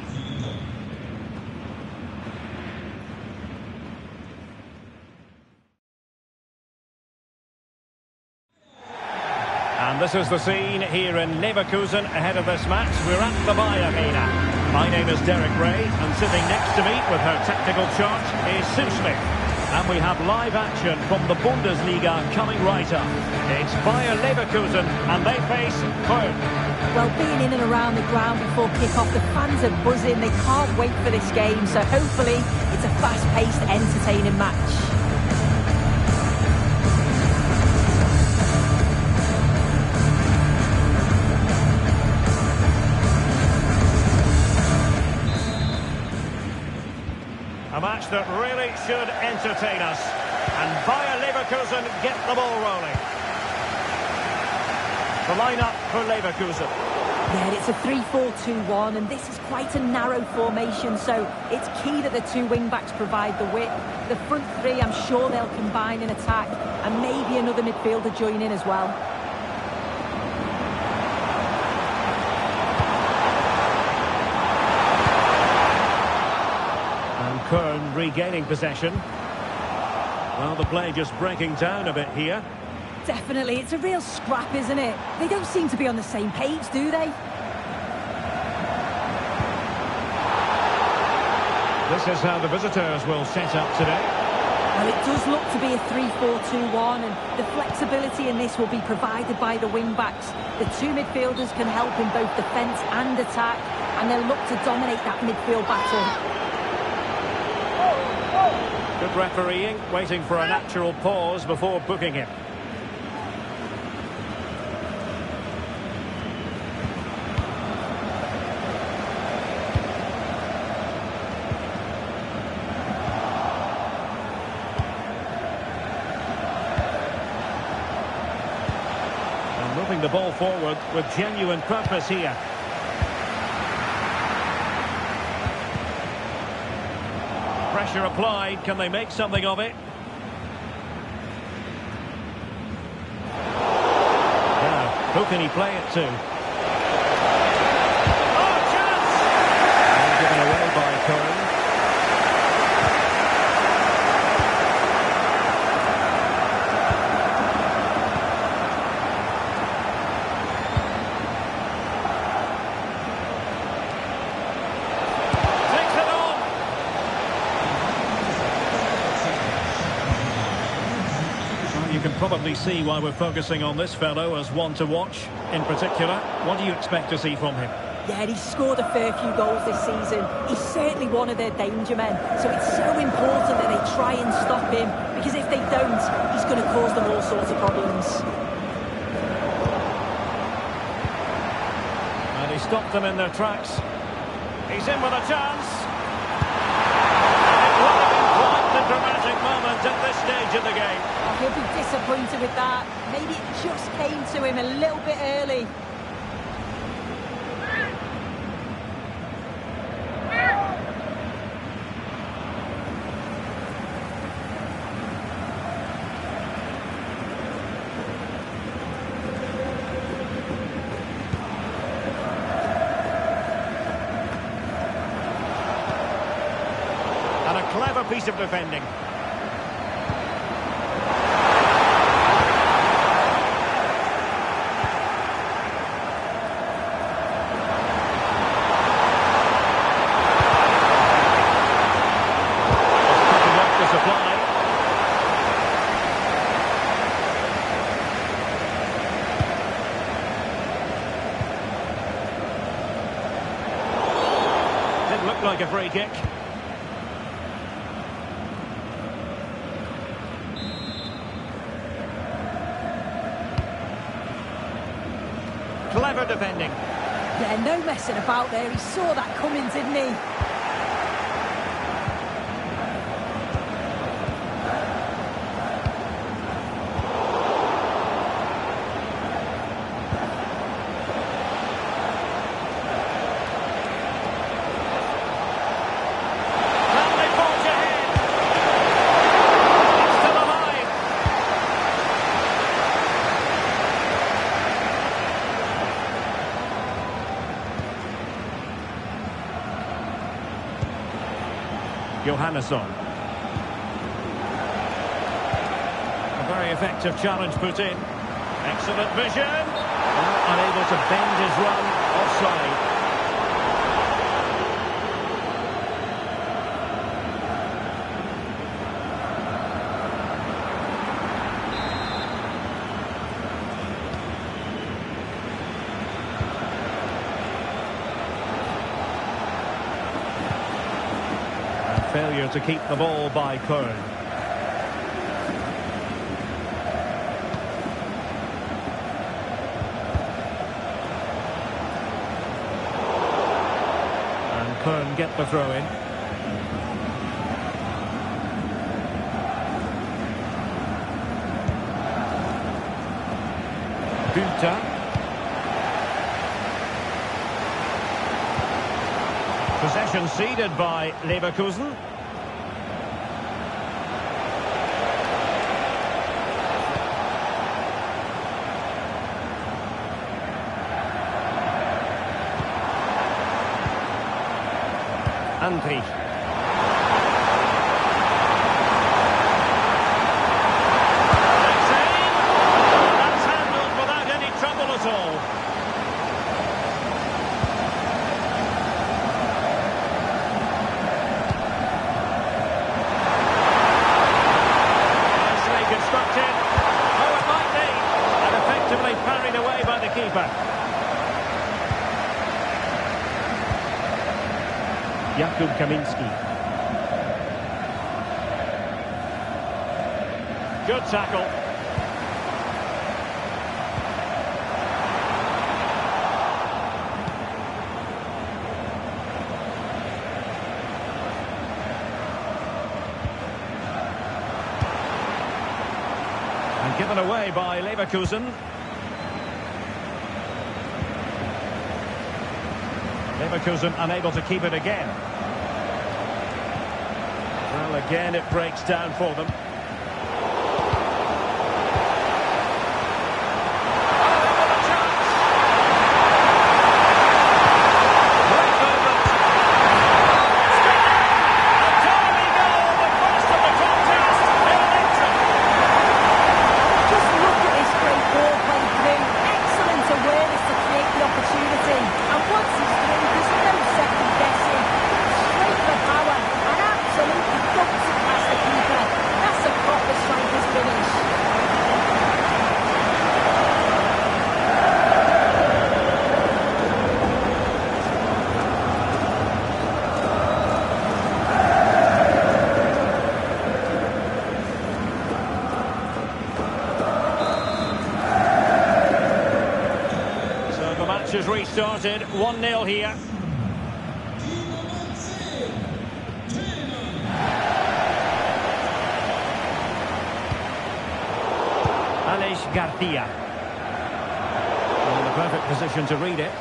And this is the scene here in Leverkusen ahead of this match. We're at the Bayer Arena. My name is Derek Ray, and sitting next to me with her technical chart is Sim Smith. And we have live action from the Bundesliga coming right up. It's Bayer Leverkusen, and they face Köln. Well, being in and around the ground before kick-off, the fans are buzzing. They can't wait for this game, so hopefully it's a fast-paced, entertaining match. A match that really should entertain us. And Bayer Leverkusen get the ball rolling. The lineup for Leverkusen. Yeah, it's a 3-4-2-1, and this is quite a narrow formation, so it's key that the two wing-backs provide the width. The front three, I'm sure they'll combine in attack, and maybe another midfielder join in as well. Köln regaining possession. Well, the play just breaking down a bit here. Definitely, it's a real scrap, isn't it? They don't seem to be on the same page, do they? This is how the visitors will set up today. Well, it does look to be a 3-4-2-1, and the flexibility in this will be provided by the wing-backs. The two midfielders can help in both defence and attack, and they'll look to dominate that midfield battle. Good refereeing, waiting for a natural pause before booking him. And moving the ball forward with genuine purpose here. Pressure applied, can they make something of it? Now, who can he play it to? Oh, chance! And given away by Köln. You can probably see why we're focusing on this fellow as one to watch. In particular, what do you expect to see from him? Yeah, he's scored a fair few goals this season. He's certainly one of their danger men. So it's so important that they try and stop him, because if they don't, he's going to cause them all sorts of problems. And he stopped them in their tracks. He's in with a chance. It would have been quite the dramatic moment at this stage of the game. He'll be disappointed with that. Maybe it just came to him a little bit early. And a clever piece of defending. Didn't look like a free kick. Clever defending. Yeah, no messing about there. He saw that coming, didn't he? Johannesson. A very effective challenge put in. Excellent vision. Well, unable to bend his run. Offside. Failure to keep the ball by Kern. And Kern get the throw in. Bunta. Possession ceded by Leverkusen. Andri. That's handled without any trouble at all. Nicely constructed. Oh, it might be. And effectively parried away by the keeper. Jakub Kaminski. Good tackle. And given away by Leverkusen. Leverkusen unable to keep it again. Well, again it breaks down for them. Has restarted, 1-0 here. Aleix Garcia. In the perfect position to read it.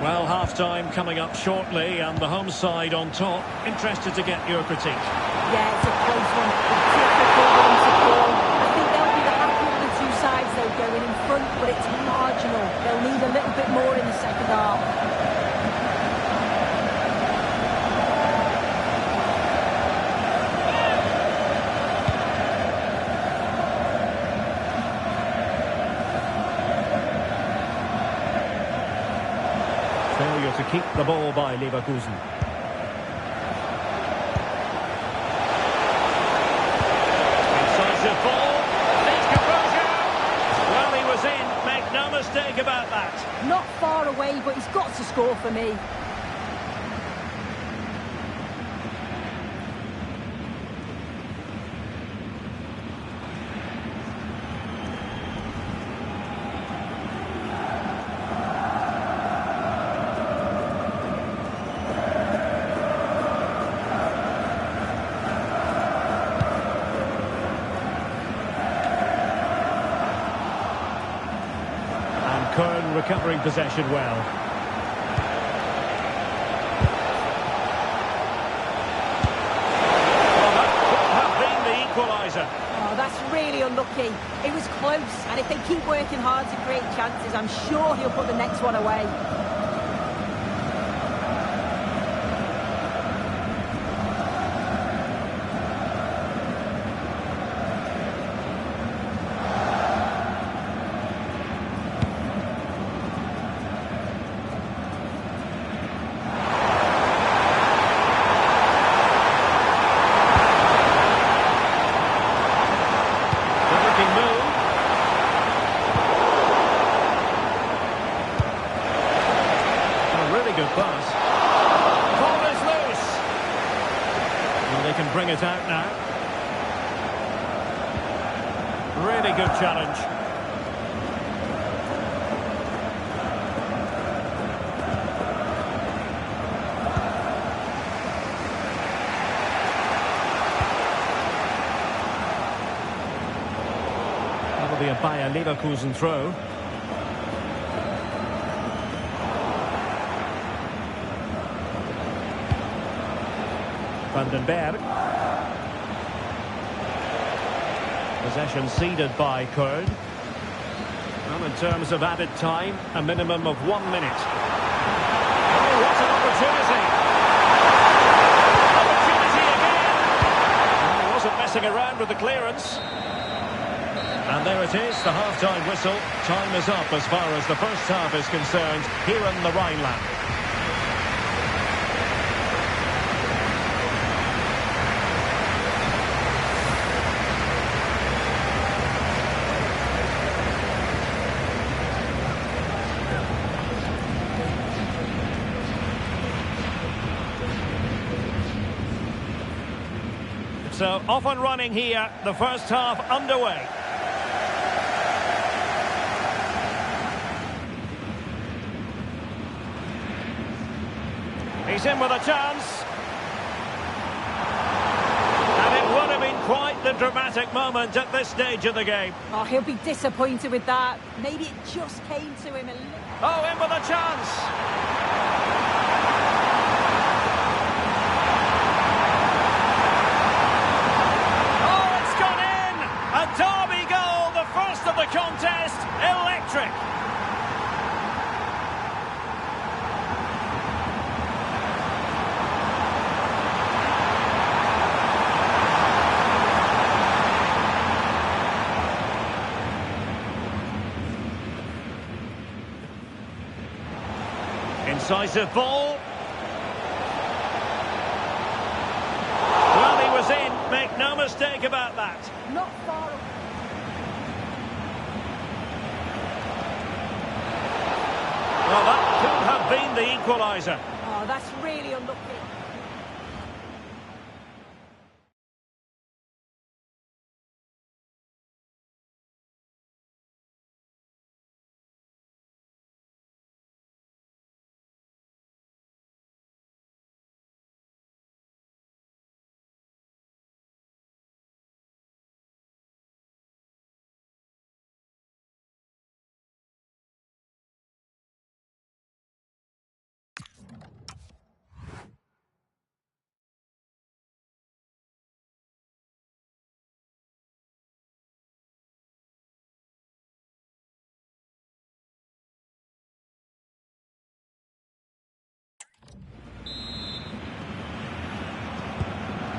Well, half-time coming up shortly and the home side on top. Interested to get your critique. Yeah, it's a close one. I think they'll be the happier of the two sides, though, going in front, but it's marginal. They'll need a little bit more in the second half. Failure to keep the ball by Leverkusen. Incisive ball. Needs composure. Well, he was in. Make no mistake about that. Not far away, but he's got to score for me. Kern recovering possession well. Well, that could have been the equaliser. Oh, that's really unlucky. It was close, and if they keep working hard to create chances, I'm sure he'll put the next one away. Good pass. Ball is loose. Well, they can bring it out now. Really good challenge. That'll be a Bayer Leverkusen throw. Van den Berg. Possession ceded by Köln. Well, in terms of added time, a minimum of 1 minute. Oh, what an opportunity! Opportunity again! Well, he wasn't messing around with the clearance. And there it is, the half-time whistle. Time is up as far as the first half is concerned here in the Rhineland. So, off and running here, the first half underway. He's in with a chance. And it would have been quite the dramatic moment at this stage of the game. Oh, he'll be disappointed with that. Maybe it just came to him a little... Oh, in with a chance. A Derby goal, the first of the contest, electric. Incisive ball. Well, he was in, make no mistake about that. Not far away. Well, that could have been the equaliser. Oh, that's really unlucky.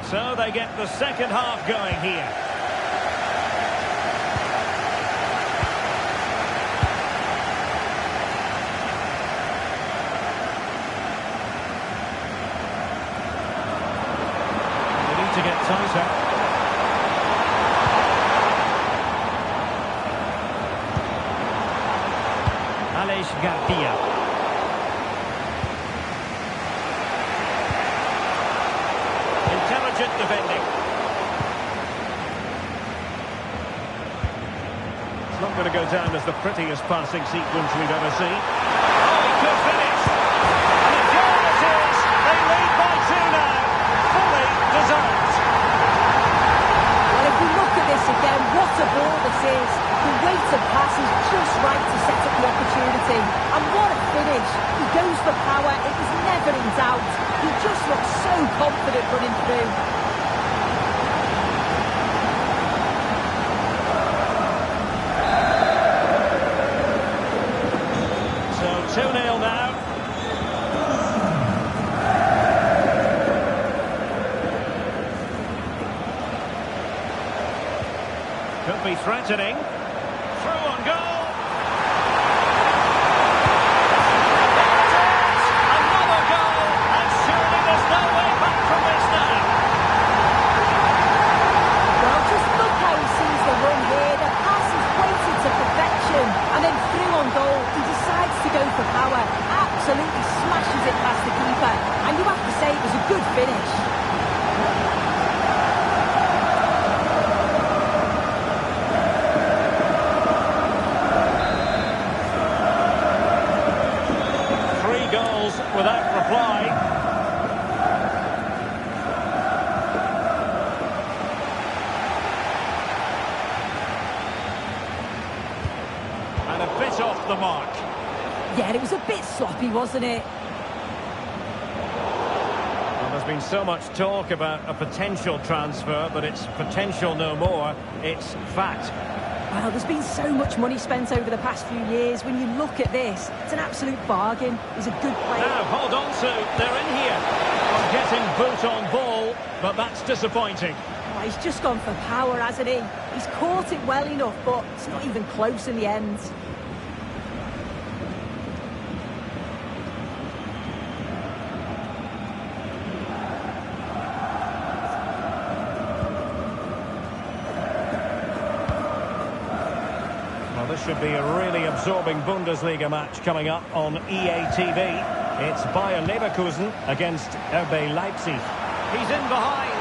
So they get the second half going here. They need to get tighter. Aleix Garcia. Intelligent defending. It's not going to go down as the prettiest passing sequence we've ever seen. Oh, he could finish. And a goal it is. They lead by 2 now. Fully deserved. Well, if we look at this again, what a ball this is. The weight of pass is just right to set up the opportunity. And what a finish. He goes for power. It was never in doubt. He just looks so confident running through. 2-0 now. Could be threatening. Through on goal. Another goal. And surely there's no way back from this now. Well, just look how he sees the run here. The pass is weighted to perfection. And then through on goal, he decides to go for power. Absolutely smashes it past the keeper. And you have to say it was a good finish. Without reply. And a bit off the mark. Yeah, it was a bit sloppy, wasn't it? Well, there's been so much talk about a potential transfer, but it's potential no more. It's fact. Well, there's been so much money spent over the past few years. When you look at this, it's an absolute bargain. He's a good player. Now, hold on to. They're in here. Well, getting boot on ball, but that's disappointing. Oh, he's just gone for power, hasn't he? He's caught it well enough, but it's not even close in the end. This should be a really absorbing Bundesliga match coming up on EA TV. It's Bayer Leverkusen against RB Leipzig. He's in behind.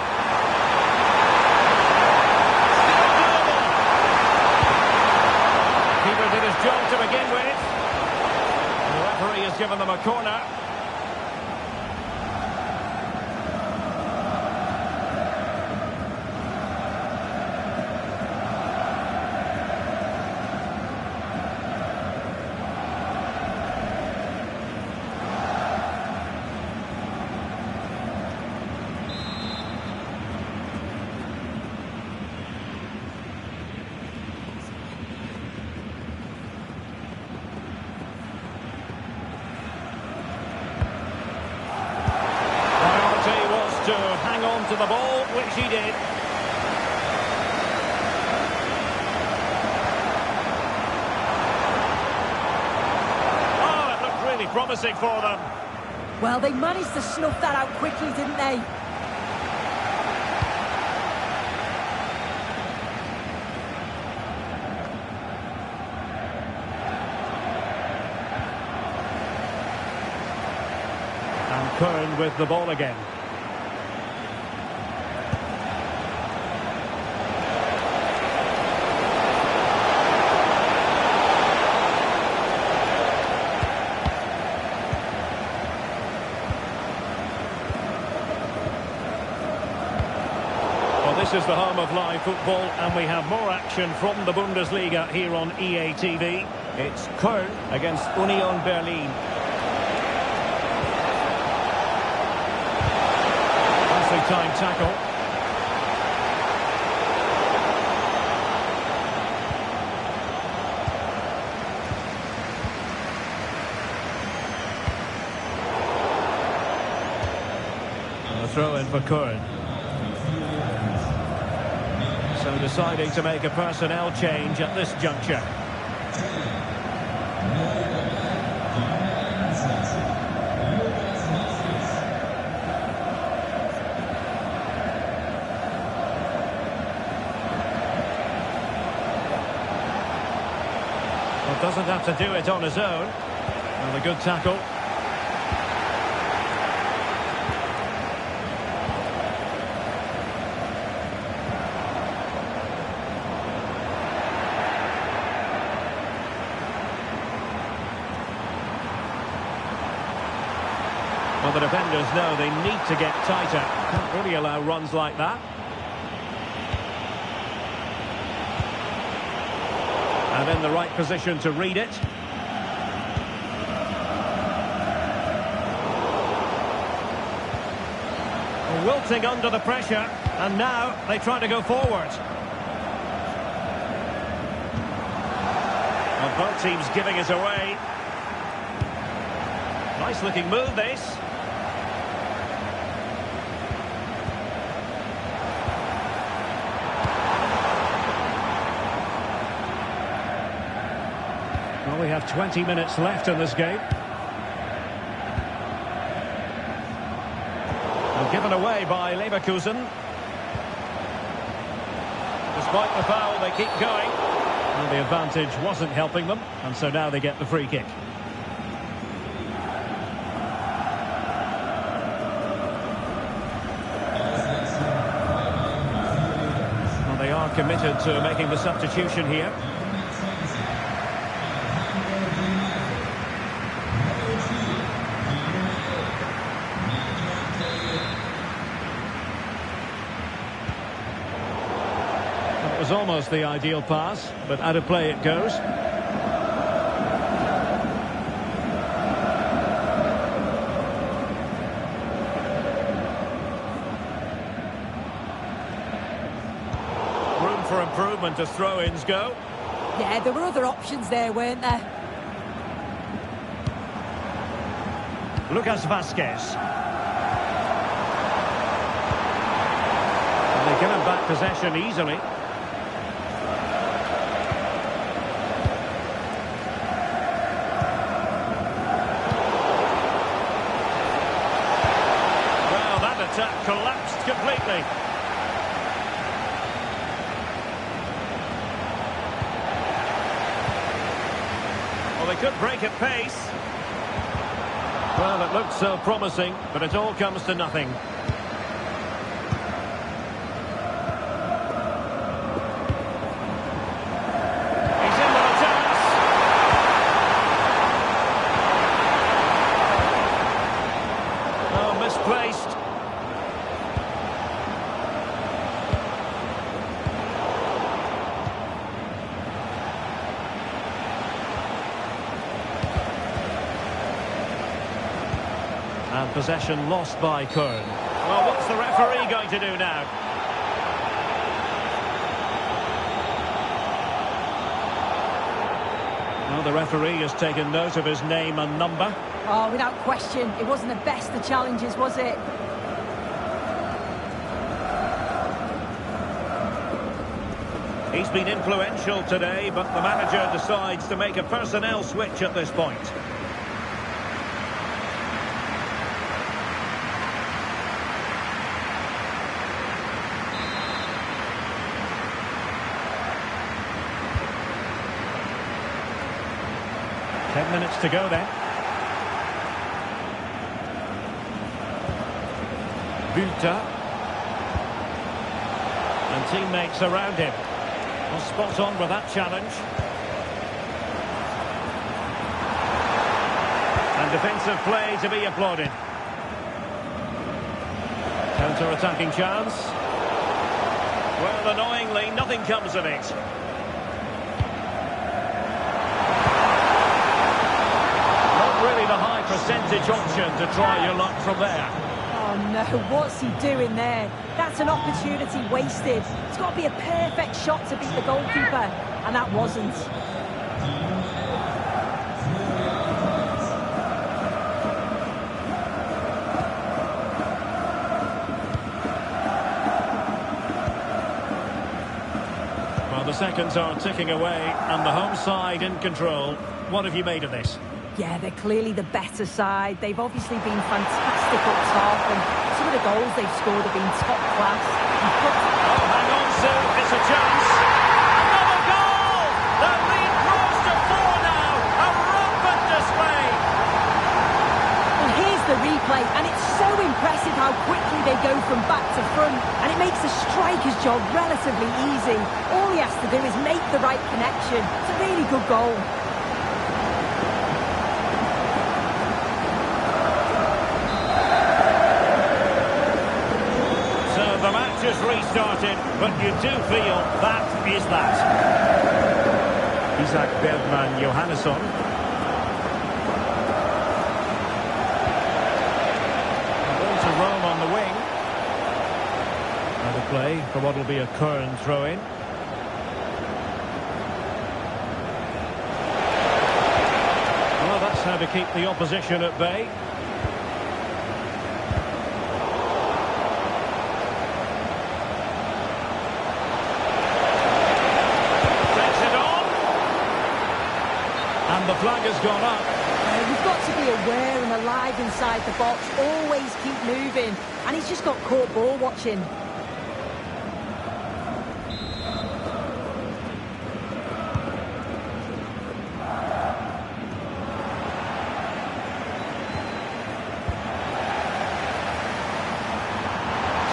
Keeper did his job to begin with. The referee has given them a corner. To hang on to the ball, which he did. Oh, it looked really promising for them. Well, they managed to snuff that out quickly, didn't they? And Kern with the ball again. This is the home of live football, and we have more action from the Bundesliga here on EA TV. It's Köln against Union Berlin. Nicely timed tackle. And a throw in for Köln. So deciding to make a personnel change at this juncture. Well, doesn't have to do it on his own. And a good tackle. Well, the defenders know they need to get tighter. Can't really allow runs like that. And in the right position to read it. Wilting under the pressure, and now they try to go forward. Well, both teams giving it away. Nice looking move, this. Well, we have 20 minutes left in this game. And given away by Leverkusen. Despite the foul, they keep going. Well, the advantage wasn't helping them, and so now they get the free kick. Well, they are committed to making the substitution here. It was almost the ideal pass, but out of play it goes. Room for improvement as throw-ins go. Yeah, there were other options there, weren't there? Lucas Vazquez. And they give him back possession easily. Attack collapsed completely. Well, they could break at pace. Well, it looked so promising, but it all comes to nothing. He's in with a chance. Oh, misplaced. And possession lost by Köln. Well, what's the referee going to do now? Well, the referee has taken note of his name and number. Oh, without question, it wasn't the best of challenges, was it? He's been influential today, but the manager decides to make a personnel switch at this point. Minutes to go then. Bülter. And teammates around him. Well, spot on with that challenge. And defensive play to be applauded. Counter-attacking chance. Well, annoyingly, nothing comes of it. Really the high percentage option to try your luck from there. Oh no, what's he doing there? That's an opportunity wasted. It's got to be a perfect shot to beat the goalkeeper, and that wasn't. Well, the seconds are ticking away, and the home side in control. What have you made of this? Yeah, they're clearly the better side. They've obviously been fantastic up top, and some of the goals they've scored have been top class. Oh, hang on, Sue, it's a chance. Another goal! The lead grows to 4 now. A rampant display. And here's the replay, and it's so impressive how quickly they go from back to front, and it makes the striker's job relatively easy. All he has to do is make the right connection. It's a really good goal. The match has restarted, but you do feel that is that. Isaac Bergman Johannesson. Ball to Rome on the wing. Another play for what will be a Köln throw-in. Well, that's how to keep the opposition at bay. Takes it on. And the flag has gone up. You've got to be aware and alive inside the box. Always keep moving. And he's just got caught ball watching.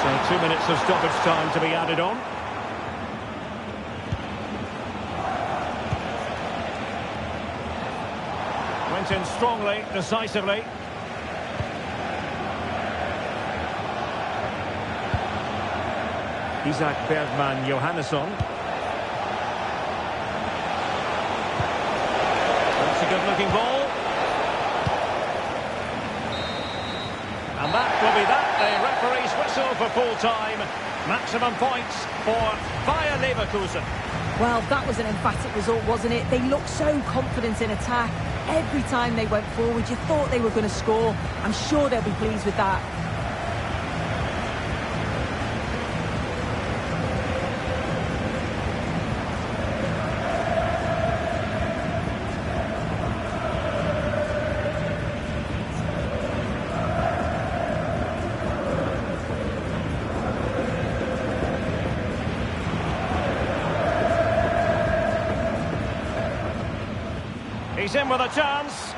So 2 minutes of stoppage time to be added on. Went in strongly, decisively. Isaac Bergman Johannesson. That's a good-looking ball. And that will be that. The referee's whistle for full-time. Maximum points for Bayer Leverkusen. Well, that was an emphatic result, wasn't it? They looked so confident in attack. Every time they went forward, you thought they were going to score. I'm sure they'll be pleased with that. He's in with a chance.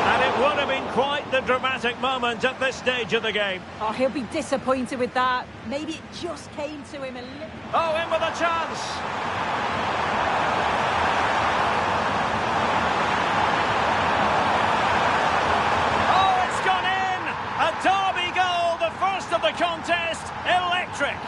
And it would have been quite the dramatic moment at this stage of the game. Oh, he'll be disappointed with that. Maybe it just came to him a little... Oh, in with a chance. Oh, it's gone in. A derby goal, the first of the contest. Electric.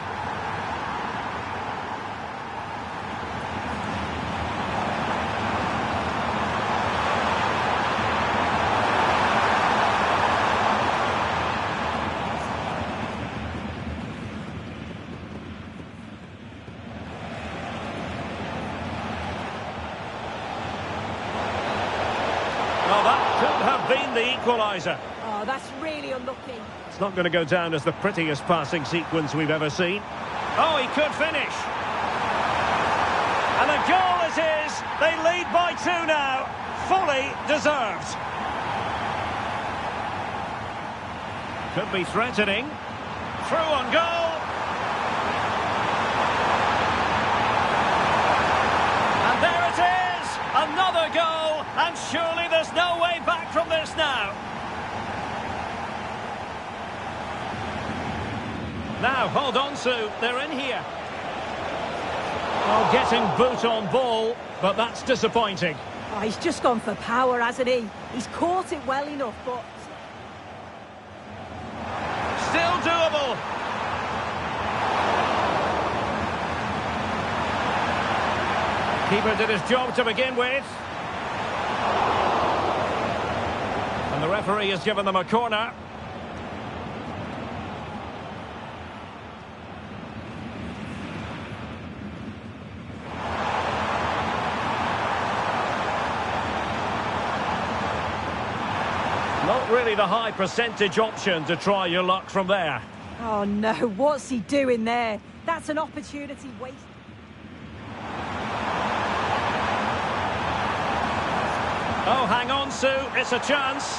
Well, that could have been the equaliser. Oh, that's really unlucky. It's not going to go down as the prettiest passing sequence we've ever seen. Oh, he could finish. And the goal is his. They lead by 2 now. Fully deserved. Could be threatening. Through on goal. And there it is. Another goal. And surely there's no way back from this now. Now, hold on, Sue. They're in here. Oh, getting boot on ball, but that's disappointing. Oh, he's just gone for power, hasn't he? He's caught it well enough, but... Still doable. Keeper did his job to begin with. And the referee has given them a corner. Not really the high percentage option to try your luck from there. Oh, no, what's he doing there? That's an opportunity wasted. Oh, hang on, Sue. It's a chance.